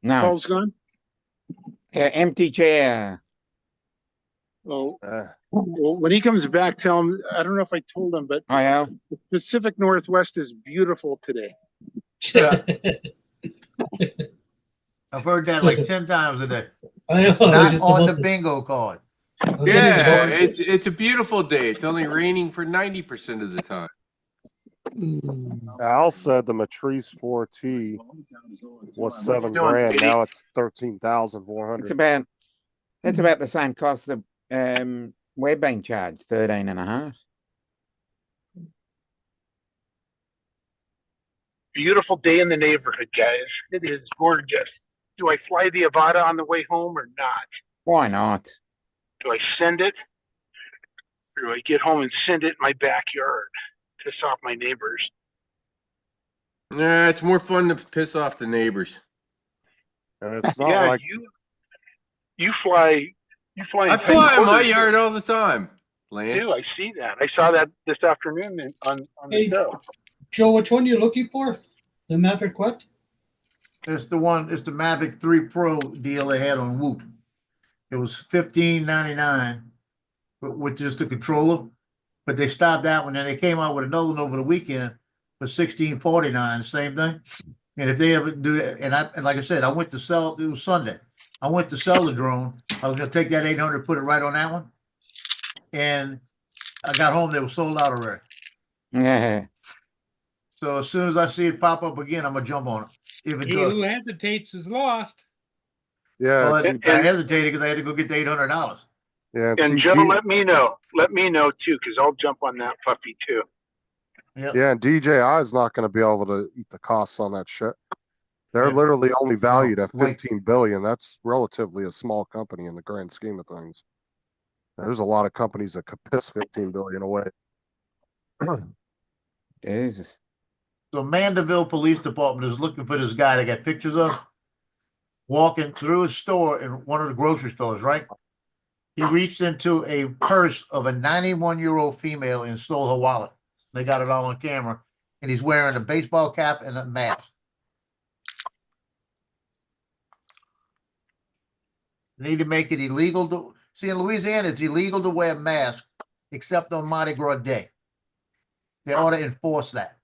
S9: No.
S12: Paul's gone?
S9: Empty chair.
S12: Oh,
S8: Eh,
S12: well, when he comes back, tell him, I don't know if I told him, but
S9: I have.
S12: the Pacific Northwest is beautiful today.
S2: Yeah. I've heard that like 10 times a day.
S7: I know.
S2: Not on the bingo card.
S6: Yeah, it's a beautiful day. It's only raining for 90% of the time.
S8: Al said the Matrice 4T was $7 grand. Now it's 13,400.
S9: That's about the same cost that we're being charged, 13.5.
S12: Beautiful day in the neighborhood, guys. It is gorgeous. Do I fly the Avata on the way home or not?
S9: Why not?
S12: Do I send it? Or do I get home and send it in my backyard? Piss off my neighbors.
S6: Nah, it's more fun to piss off the neighbors.
S8: And it's not
S12: Yeah,
S8: like
S12: you fly
S6: I
S12: in
S6: fly in my
S12: quarters
S6: yard all the time, Lance.
S12: too. I see that. I saw that this afternoon on the
S7: Hey.
S12: show.
S7: Joe, which one are you looking for? The Maverick what?
S2: It's the Mavic 3 Pro deal they had on Woot. It was $15.99 with just the controller, but they stopped that one and they came out with another one over the weekend for $16.49, same thing. And if they ever do that, and like I said, I went to sell, it was Sunday. I went to sell the drone. I was gonna take that 800, put it right on that one. And I got home, they were sold out already.
S9: Yeah.
S2: So as soon as I see it pop up again, I'm gonna jump on it. If it
S1: He
S2: does.
S1: who hesitates is lost.
S8: yeah,
S2: But
S8: it's-
S2: I hesitated because I had to go get the $800.
S8: yeah.
S12: And Joe, let me know. Let me know too, because I'll jump on that puppy too.
S2: Yep.
S8: Yeah, and DJI is not going to be able to eat the costs on that shit. They're
S2: Yeah.
S8: literally only valued at
S2: wait.
S8: 15 billion. That's relatively a small company in the grand scheme of things. There's a lot of companies that could piss 15 billion away.
S9: Jesus.
S2: So Mandeville Police Department is looking for this guy they got pictures of walking through a store in one of the grocery stores, right? He reached into a purse of a 91-year-old female and stole her wallet. They got it all on camera. And he's wearing a baseball cap and a mask. They need to make it illegal to see in Louisiana, it's illegal to wear a mask except on Mardi Gras Day. They ought to enforce that.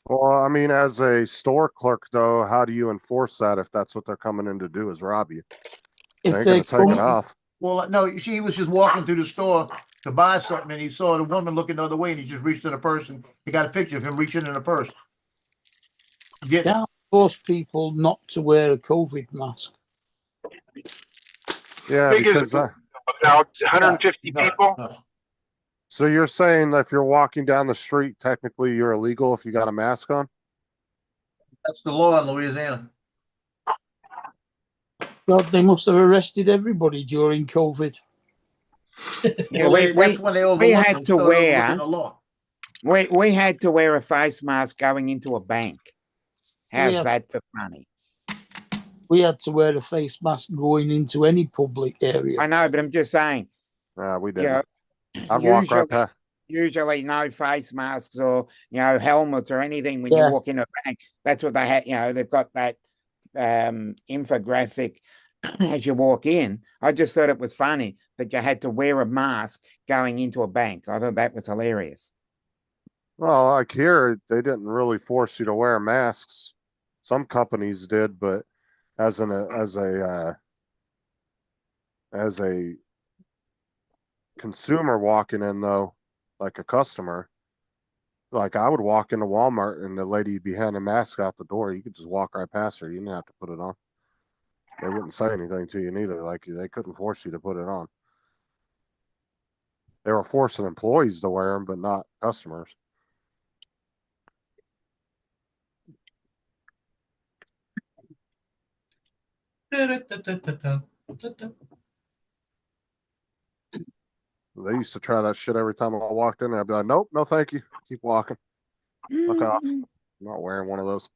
S8: Well, I mean, as a store clerk, though, how do you enforce that if that's what they're coming in to do is rob you? They
S4: If
S8: ain't
S4: they're
S8: gonna take it
S4: coming,
S8: off.
S2: Well, no, she was just walking through the store to buy something and he saw the woman looking the other way and he just reached in the purse and he got a picture of him reaching in the purse.
S4: can't force people not to wear a COVID mask.
S8: Yeah,
S12: Big
S8: because
S12: is about 150 people.
S2: No.
S8: so you're saying that if you're walking down the street, technically you're illegal if you got a mask on?
S2: That's the law in Louisiana.
S4: God, they must have arrested everybody during COVID.
S9: Yeah,
S2: Well, that's when they overlooked
S9: had
S2: it,
S9: to
S2: started
S9: wear-
S2: overlooking the law.
S9: We had to wear a face mask going into a bank. How's
S4: Yeah.
S9: that for funny?
S4: We had to wear a face mask going into any public area.
S9: I know, but I'm just saying.
S8: We
S9: Yeah.
S8: didn't. I'd walk right past.
S9: Usually no face masks or, helmets or anything when
S4: Yeah.
S9: you walk in a bank. That's what they had, they've got that infographic as you walk in. I just thought it was funny that you had to wear a mask going into a bank. I thought that was hilarious.
S8: Well, like here, they didn't really force you to wear masks. Some companies did, but as a consumer walking in though, like a customer, like I would walk into Walmart and the lady would be handing masks out the door. You could just walk right past her. You didn't have to put it on. They wouldn't say anything to you neither. Like they couldn't force you to put it on. They were forcing employees to wear them, but not customers. They used to try that shit every time I walked in there. I'd be like, nope, no thank you. Keep walking. Fuck off. I'm not wearing one of those.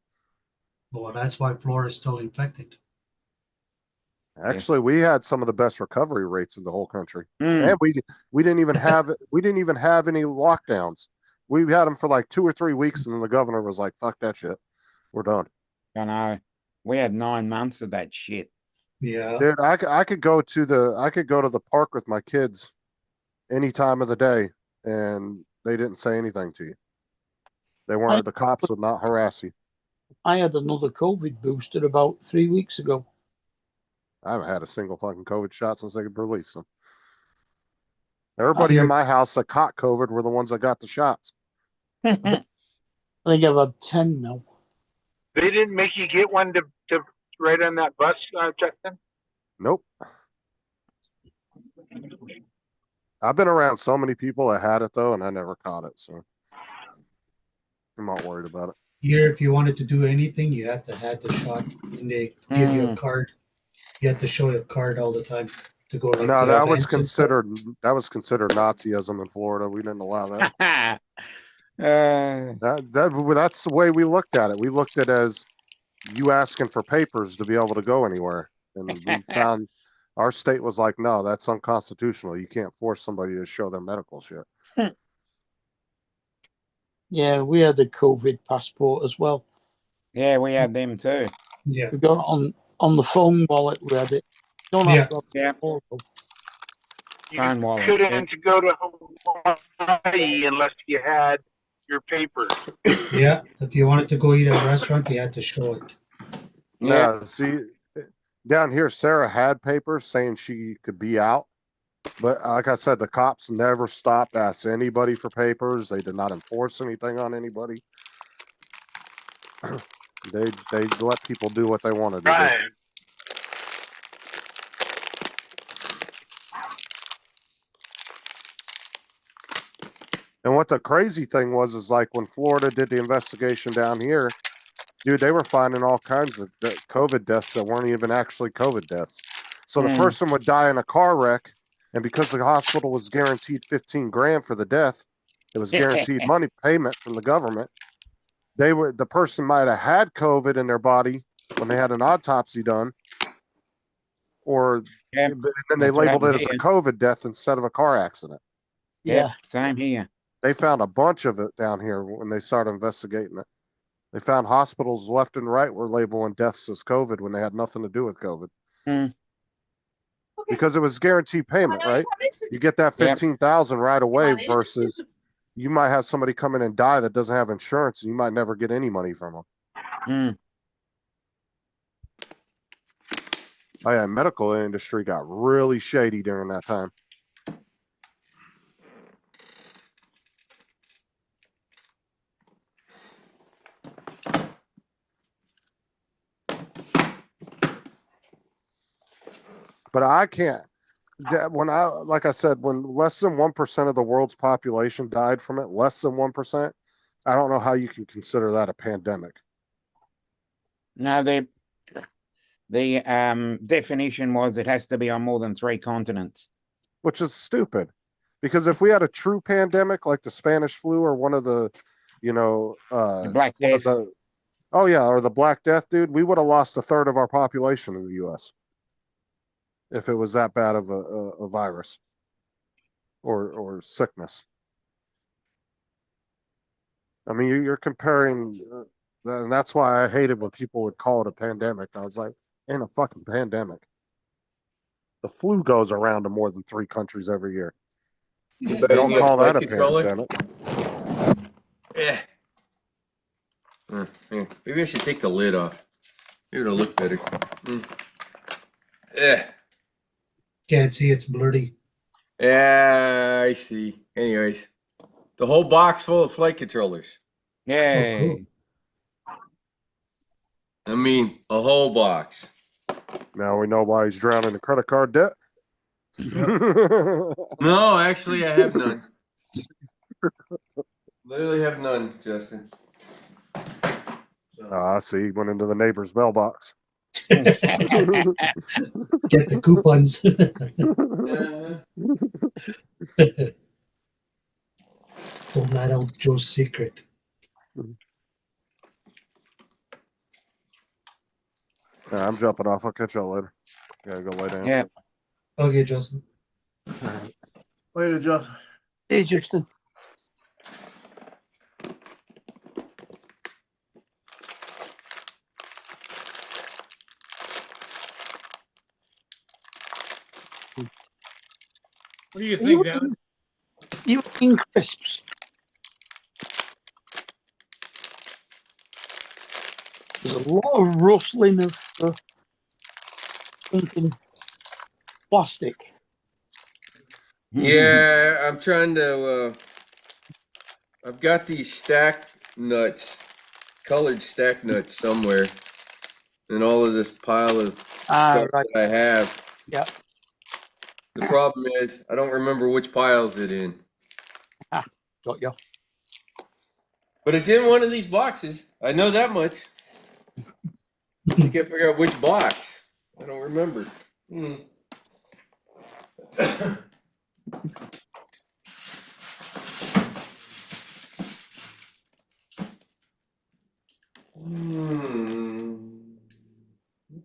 S7: Well, that's why Florida's still infected.
S8: Actually, we had some of the best recovery rates in the whole country.
S9: Mm.
S8: And we didn't even have any lockdowns. We had them for like 2 or 3 weeks, and then the governor was like, fuck that shit. We're done.
S9: I know. We had 9 months of that shit.
S7: Yeah.
S8: Dude, I could go to the park with my kids any time of the day, and they didn't say anything to you. They weren't. The cops would not harass you.
S4: I had another COVID booster about 3 weeks ago.
S8: I haven't had a single fucking COVID shot since they could release them. Everybody in
S4: hear-
S8: my house that caught COVID were the ones that got the shots.
S4: I think I've had 10 now.
S12: They didn't make you get one to ride on that bus, Justin?
S8: Nope. I've been around so many people that had it though, and I never caught it, so I'm not worried about it.
S7: Here, if you wanted to do anything, you had to have the shot, and they give you a card. You had to show a card all the time to go. Like,
S8: No,
S7: to
S8: that was
S7: events and stuff.
S8: considered Nazism in Florida. We didn't allow that.
S9: Uh,
S8: That's the way we looked at it. We looked at it as you asking for papers to be able to go anywhere, and we found our state was like, no, that's unconstitutional. You can't force somebody to show their medical shit.
S4: Yeah, we had a COVID passport as well.
S9: yeah, we had them too.
S7: Yeah.
S4: We got it on the phone wallet. We had it. Don't have to have
S9: Yeah.
S4: the photo.
S12: You
S9: Phone wallet,
S12: couldn't go to Hawaii unless you had your papers.
S7: Yeah. If you wanted to go eat at a restaurant, you had to show it.
S9: Yeah.
S8: Yeah, see, down here, Sarah had papers saying she could be out. But like I said, the cops never stopped asking anybody for papers. They did not enforce anything on anybody. They let people do what they wanted to do.
S12: Right.
S8: And what the crazy thing was is like when Florida did the investigation down here, dude, they were finding all kinds of COVID deaths that weren't even actually COVID deaths. So the person would die in a car wreck, and because the hospital was guaranteed 15 grand for the death, it was guaranteed money payment from the government. The person might have had COVID in their body when they had an autopsy done, or
S9: Yeah,
S8: then they
S9: that's what
S8: labeled it
S9: happened
S8: as a
S9: here.
S8: COVID death instead of a car accident.
S9: Yeah, same here.
S8: They found a bunch of it down here when they started investigating it. They found hospitals left and right were labeling deaths as COVID when they had nothing to do with COVID. Because it was guaranteed payment, right? You get that
S9: Yep.
S8: 15,000 right away versus you might have somebody come in and die that doesn't have insurance and you might never get any money from them. Oh yeah, medical industry got really shady during that time. But I can't. Like I said, when less than 1% of the world's population died from it, less than 1%, I don't know how you can consider that a pandemic.
S9: No, the definition was it has to be on more than 3 continents.
S8: Which is stupid. Because if we had a true pandemic like the Spanish flu or one of the,
S9: The Black
S8: one of
S9: Death.
S8: or the Black Death, dude, we would have lost a third of our population in the U.S. if it was that bad of a virus or sickness. I mean, you're comparing, and that's why I hated when people would call it a pandemic. I was like, ain't a fucking pandemic. The flu goes around to more than 3 countries every year. They don't call that a pandemic.
S6: Yeah. Yeah. Maybe I should take the lid off. Maybe it'll look better. Yeah.
S7: Can't see, it's blurry.
S6: Yeah, I see. Anyways, the whole box full of flight controllers.
S9: Yay.
S6: I mean, a whole box.
S8: Now we know why he's drowning in credit card debt.
S6: No, actually, I have none. Literally have none, Justin.
S8: I see. He went into the neighbor's mailbox.
S7: Get the coupons. Don't let out Joe's secret.
S8: I'm jumping off. I'll catch y'all later. Gotta go lay down.
S9: Yeah.
S7: Okay, Justin.
S2: Later, Justin.
S4: Hey, Justin.
S1: What do you think, Dan?
S4: You eating crisps? There's a lot of rustling of something plastic.
S6: Yeah, I'm trying to, I've got these stack nuts, colored stack nuts somewhere. In all of this pile of stuff
S4: Right.
S6: that I have.
S4: Yep.
S6: The problem is, I don't remember which pile's it in.
S4: Got you.
S6: But it's in one of these boxes. I know that much. I can't figure out which box. I don't remember. What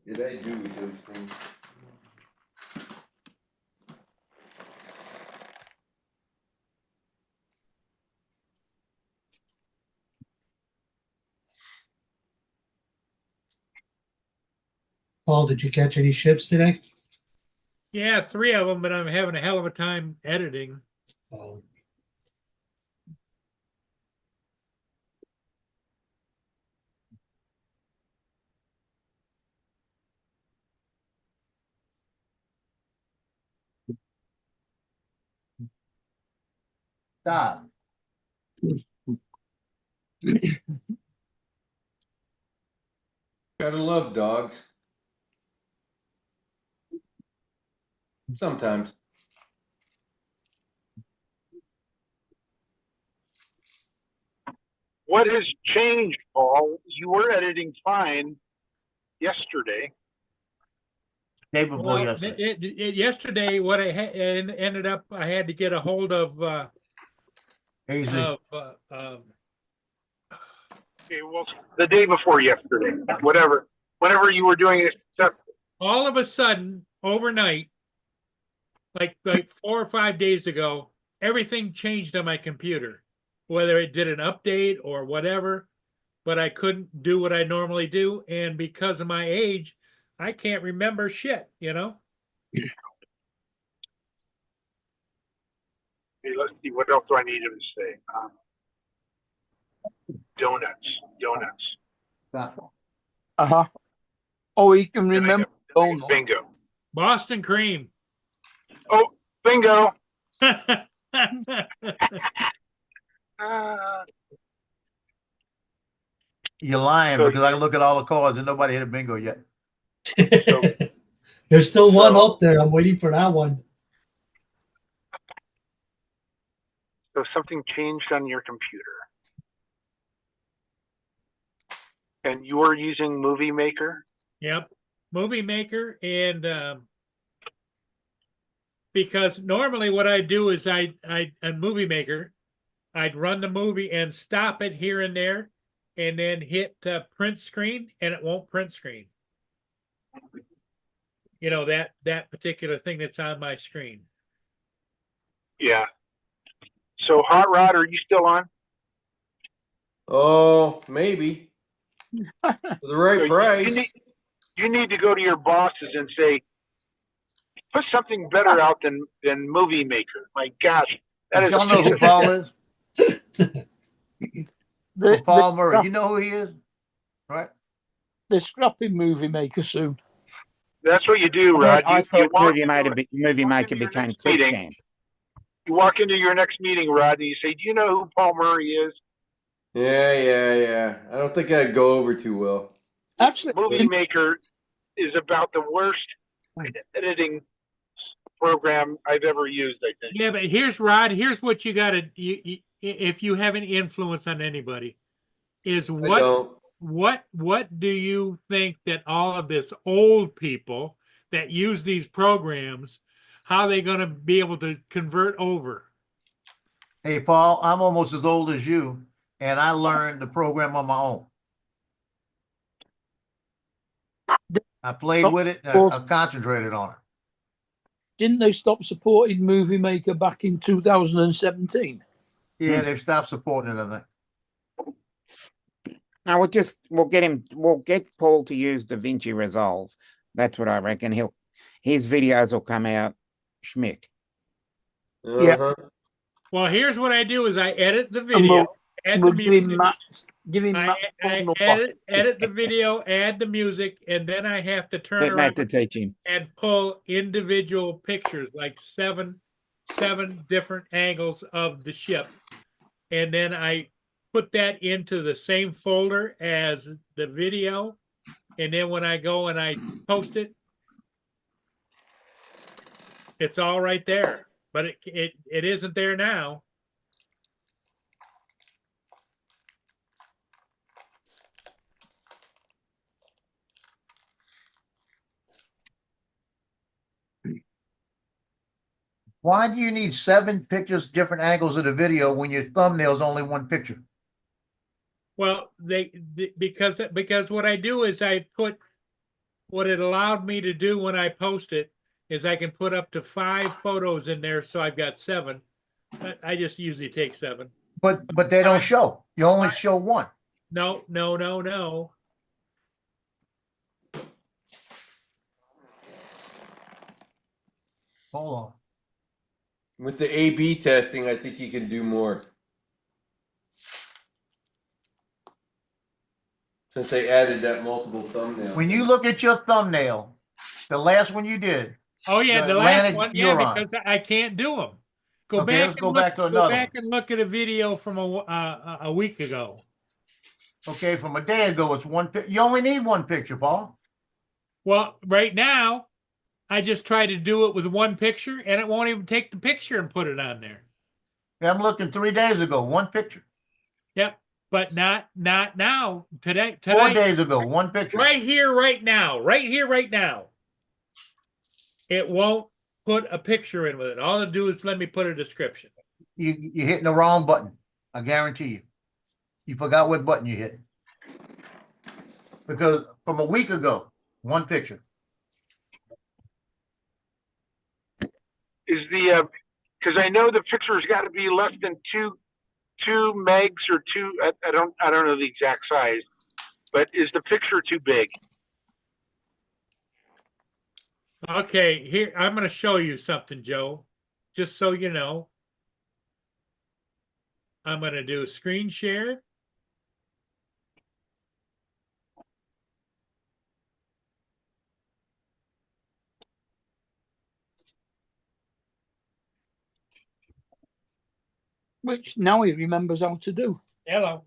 S6: did I do with those things?
S7: Paul, did you catch any ships today?
S1: Yeah, 3 of them, but I'm having a hell of a time editing.
S7: Oh,
S2: Stop.
S6: Gotta love dogs. Sometimes.
S12: What has changed, Paul? You were editing fine yesterday.
S2: Day before
S1: Well,
S2: yesterday.
S1: yesterday, what I ended up, I had to get a hold of
S2: AZ.
S12: Okay, well, the day before yesterday, whenever you were doing it.
S1: All of a sudden, overnight, like 4 or 5 days ago, everything changed on my computer, whether it did an update or whatever, but I couldn't do what I normally do. And because of my age, I can't remember shit, you know?
S12: Okay, let's see, what else do I need him to say? Donuts.
S2: Stop.
S4: Oh, he can remember. Oh, no.
S12: Bingo.
S1: Boston cream.
S12: Oh, bingo.
S2: You're lying because I look at all the cards and nobody hit a bingo yet.
S7: There's still one up there. I'm waiting for that one.
S12: So something changed on your computer. And you were using Movie Maker?
S1: Yep. Movie Maker. And because normally what I do is a Movie Maker, I'd run the movie and stop it here and there and then hit print screen and it won't print screen. You know, that particular thing that's on my screen.
S12: Yeah. So Hot Rod, are you still on?
S6: Oh, maybe. For the right price.
S12: You need to go to your bosses and say, put something better out than Movie Maker. My gosh, that is.
S2: Y'all know who Paul is? Paul Murray. You know who he is? Right?
S4: They're scrapping Movie Maker soon.
S12: That's what you do, Rod.
S9: I thought Movie Maker became ClickChamp.
S12: You walk into your next meeting, Rod, and you say, do you know who Paul Murray is?
S6: Yeah. I don't think I'd go over too well.
S4: Actually,
S12: Movie Maker is about the worst editing program I've ever used, I think.
S1: Yeah, but here's Rod. Here's what you got to, if you have any influence on anybody, is what do you think that all of this old people that use these programs, how are they going to be able to convert over?
S2: Hey, Paul, I'm almost as old as you, and I learned the program on my own. I played with it, and I concentrated on it.
S4: Didn't they stop supporting Movie Maker back in 2017?
S2: Yeah, they've stopped supporting it, I think.
S9: No, we'll get Paul to use DaVinci Resolve. That's what I reckon. His videos will come out schmick.
S1: Yeah. Well, here's what I do is I edit the video, add the music.
S4: Give him Matt's phone
S1: I
S4: number.
S1: edit the video, add the music, and then I have to turn
S9: Get Matt
S1: around
S9: to teach him.
S1: and pull individual pictures, like seven different angles of the ship. And then I put that into the same folder as the video. And then when I go and I post it, it's all right there. But it isn't there now.
S2: Why do you need 7 pictures, different angles of the video when your thumbnail is only one picture?
S1: Well, because what I do is I put what it allowed me to do when I post it is I can put up to 5 photos in there, so I've got 7. I just usually take 7.
S2: But they don't show. You only show one.
S1: No.
S2: Hold on.
S6: With the A/B testing, I think you can do more. Since they added that multiple thumbnail.
S2: When you look at your thumbnail, the last one you did.
S1: Oh yeah,
S2: the
S1: the last
S2: Atlantic
S1: one, yeah,
S2: Huron.
S1: because I can't do them. Go
S2: Okay,
S1: back.
S2: let's
S1: and
S2: go
S1: look,
S2: back to
S1: Go
S2: another
S1: back and look at a video from a week ago.
S2: Okay, from a day ago, it's one. You only need one picture, Paul.
S1: Well, right now, I just try to do it with one picture, and it won't even take the picture and put it on there.
S2: Yeah, I'm looking 3 days ago, one picture.
S1: Yep, but not now. Today,
S2: 4 days ago, one picture.
S1: right here, right now. It won't put a picture in with it. All it do is let me put a description.
S2: You're hitting the wrong button. I guarantee you. You forgot what button you hit. Because from a week ago, one picture.
S12: Is the because I know the picture's got to be less than two megs or two. I don't know the exact size, but is the picture too big?
S1: Okay, here I'm going to show you something, Joe. Just so you know, I'm going to do a screen share.
S4: Which now he remembers how to do.
S1: Hello.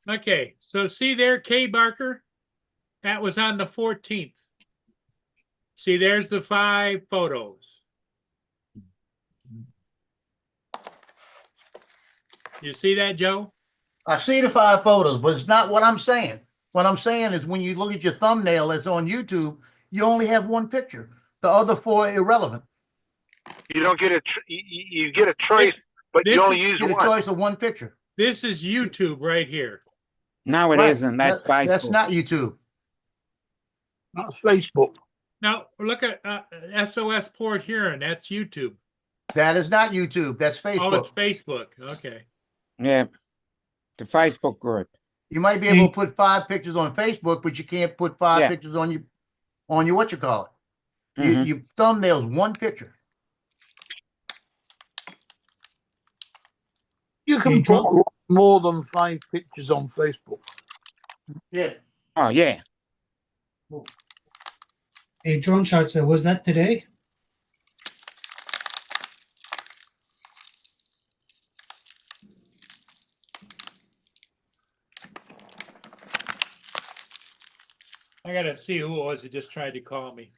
S1: Okay, so see there, Kay Barker? That was on the 14th. See, there's the 5 photos. You see that, Joe?
S2: I see the 5 photos, but it's not what I'm saying. What I'm saying is when you look at your thumbnail that's on YouTube, you only have one picture. The other 4 are irrelevant.
S12: You don't get you get a choice, but you only use
S2: Get
S12: one.
S2: a choice of one picture.
S1: This is YouTube right here.
S9: No, it
S2: Right.
S9: not That's Facebook.
S2: That's not YouTube.
S4: That's Facebook.
S1: Now, look at SOS Port Huron. That's YouTube.
S2: That is not YouTube. That's Facebook.
S1: Oh, it's Facebook. Okay.
S9: Yeah, the Facebook group.
S2: You might be able to put 5 pictures on Facebook, but you can't put 5
S9: Yeah.
S2: pictures on your what you call it.
S9: Mhm.
S2: You thumbnails one picture.
S4: You can put more than 5 pictures on Facebook.
S2: Yeah.
S9: Oh yeah.
S7: Hey, drone shots, was that today?
S1: I got to see who it was that just tried to call me.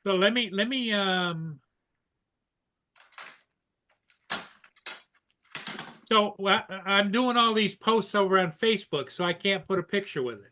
S1: So let me, so I'm doing all these posts over on Facebook, so I can't put a picture with it.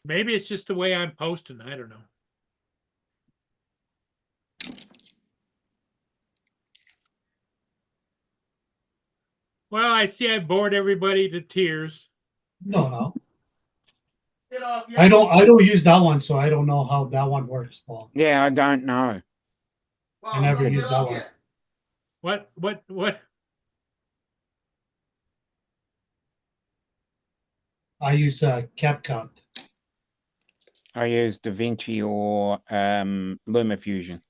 S1: Maybe it's just the way I'm posting. I don't know. Well, I see I bored everybody to tears.
S7: No. I don't use that one, so I don't know how that one works, Paul.
S9: Yeah, I don't know.
S7: I never used that one.
S1: What?
S7: I use CapCut.
S9: I use DaVinci or LumaFusion.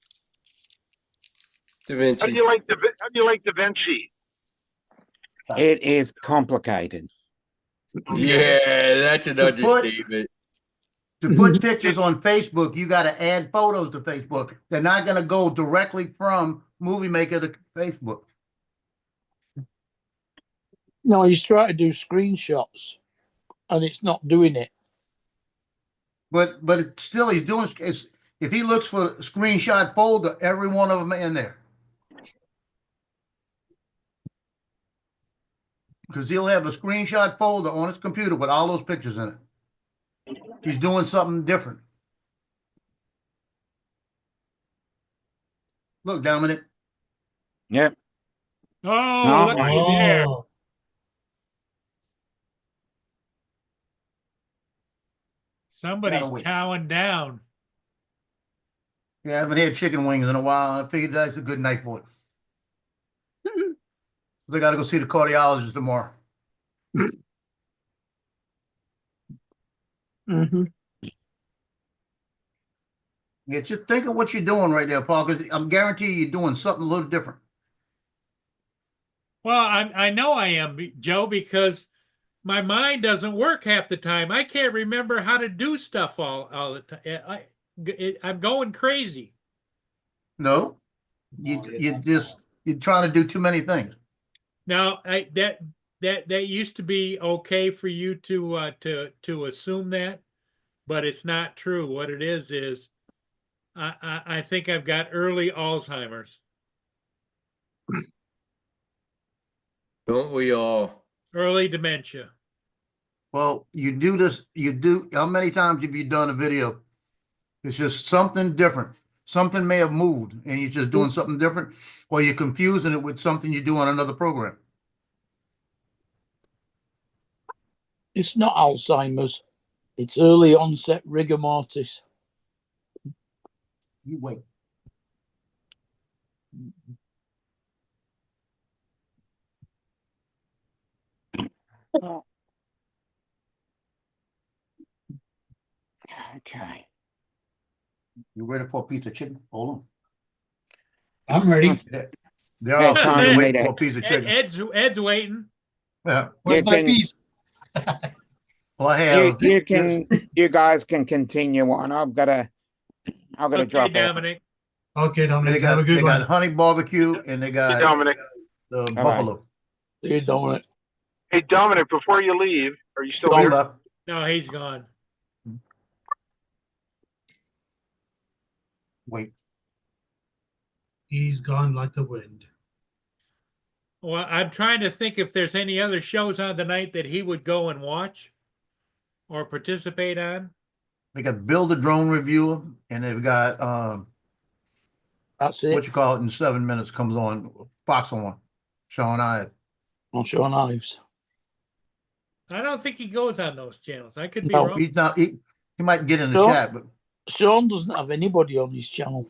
S6: DaVinci.
S12: How do you like DaVinci?
S9: It is complicated.
S6: Yeah, that's an understatement.
S2: To put pictures on Facebook, you got to add photos to Facebook. They're not going to go directly from Movie Maker to Facebook.
S4: No, he's trying to do screenshots, and it's not doing it.
S2: But it's still, he's doing, if he looks for a screenshot folder, every one of them are in there. Because he'll have a screenshot folder on his computer with all those pictures in it. He's doing something different. Look, Dominic.
S9: Yep.
S1: Oh, look at there. Somebody's
S2: Gotta wait.
S1: chowing down.
S2: Yeah, I haven't had chicken wings in a while. I figured that's a good night for it. They got to go see the cardiologist tomorrow.
S4: Mm-hmm.
S2: Yeah, just think of what you're doing right there, Paul, because I'm guarantee you're doing something a little different.
S1: Well, I know I am, Joe, because my mind doesn't work half the time. I can't remember how to do stuff all the time. I'm going crazy.
S2: No, you're trying to do too many things.
S1: Now, that used to be okay for you to assume that, but it's not true. What it is I think I've got early Alzheimer's.
S6: Don't we all?
S1: Early dementia.
S2: Well, you do, how many times have you done a video? It's just something different. Something may have moved and you're just doing something different, or you're confusing it with something you do on another program.
S4: It's not Alzheimer's. It's early onset rigor mortis.
S2: You wait.
S9: Okay.
S2: You ready for a piece of chicken? Hold on.
S7: I'm ready.
S2: They're all
S9: time
S2: time
S9: to
S2: waiting
S9: wait.
S2: for a piece of chicken.
S1: Ed's waiting.
S2: Yeah.
S7: Where's
S9: You
S7: my
S9: can-
S7: piece?
S2: Well, I have.
S9: You guys can continue on. I've got to
S1: Okay,
S9: drop out.
S1: Dominic.
S7: Okay,
S2: They
S7: Dominic, have a
S2: got
S7: good one.
S2: honey barbecue and they
S12: Hey,
S2: got
S12: Dominic.
S2: the
S9: Bye-bye.
S2: buffalo.
S4: You know it.
S12: Hey, Dominic, before you leave, are you still
S2: Don't
S12: here?
S2: left.
S1: No, he's gone.
S2: Wait.
S7: He's gone like the wind.
S1: Well, I'm trying to think if there's any other shows on tonight that he would go and watch or participate on.
S2: They got Bill the Drone Reviewer, and they've got
S4: That's
S2: what
S4: it.
S2: you call it in 7 minutes comes on Fox on Sean Ives.
S4: On Sean Ives.
S1: I don't think he goes on those channels. I could be
S4: No.
S1: wrong.
S2: He's not. He might get in the
S4: Sure.
S2: chat, but
S4: Sean doesn't have anybody on his channel.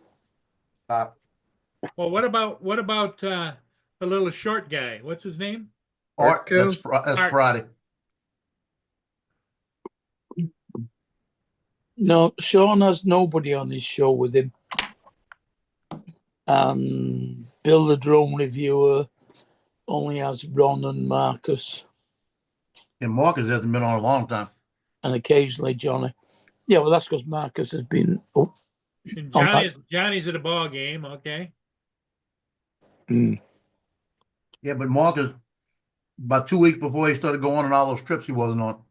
S1: Well, what about the little short guy? What's his name?
S2: Art.
S6: Artco?
S2: That's
S1: Art.
S2: Friday.
S4: No, Sean has nobody on his show with him. And Bill the Drone Reviewer only has Ron and Marcus,
S2: And Marcus hasn't been on a long time.
S4: and occasionally Johnny. Yeah, well, that's because Marcus has been. Oh,
S1: And
S4: on that-
S1: Johnny's at a ball game. Okay.
S2: Yeah, but Marcus, about 2 weeks before he started going on all those trips, he wasn't on.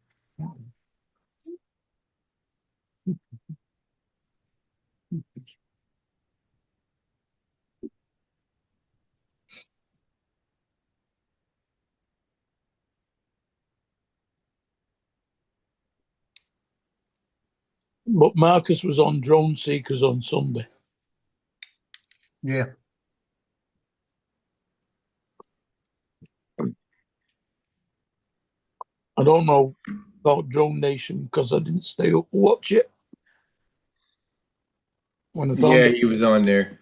S4: But Marcus was on Drone Seekers on Sunday.
S2: Yeah.
S4: I don't know about Drone Nation because I didn't stay up to watch it. When I found
S6: Yeah,
S4: it.
S6: he was on there.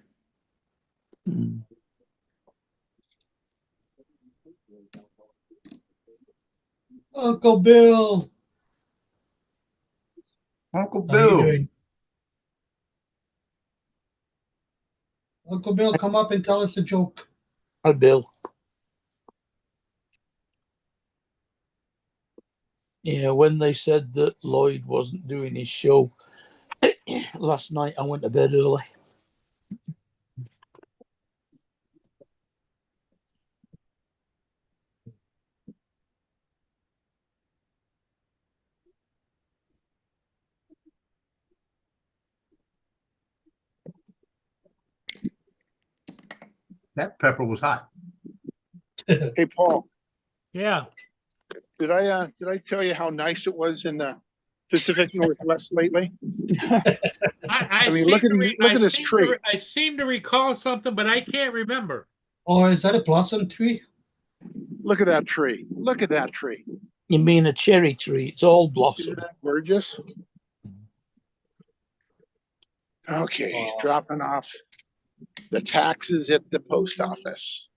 S7: Uncle Bill.
S2: Uncle
S7: How you
S2: Bill.
S7: doing? Uncle Bill, come up and tell us a joke.
S4: Hi, Bill. Yeah, when they said that Lloyd wasn't doing his show last night, I went to bed early.
S2: That pepper was hot.
S13: Hey, Paul,
S1: Yeah.
S13: did I tell you how nice it was in the Pacific Northwest lately?
S1: I
S13: mean,
S1: seem
S13: look at
S1: to
S13: look at this
S1: seem
S13: tree.
S1: I seem to recall something, but I can't remember.
S7: Or is that a blossom tree?
S13: Look at that tree. Look at that tree.
S4: You mean a cherry tree? It's all
S13: Isn't
S4: blossom.
S13: that gorgeous? Okay, dropping off the taxes at the post office.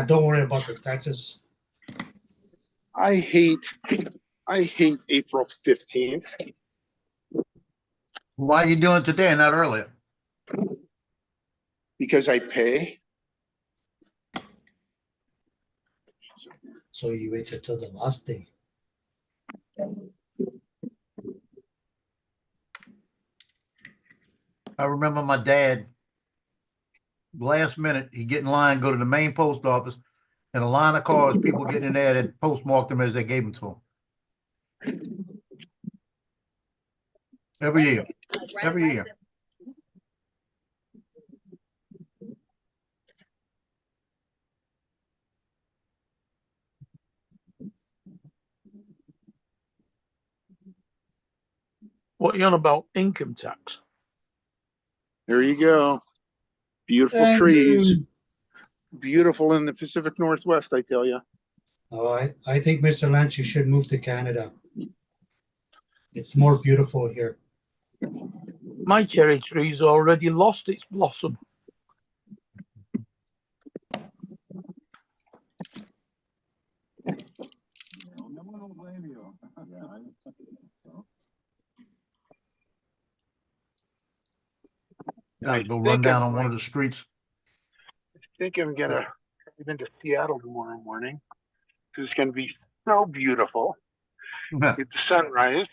S7: Don't worry about the taxes.
S13: I hate April 15th.
S2: Why are you doing it today and not earlier?
S13: Because I pay.
S7: So you waited till the last day.
S2: I remember my dad, last minute, he'd get in line, go to the main post office, and a line of cars, people getting in there that postmarked them as they gave them to him. Every year. Every year.
S4: What are you on about? Income tax?
S13: There you go. Beautiful
S7: Thank
S13: trees.
S7: you.
S13: Beautiful in the Pacific Northwest, I tell you.
S7: Oh, I think, Mr. Lance, you should move to Canada. It's more beautiful here.
S4: My cherry tree's already lost its blossom.
S2: Gotta go run down on one of the streets.
S13: I think I'm gonna head into Seattle tomorrow morning. It's gonna be so beautiful. Get the sunrise.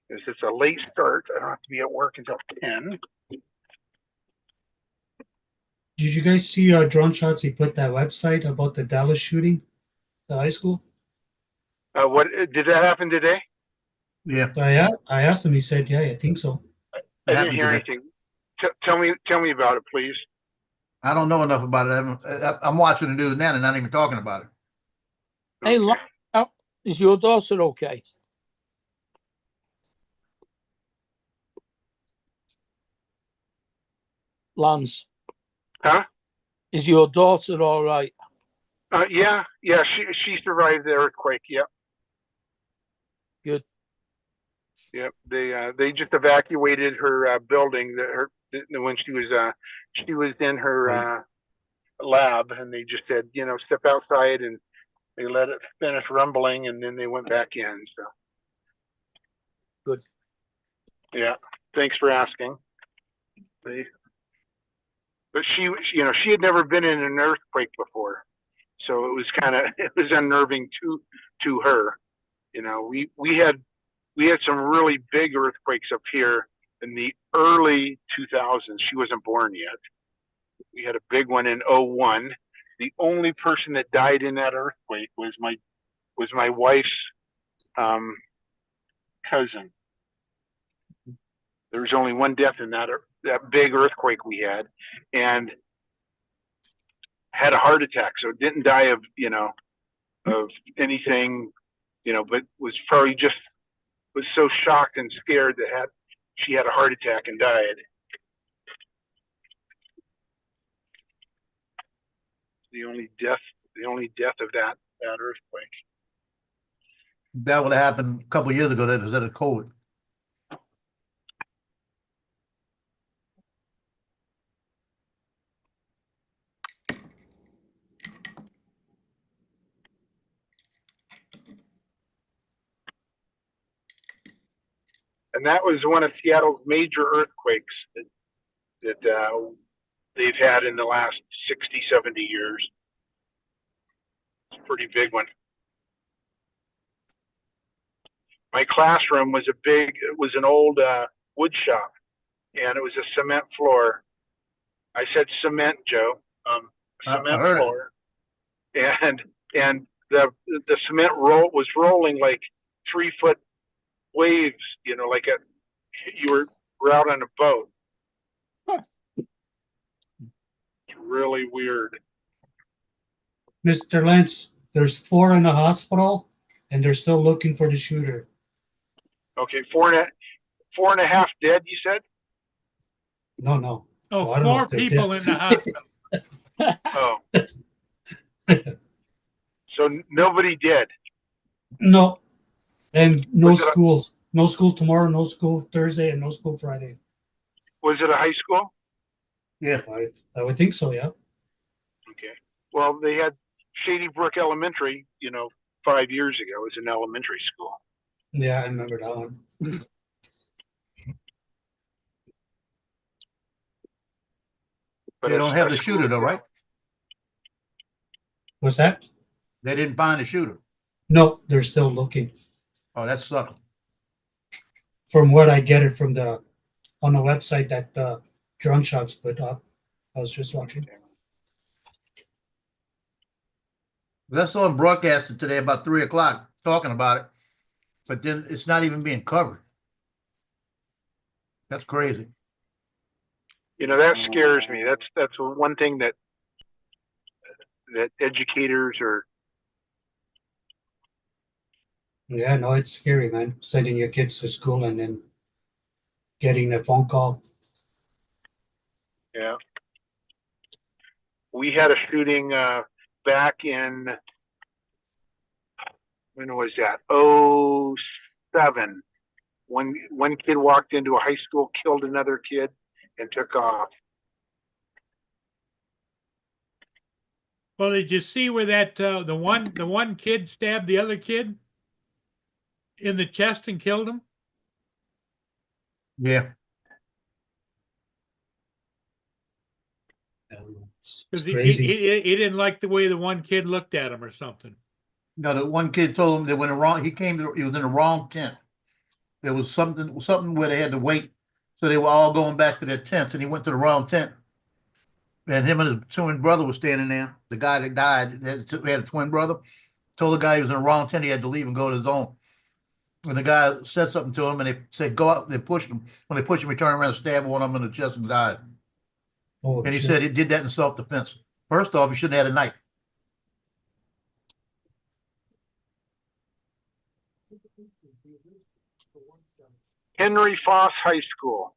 S13: Because it's a late start. I don't have to be at work until 10.
S7: Did you guys see Drone Shots? He put that website about the Dallas shooting, the high school.
S12: What did that happen today?
S2: Yeah.
S7: I asked him. He said, "Yeah, I think so."
S12: I didn't hear anything. Tell me about it, please.
S2: I don't know enough about it. I'm watching the news now and not even talking about it.
S4: Hey, Is your daughter okay? Lance,
S12: Huh?
S4: is your daughter all right?
S12: Yeah, she survived the earthquake. Yep.
S4: Good.
S12: Yep. They just evacuated her building when she was in her lab, and they just said, step outside, and they let it finish rumbling, and then they went back in. So.
S4: Good.
S12: Yeah. Thanks for asking. But she had never been in an earthquake before, so it was unnerving to her. We had some really big earthquakes up here in the early 2000s. She wasn't born yet. We had a big one in 2001. The only person that died in that earthquake was my wife's cousin. There was only one death in that big earthquake we had, and had a heart attack. So didn't die of anything, but was probably was so shocked and scared that she had a heart attack and died. The only death of that earthquake.
S2: That would have happened a couple of years ago. That was at a COVID.
S12: And that was one of Seattle's major earthquakes that they've had in the last 60, 70 years. It's a pretty big one. My classroom was an old wood shop, and it was a cement floor. I said cement, Joe. Cement floor. And the cement was rolling like 3-foot waves, like you were out on a boat. It's really weird.
S7: Mr. Lentz, there's 4 in the hospital, and they're still looking for the shooter.
S12: Okay, 4.5 dead, you said?
S7: No.
S1: Oh,
S7: I don't know
S1: 4
S7: if they're
S1: people
S7: dead.
S1: in the hospital.
S12: Oh. So nobody dead?
S7: No. And no
S12: Was it
S7: schools. No school tomorrow, no school Thursday, and no school Friday.
S12: Was it a high school?
S7: Yeah, I would think so, yeah.
S12: Okay. Well, they had Shady Brook Elementary, 5 years ago. It was an elementary school.
S7: Yeah, I remember that one.
S12: But
S2: They don't have the shooter though, right?
S7: What's that?
S2: They didn't find the shooter.
S7: No, they're still looking.
S2: Oh, that sucks.
S7: From what I get it from on the website that Drone Shots put up. I was just watching.
S2: That's on broadcasted today about 3 o'clock talking about it, but then it's not even being covered. That's crazy.
S12: That scares me. That's one thing that educators are.
S7: Yeah, no, it's scary, man. Sending your kids to school and then getting a phone call.
S12: Yeah. We had a shooting back in, when was that? 2007. One kid walked into a high school, killed another kid, and took off.
S1: Well, did you see where that the one kid stabbed the other kid in the chest and killed him?
S2: Yeah.
S1: Because
S7: crazy.
S1: he didn't like the way the one kid looked at him or something.
S2: No, the one kid told him they went wrong. He was in the wrong tent. There was something where they had to wait. So they were all going back to their tents, and he went to the wrong tent. And him and his twin brother was standing there. The guy that died had a twin brother. Told the guy he was in the wrong tent. He had to leave and go to his own. And the guy said something to him, and they said, go out. They pushed him. When they pushed him, he turned around and stabbed one of them in the chest and died.
S7: Oh,
S2: and he
S7: shit.
S2: said he did that in self-defense. First off, he shouldn't have had a knife.
S12: Henry Foss High School.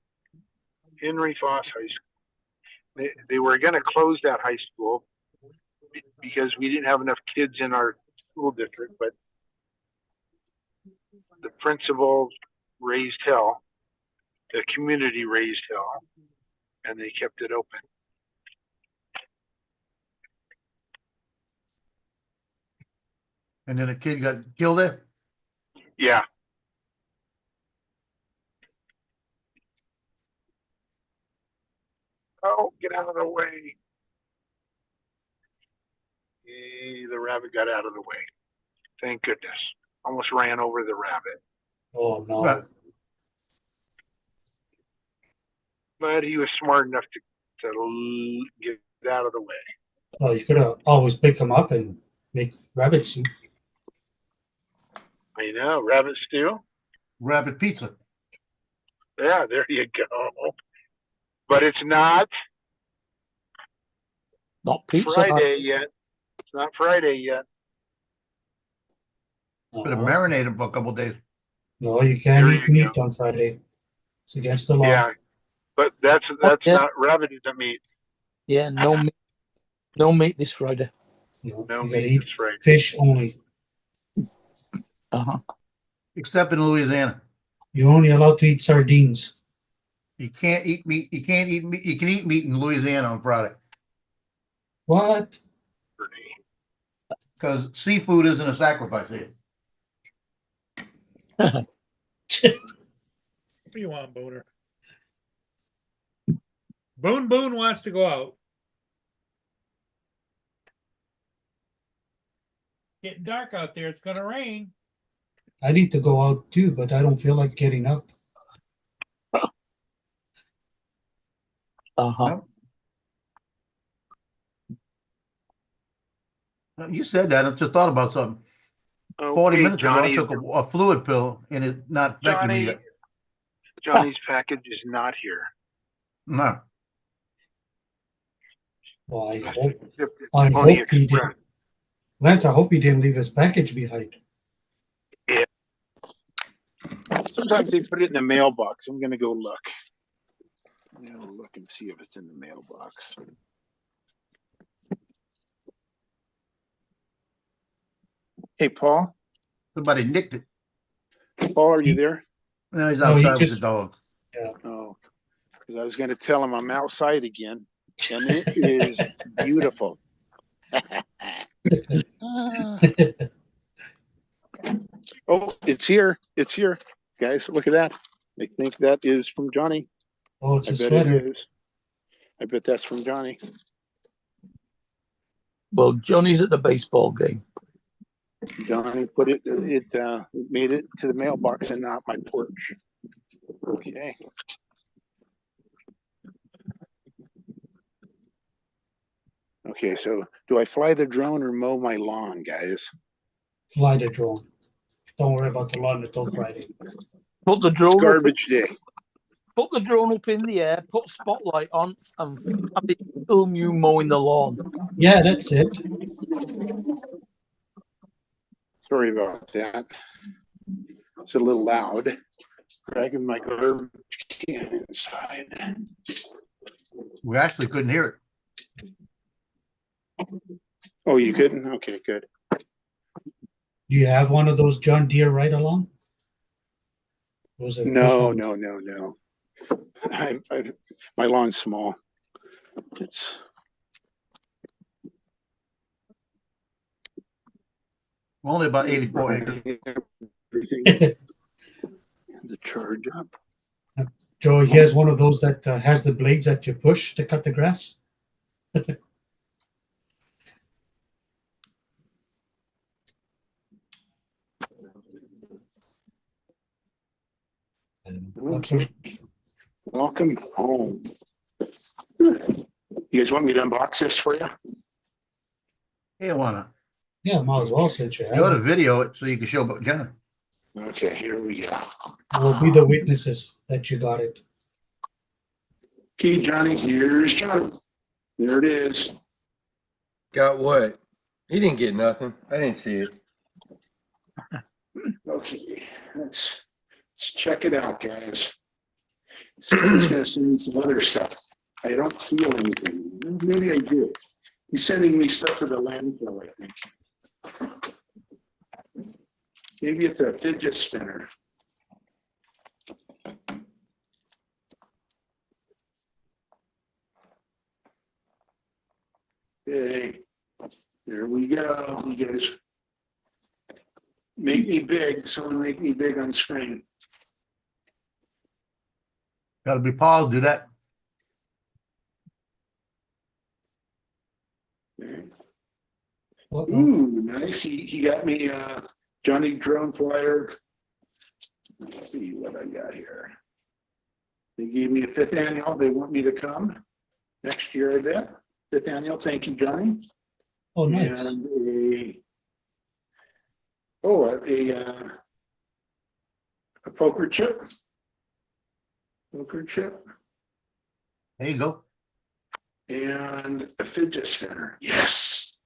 S12: Henry Foss High School. They were going to close that high school because we didn't have enough kids in our school district, but the principal raised hell. The community raised hell, and they kept it open.
S2: And then a kid got killed there?
S12: Yeah. Oh, get out of the way. The rabbit got out of the way. Thank goodness. Almost ran over the rabbit.
S7: Oh, no.
S12: But he was smart enough to get out of the way.
S7: Oh, you could have always pick them up and make rabbit soup.
S12: I know, rabbit stew.
S2: Rabbit pizza.
S12: Yeah, there you go. But it's not
S4: pizza.
S12: Friday yet. It's not Friday yet.
S2: Could have marinated them for a couple of days.
S7: No, you can't eat meat on Friday. It's against the law.
S12: Yeah, but that's
S4: yeah.
S12: not rabbit isn't meat.
S4: Yeah, no meat this Friday.
S7: No,
S12: No
S7: you gotta
S12: meat
S7: eat
S12: this Friday.
S7: fish only.
S2: Except in Louisiana.
S7: You're only allowed to eat sardines.
S2: You can't eat meat. You can't eat meat. You can eat meat in Louisiana on Friday.
S7: What?
S2: Because seafood isn't a sacrifice here.
S1: What do you want, Booner? Boone wants to go out. Getting dark out there. It's gonna rain.
S7: I need to go out too, but I don't feel like getting up.
S2: You said that. I just thought about something. 40 minutes ago, I took a fluid pill and it's not affecting me yet.
S12: Johnny's package is not here.
S2: No.
S7: Well, I hope he didn't. Lance, I hope he didn't leave his package behind.
S13: Yeah. Sometimes they put it in the mailbox. I'm gonna go look. I'm gonna look and see if it's in the mailbox. Hey, Paul.
S2: Somebody nicked it.
S13: Paul, are you there?
S2: No, he's outside with the dog.
S7: Yeah.
S13: Oh, because I was going to tell him I'm outside again, and it is beautiful. Oh, it's here. It's here. Guys, look at that. I think that is from Johnny.
S7: Oh, it's
S13: I
S7: a
S13: bet
S7: sweater.
S13: it is. I bet that's from Johnny.
S4: Well, Johnny's at the baseball game.
S13: Johnny put it made it to the mailbox and not my porch. Okay. Okay, so do I fly the drone or mow my lawn, guys?
S7: Fly the drone. Don't worry about the lawn until Friday.
S4: Put the drone.
S13: It's garbage day.
S4: Put the drone up in the air. Put spotlight on, and have it film you mowing the lawn.
S7: Yeah, that's it.
S13: Sorry about that. It's a little loud. Dragging my garbage can inside.
S2: We actually couldn't hear it.
S13: Oh, you couldn't? Okay, good.
S7: Do you have one of those John Deere ride along?
S13: No. My lawn's small. It's
S2: Only about 84 acres.
S13: everything. The charge up.
S7: Joe, he has one of those that has the blades that you push to cut the grass.
S13: Okay. Welcome home. You guys want me to unbox this for you?
S2: Yeah, why not?
S7: Yeah, might as well since you have
S2: You ought to
S7: it.
S2: video it so you can show John.
S13: Okay, here we go.
S7: We'll be the witnesses that you got it.
S13: Okay, Johnny, here's Johnny. There it is.
S6: Got what? He didn't get nothing. I didn't see it.
S13: Okay, let's Let's check it out, guys. So he's gonna send me some other stuff. I don't feel anything. Maybe I do. He's sending me stuff for the landfill, I think. Maybe it's a fidget spinner. Okay, there we go. You guys make me big. Someone make me big on screen.
S2: Gotta be Paul to do that.
S13: Okay. Ooh, nice. He got me Johnny Drone Flyer. Let's see what I got here. They gave me a 5th annual. They want me to come next year, I bet. 5th annual. Thank you, Johnny.
S7: Oh, nice.
S13: And a poker chip. Poker chip.
S2: There you go.
S13: And a fidget spinner. Yes.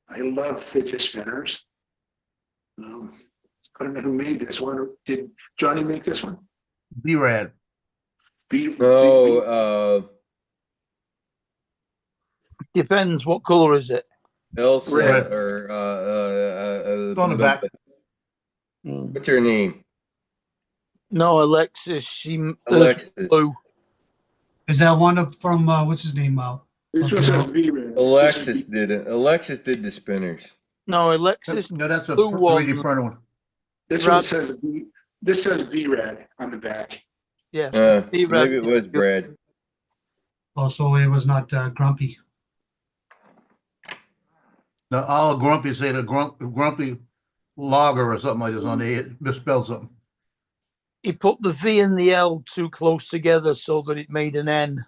S13: I love fidget spinners. I don't know who made this one. Did Johnny make this one?
S2: B-Rad.
S6: No,
S4: Depends. What color is it?
S6: Elsa
S13: Red.
S6: or
S2: It's on the back.
S6: What's her name?
S4: No, Alexis. She
S6: Alexis.
S4: blue.
S7: Is that one up from what's his name?
S13: This one says B-Red.
S6: Alexis did it. Alexis did the spinners.
S4: No, Alexis.
S2: No, that's a
S4: blue
S2: 3D
S4: one.
S2: printer one.
S13: This one says this says B-Red on the back.
S4: Yeah.
S6: Maybe it was Brad.
S7: Also, it was not Grumpy.
S2: No, all Grumpy say the Grumpy Logger or something like this on the it misspelled something.
S4: He put the V and the L too close together so that it made an N.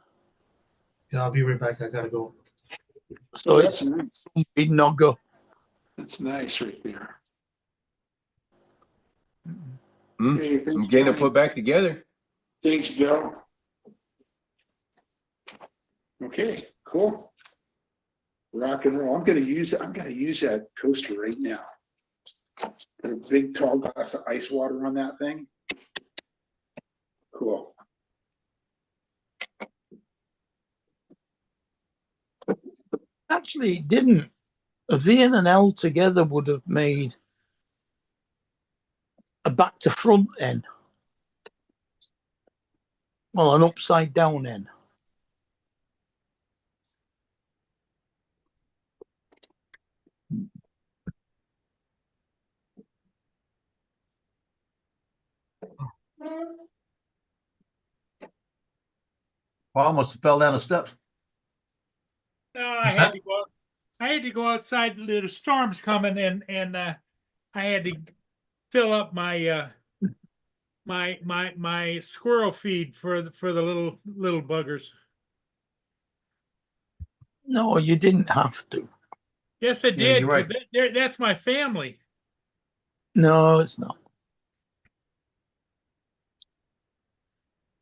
S7: Yeah, I'll be right back. I gotta go.
S4: So
S13: Oh,
S4: it's
S13: that's nice.
S4: Grumpy Nogger.
S13: That's nice right there.
S6: Hmm?
S13: Hey,
S6: I'm
S13: thanks,
S6: getting to
S13: Johnny.
S6: put back together.
S13: Thanks, Bill. Okay, cool. Rock and roll. I'm gonna use that coaster right now. Put a big tall glass of ice water on that thing. Cool.
S4: Actually, it didn't. A V and an L together would have made a back to front N. Well, an upside down N.
S2: Paul must have fell down the steps.
S1: No, I had to go outside. The storm's coming in, and I had to fill up my my squirrel feed for the little buggers.
S4: No, you didn't have to.
S1: Yes, I
S2: Yeah,
S1: did.
S2: you're right.
S1: 'Cause that's my family.
S4: No, it's not.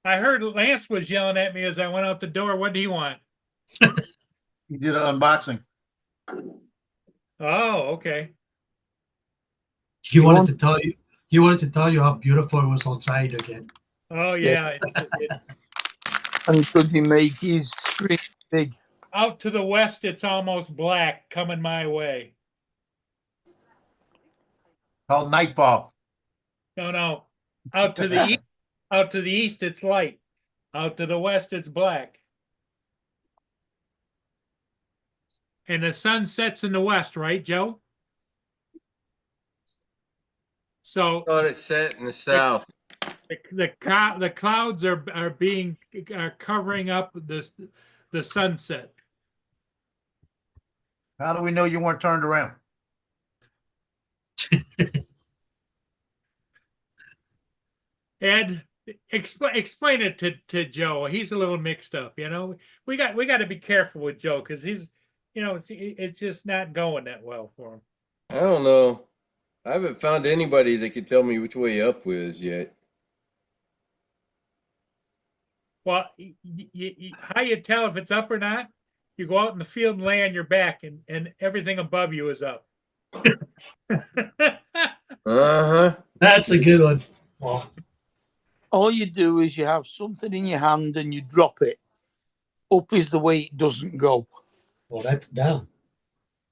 S1: I heard Lance was yelling at me as I went out the door. What do you want?
S2: He did an unboxing.
S1: Oh, okay.
S7: He wanted to tell you. He wanted to tell you how beautiful it was outside again.
S1: Oh yeah.
S4: And could you make his screen big?
S1: Out to the west, it's almost black coming my way.
S2: Called Nightfall.
S1: No. Out to the east, out to the east, it's light. Out to the west, it's black. And the sun sets in the west, right, Joe? So
S6: Thought it set in the south.
S1: the clouds are covering up the sunset.
S2: How do we know you weren't turned around?
S1: Ed, explain it to Joe. He's a little mixed up, you know. We got to be careful with Joe because he's, you know, it's just not going that well for him.
S6: I don't know. I haven't found anybody that could tell me which way up was yet.
S1: Well, how you tell if it's up or not? You go out in the field and lay on your back, and everything above you is up.
S6: Uh-huh.
S7: That's a good one. Well,
S4: All you do is you have something in your hand and you drop it. Up is the way it doesn't go.
S7: well, that's down.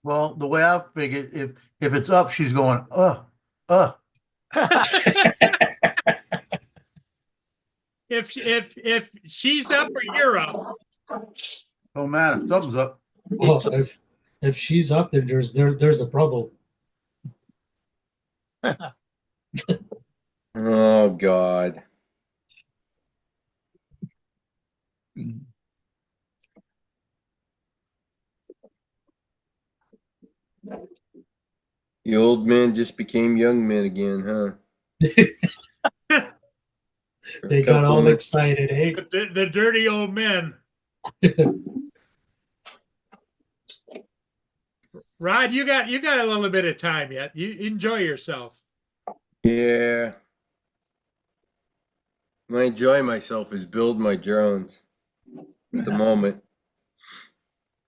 S2: Well, the way I figured, if it's up, she's going,
S1: If she's up or you're up,
S2: don't matter, something's up.
S7: Well, if she's up there, there's a problem.
S6: Oh God. The old men just became young men again, huh?
S7: They got all excited, eh?
S1: the dirty old men. Rod, you got a little bit of time yet. You enjoy yourself.
S6: Yeah. I enjoy myself is build my drones at the moment.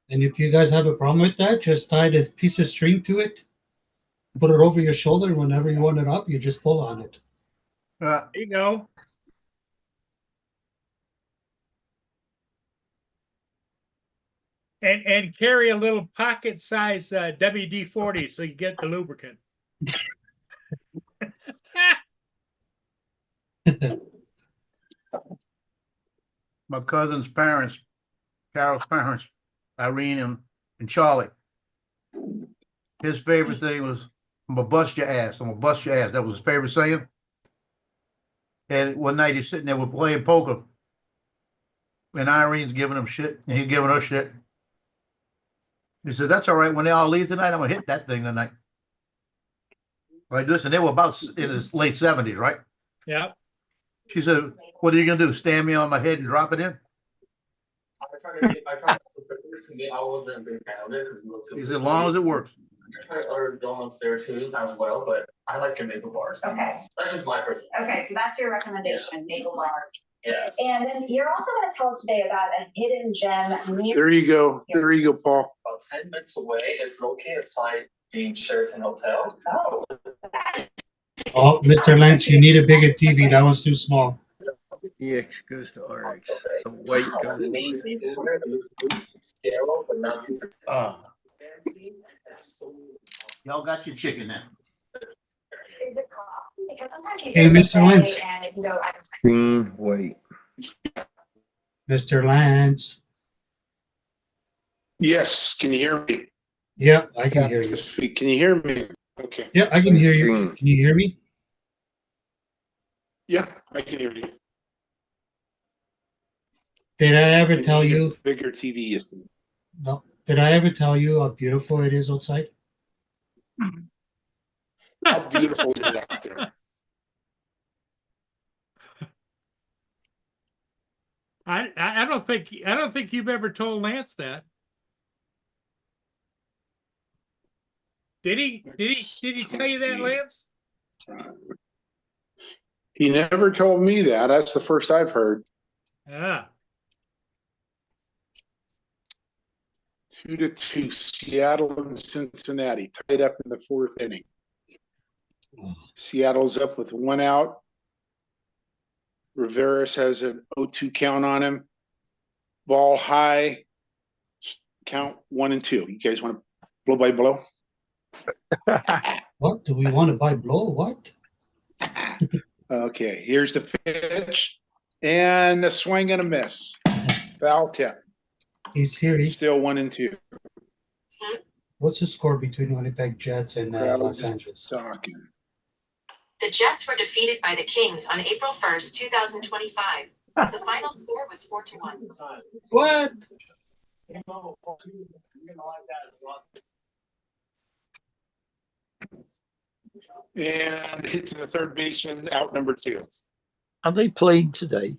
S7: And if you guys have a problem with that, just tie this piece of string to it, put it over your shoulder, and whenever you want it up, you just pull on it.
S1: There you go. And carry a little pocket size WD-40 so you get the lubricant.
S2: My cousin's parents, Carol's parents, Irene and Charlie. His favorite thing was, I'm gonna bust your ass. I'm gonna bust your ass. That was his favorite saying. And one night he's sitting there, we're playing poker. And Irene's giving him shit, and he's giving her shit. He said, that's all right. When they all leave tonight, I'm gonna hit that thing tonight. Like this, and they were about in his late 70s, right?
S1: Yeah.
S2: She said, what are you gonna do? Stand me on my head and drop it in?
S14: I try to I wasn't a big fan of it.
S2: He said, as long as it works.
S14: I tried other donuts there too as well, but I like your maple bars.
S15: Okay.
S14: That's just my personal.
S15: Okay, so that's your recommendation, maple bars.
S14: Yes.
S15: And then you're also going to tell us today about a hidden gem near.
S13: There you go. There you go, Paul.
S14: It's about 10 minutes away. It's located inside the Sheraton Hotel.
S15: Oh.
S7: Oh, Mr. Lance, you need a bigger TV. That one's too small.
S6: EX goes to RX. So white goes
S2: Oh. Y'all got your chicken now.
S7: Hey, Mr. Lance.
S6: green, white.
S7: Mr. Lance.
S13: Yes, can you hear me?
S7: Yeah, I can hear you.
S13: Can you hear me? Okay.
S7: Yeah, I can hear you. Can you hear me?
S13: Yeah, I can hear you.
S7: Did I ever tell you?
S13: Bigger TV is.
S7: No. Did I ever tell you how beautiful it is outside?
S13: How beautiful is it out there?
S1: I don't think you've ever told Lance that. Did he tell you that, Lance?
S13: He never told me that. That's the first I've heard.
S1: Ah.
S13: 2-2, Seattle and Cincinnati tied up in the fourth inning. Seattle's up with one out. Rivera has an 0-2 count on him. Ball high. Count 1-2. You guys want to blow by blow?
S7: What? Do we want to buy blow? What?
S13: Okay, here's the pitch. And a swing and a miss. Foul tip.
S7: He's here.
S13: Still 1-2.
S7: What's the score between Winnipeg Jets and Los Angeles?
S13: Talking.
S16: The Jets were defeated by the Kings on April 1st, 2025. The final score was 4-1.
S7: What?
S13: And hit to the third baseman, out number 2.
S4: Are they playing today?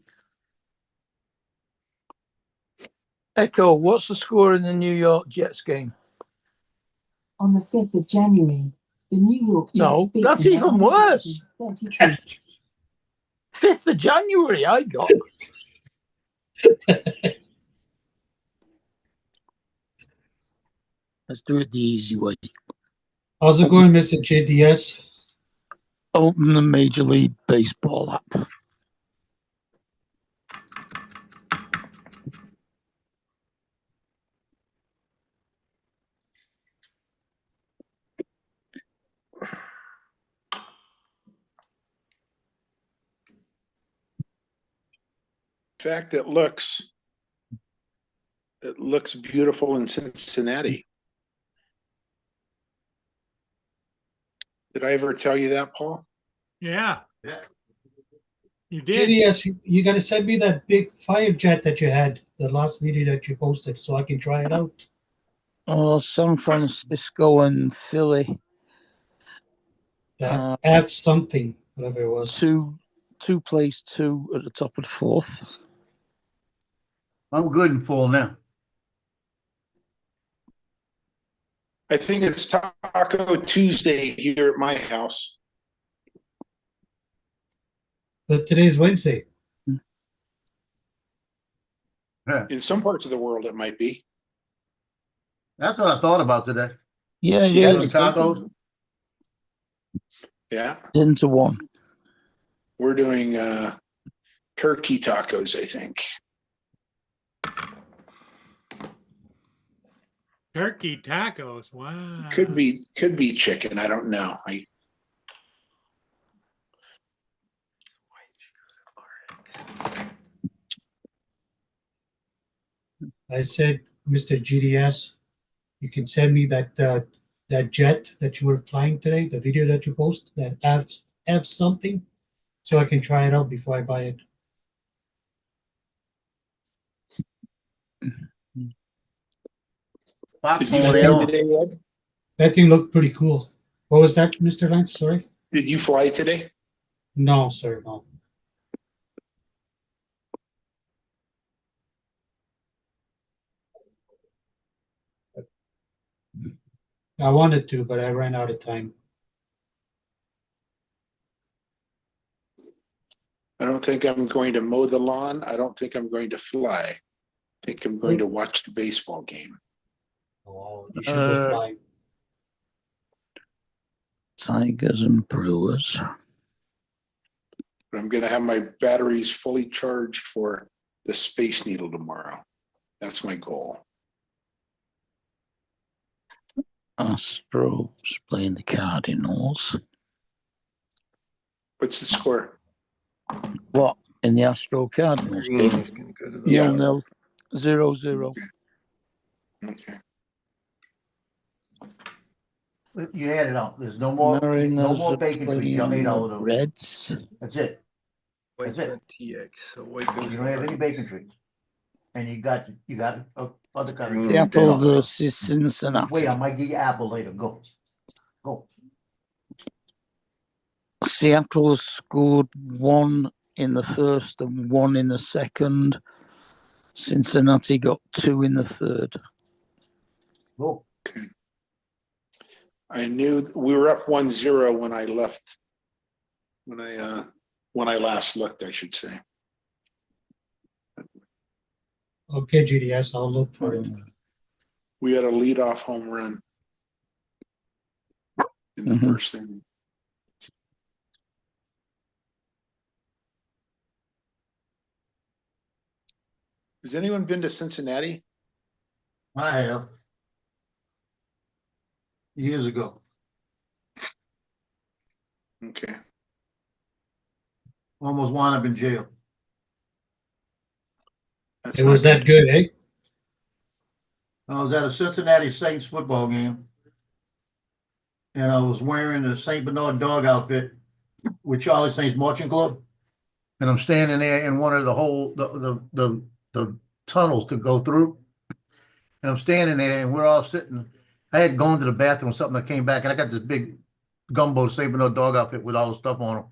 S4: Echo, what's the score in the New York Jets game?
S17: On the 5th of January, the New York Jets
S4: No,
S17: beat
S4: that's
S17: the
S4: even worse.
S17: 32.
S4: 5th of January, I got. Let's do it the easy way.
S7: How's it going, Mr. JDS?
S4: Open the Major League Baseball app.
S13: In fact, it looks beautiful in Cincinnati. Did I ever tell you that, Paul?
S1: Yeah. You did.
S7: GDS, you got to send me that big fire jet that you had, the last video that you posted, so I can try it out.
S4: Oh, San Francisco and Philly.
S7: That F something, whatever it was.
S4: Two plays 2 at the top of the 4th.
S2: I'm good and full now.
S13: I think it's Taco Tuesday here at my house.
S7: But today's Wednesday.
S2: Yeah.
S13: In some parts of the world, it might be.
S2: That's what I thought about today.
S4: Yeah, it
S2: You had
S4: is.
S2: some tacos?
S13: Yeah.
S4: 10-1.
S13: We're doing turkey tacos, I think.
S1: Turkey tacos. Wow.
S13: Could be chicken. I don't know.
S7: I said, Mr. GDS, you can send me that that jet that you were flying today, the video that you post, that F something, so I can try it out before I buy it.
S13: Did you fly today, Ed?
S7: That thing looked pretty cool. What was that, Mr. Lance? Sorry?
S13: Did you fly today?
S7: No, sir, no. I wanted to, but I ran out of time.
S13: I don't think I'm going to mow the lawn. I don't think I'm going to fly. I think I'm going to watch the baseball game.
S7: Oh, you should go fly.
S4: Tigers and Brewers.
S13: But I'm going to have my batteries fully charged for the Space Needle tomorrow. That's my goal.
S4: Astros playing the Cardinals.
S13: What's the score?
S4: What? In the Astro Cardinals
S6: Green
S4: game?
S6: is gonna go to the-
S4: Yeah. 0-0.
S13: Okay.
S2: You had it out. There's no more
S4: Mariners
S2: bacon treats.
S4: playing
S2: Y'all ate all of
S4: the
S2: those.
S4: Reds.
S2: That's it.
S6: White
S2: That's it.
S6: and TX. So white goes.
S2: You don't have any bacon treats. And you got other kind of.
S4: Seattle versus Cincinnati.
S2: Wait, I might get you apple later. Go.
S4: Seattle scored 1 in the first and 1 in the second. Cincinnati got 2 in the third.
S2: Go.
S13: Okay. I knew we were up 1-0 when I left. When I last looked, I should say.
S7: Okay, GDS, I'll look for it.
S13: We had a leadoff home run in the first inning. Has anyone been to Cincinnati?
S2: I have. Years ago.
S13: Okay.
S2: Almost wound up in jail.
S7: It was that good, eh?
S2: I was at a Cincinnati Saints football game. And I was wearing a St. Bernard dog outfit with Charlie Saints Marching Club. And I'm standing there in one of the tunnels to go through. And I'm standing there and we're all sitting. I had gone to the bathroom or something. I came back and I got this big gumbo St. Bernard dog outfit with all the stuff on him.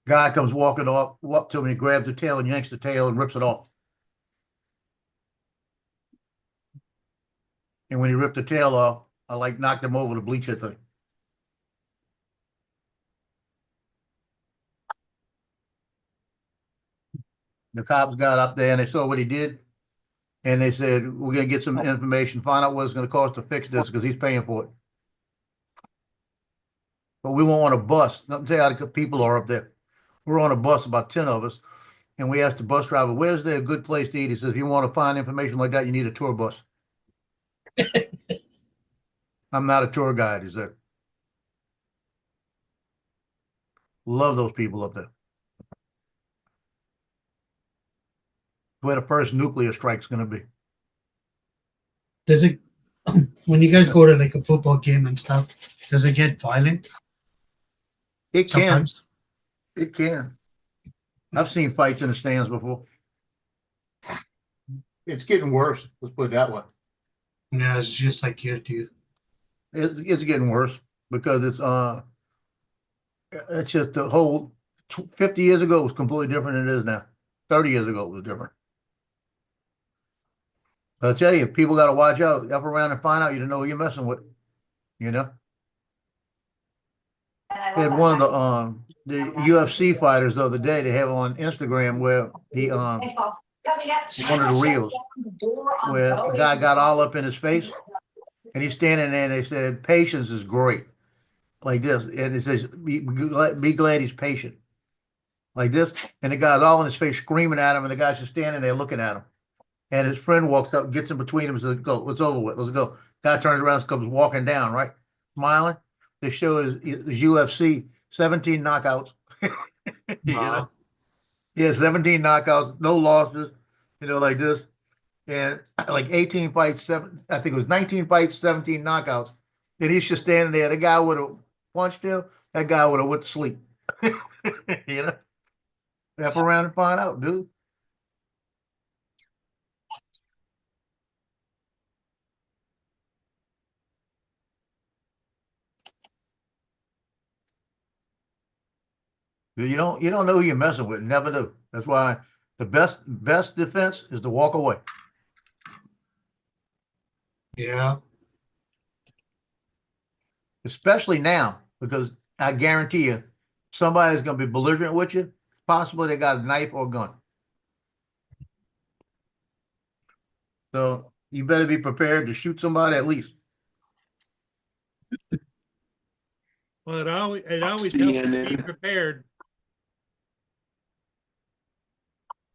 S2: Guy comes walking up to me, grabs the tail and yanks the tail and rips it off. And when he ripped the tail off, I knocked him over the bleacher thing. The cops got up there and they saw what he did. And they said, we're going to get some information, find out what it's going to cost to fix this because he's paying for it. but we were on a bus. Let me tell you how the people are up there. We're on a bus, about 10 of us, and we asked the bus driver, "Where's there a good place to eat?" He says, "If you want to find information like that, you need a tour bus." I'm not a tour guide, he said. Love those people up there. Where the first nuclear strike's going to be.
S7: Does it, when you guys go to like a football game and stuff, does it get violent?
S2: It
S7: Sometimes.
S2: can. It can. I've seen fights in the stands before. It's getting worse. Let's put it that way.
S7: Yeah, it's just like here too.
S2: It's getting worse because it's just the whole 50 years ago was completely different than it is now. 30 years ago it was different. I'll tell you, people got to watch out. Up around and find out you don't know who you're messing with. You know? They had one of the UFC fighters the other day, they have on Instagram where he one of the reels where a guy got all up in his face and he's standing there and they said, "Patience is great." Like this. And it says, be glad he's patient. Like this. And the guy's all in his face screaming at him, and the guy's just standing there looking at him. And his friend walks up, gets in between him, and says, "Go, it's over with. Let's go." Guy turns around and comes walking down, right? Smiling. They show his UFC 17 knockouts. You know? Yeah, 17 knockouts, no losses, like this. And like 18 fights, I think it was 19 fights, 17 knockouts. And he's just standing there. The guy would have punched him, that guy would have went to sleep. Wrap around and find out, dude. You don't know who you're messing with. Never do. That's why the best defense is to walk away.
S7: Yeah.
S2: Especially now, because I guarantee you, somebody's going to be belligerent with you. Possibly they got a knife or a gun. So you better be prepared to shoot somebody at least.
S1: Well, it always helps to be prepared.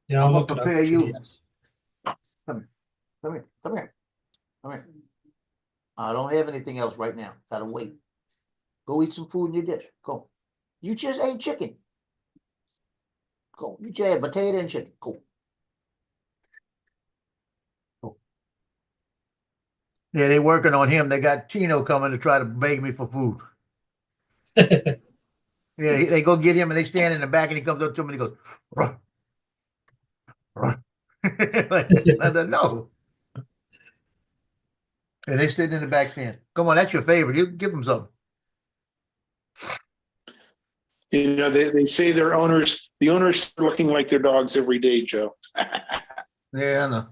S7: Yeah,
S2: I'm
S7: I'll
S2: gonna
S7: look it up.
S2: prepare you.
S7: Yes.
S2: Come here. I don't have anything else right now. Gotta wait. Go eat some food in your dish. Go. You just ate chicken. Go. You just had potato and chicken. Go. Go. Yeah, they working on him. They got Tino coming to try to beg me for food. Yeah, they go get him and they stand in the back and he comes up to him and he goes, "Run. Run." Like, I said, no. And they sitting in the back saying, "Come on, that's your favorite. You give them something."
S13: They say the owners are looking like their dogs every day, Joe.
S2: Yeah, I know.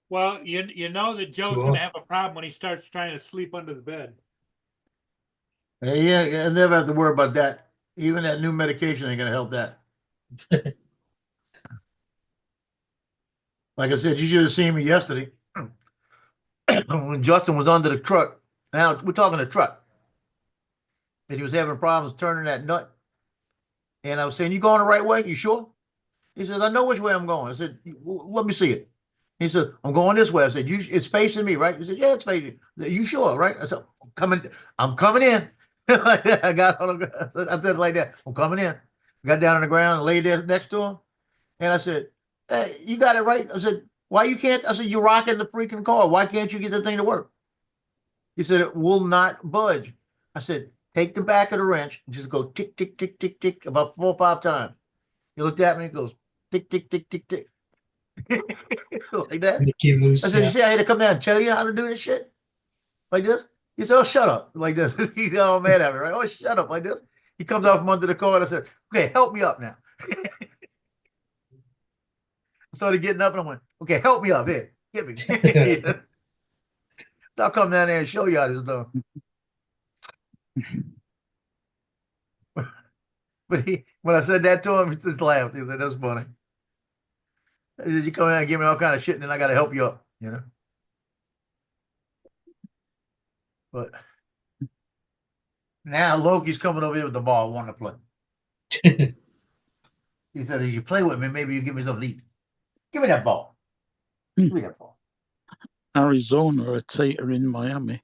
S1: Well, you know that Joe's
S7: Cool.
S1: going to have a problem when he starts trying to sleep under the bed.
S2: Yeah, I never have to worry about that. Even that new medication ain't gonna help that. Like I said, you should have seen me yesterday when Justin was under the truck. Now we're talking the truck. And he was having problems turning that nut. And I was saying, "You going the right way? You sure?" He says, "I know which way I'm going." I said, "Let me see it." He said, "I'm going this way." I said, "It's facing me, right?" He said, "Yeah, it's facing you." "You sure, right?" I said, I'm coming in. Like that. I got on the, I said it like that. "I'm coming in." Got down on the ground and laid there next to him. And I said, "Hey, you got it right." I said, "Why you can't?" I said, "You're rocking the freaking car. Why can't you get the thing to work?" He said, "It will not budge." I said, "Take the back of the wrench and just go tick, tick, tick, tick, tick about 4 or 5 times." He looked at me and goes, tick, tick, tick, tick, tick. Like that.
S7: Mickey Mouse.
S2: I said,
S7: Yeah.
S2: "You see, I had to come down and tell you how to do this shit?" Like this. He said, "Oh, shut up." Like this. He's all mad at me, right? "Oh, shut up." Like this. He comes out from under the car and I said, "Okay, help me up now." I started getting up and I went, "Okay, help me up here. Get me." So I'll come down there and show you how this is done. But when I said that to him, he just laughed. He said, "That's funny." He said, you come in and give me all kind of shit, and then I got to help you up, you know. But now Loki's coming over here with the ball, wanting to play. He said, if you play with me, maybe you give me something to eat. Give me that ball. Give me that ball.
S4: Arizona are tatering Miami.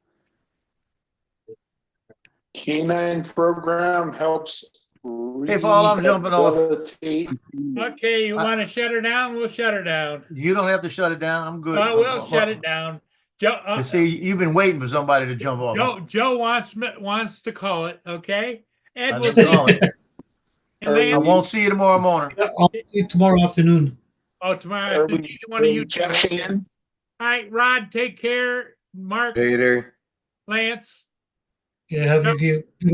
S13: Canine program helps.
S2: Hey, Paul, I'm jumping off.
S13: rehabilitate.
S1: Okay, you want to shut her down? We'll shut her down.
S2: You don't have to shut it down. I'm good.
S1: We'll shut it down. Joe,
S2: You see, you've been waiting for somebody to jump off.
S1: Joe wants to call it. Okay, Ed
S2: I
S1: will
S2: know
S1: see.
S2: calling.
S1: And
S2: I
S1: Landy-
S2: won't see you tomorrow morning.
S7: I'll see you tomorrow afternoon.
S1: Oh, tomorrow.
S13: Are we-
S1: Neither one of you.
S13: check in?
S1: All right, Rod, take care. Mark,
S6: Later.
S1: Lance.
S7: Yeah, have a good one.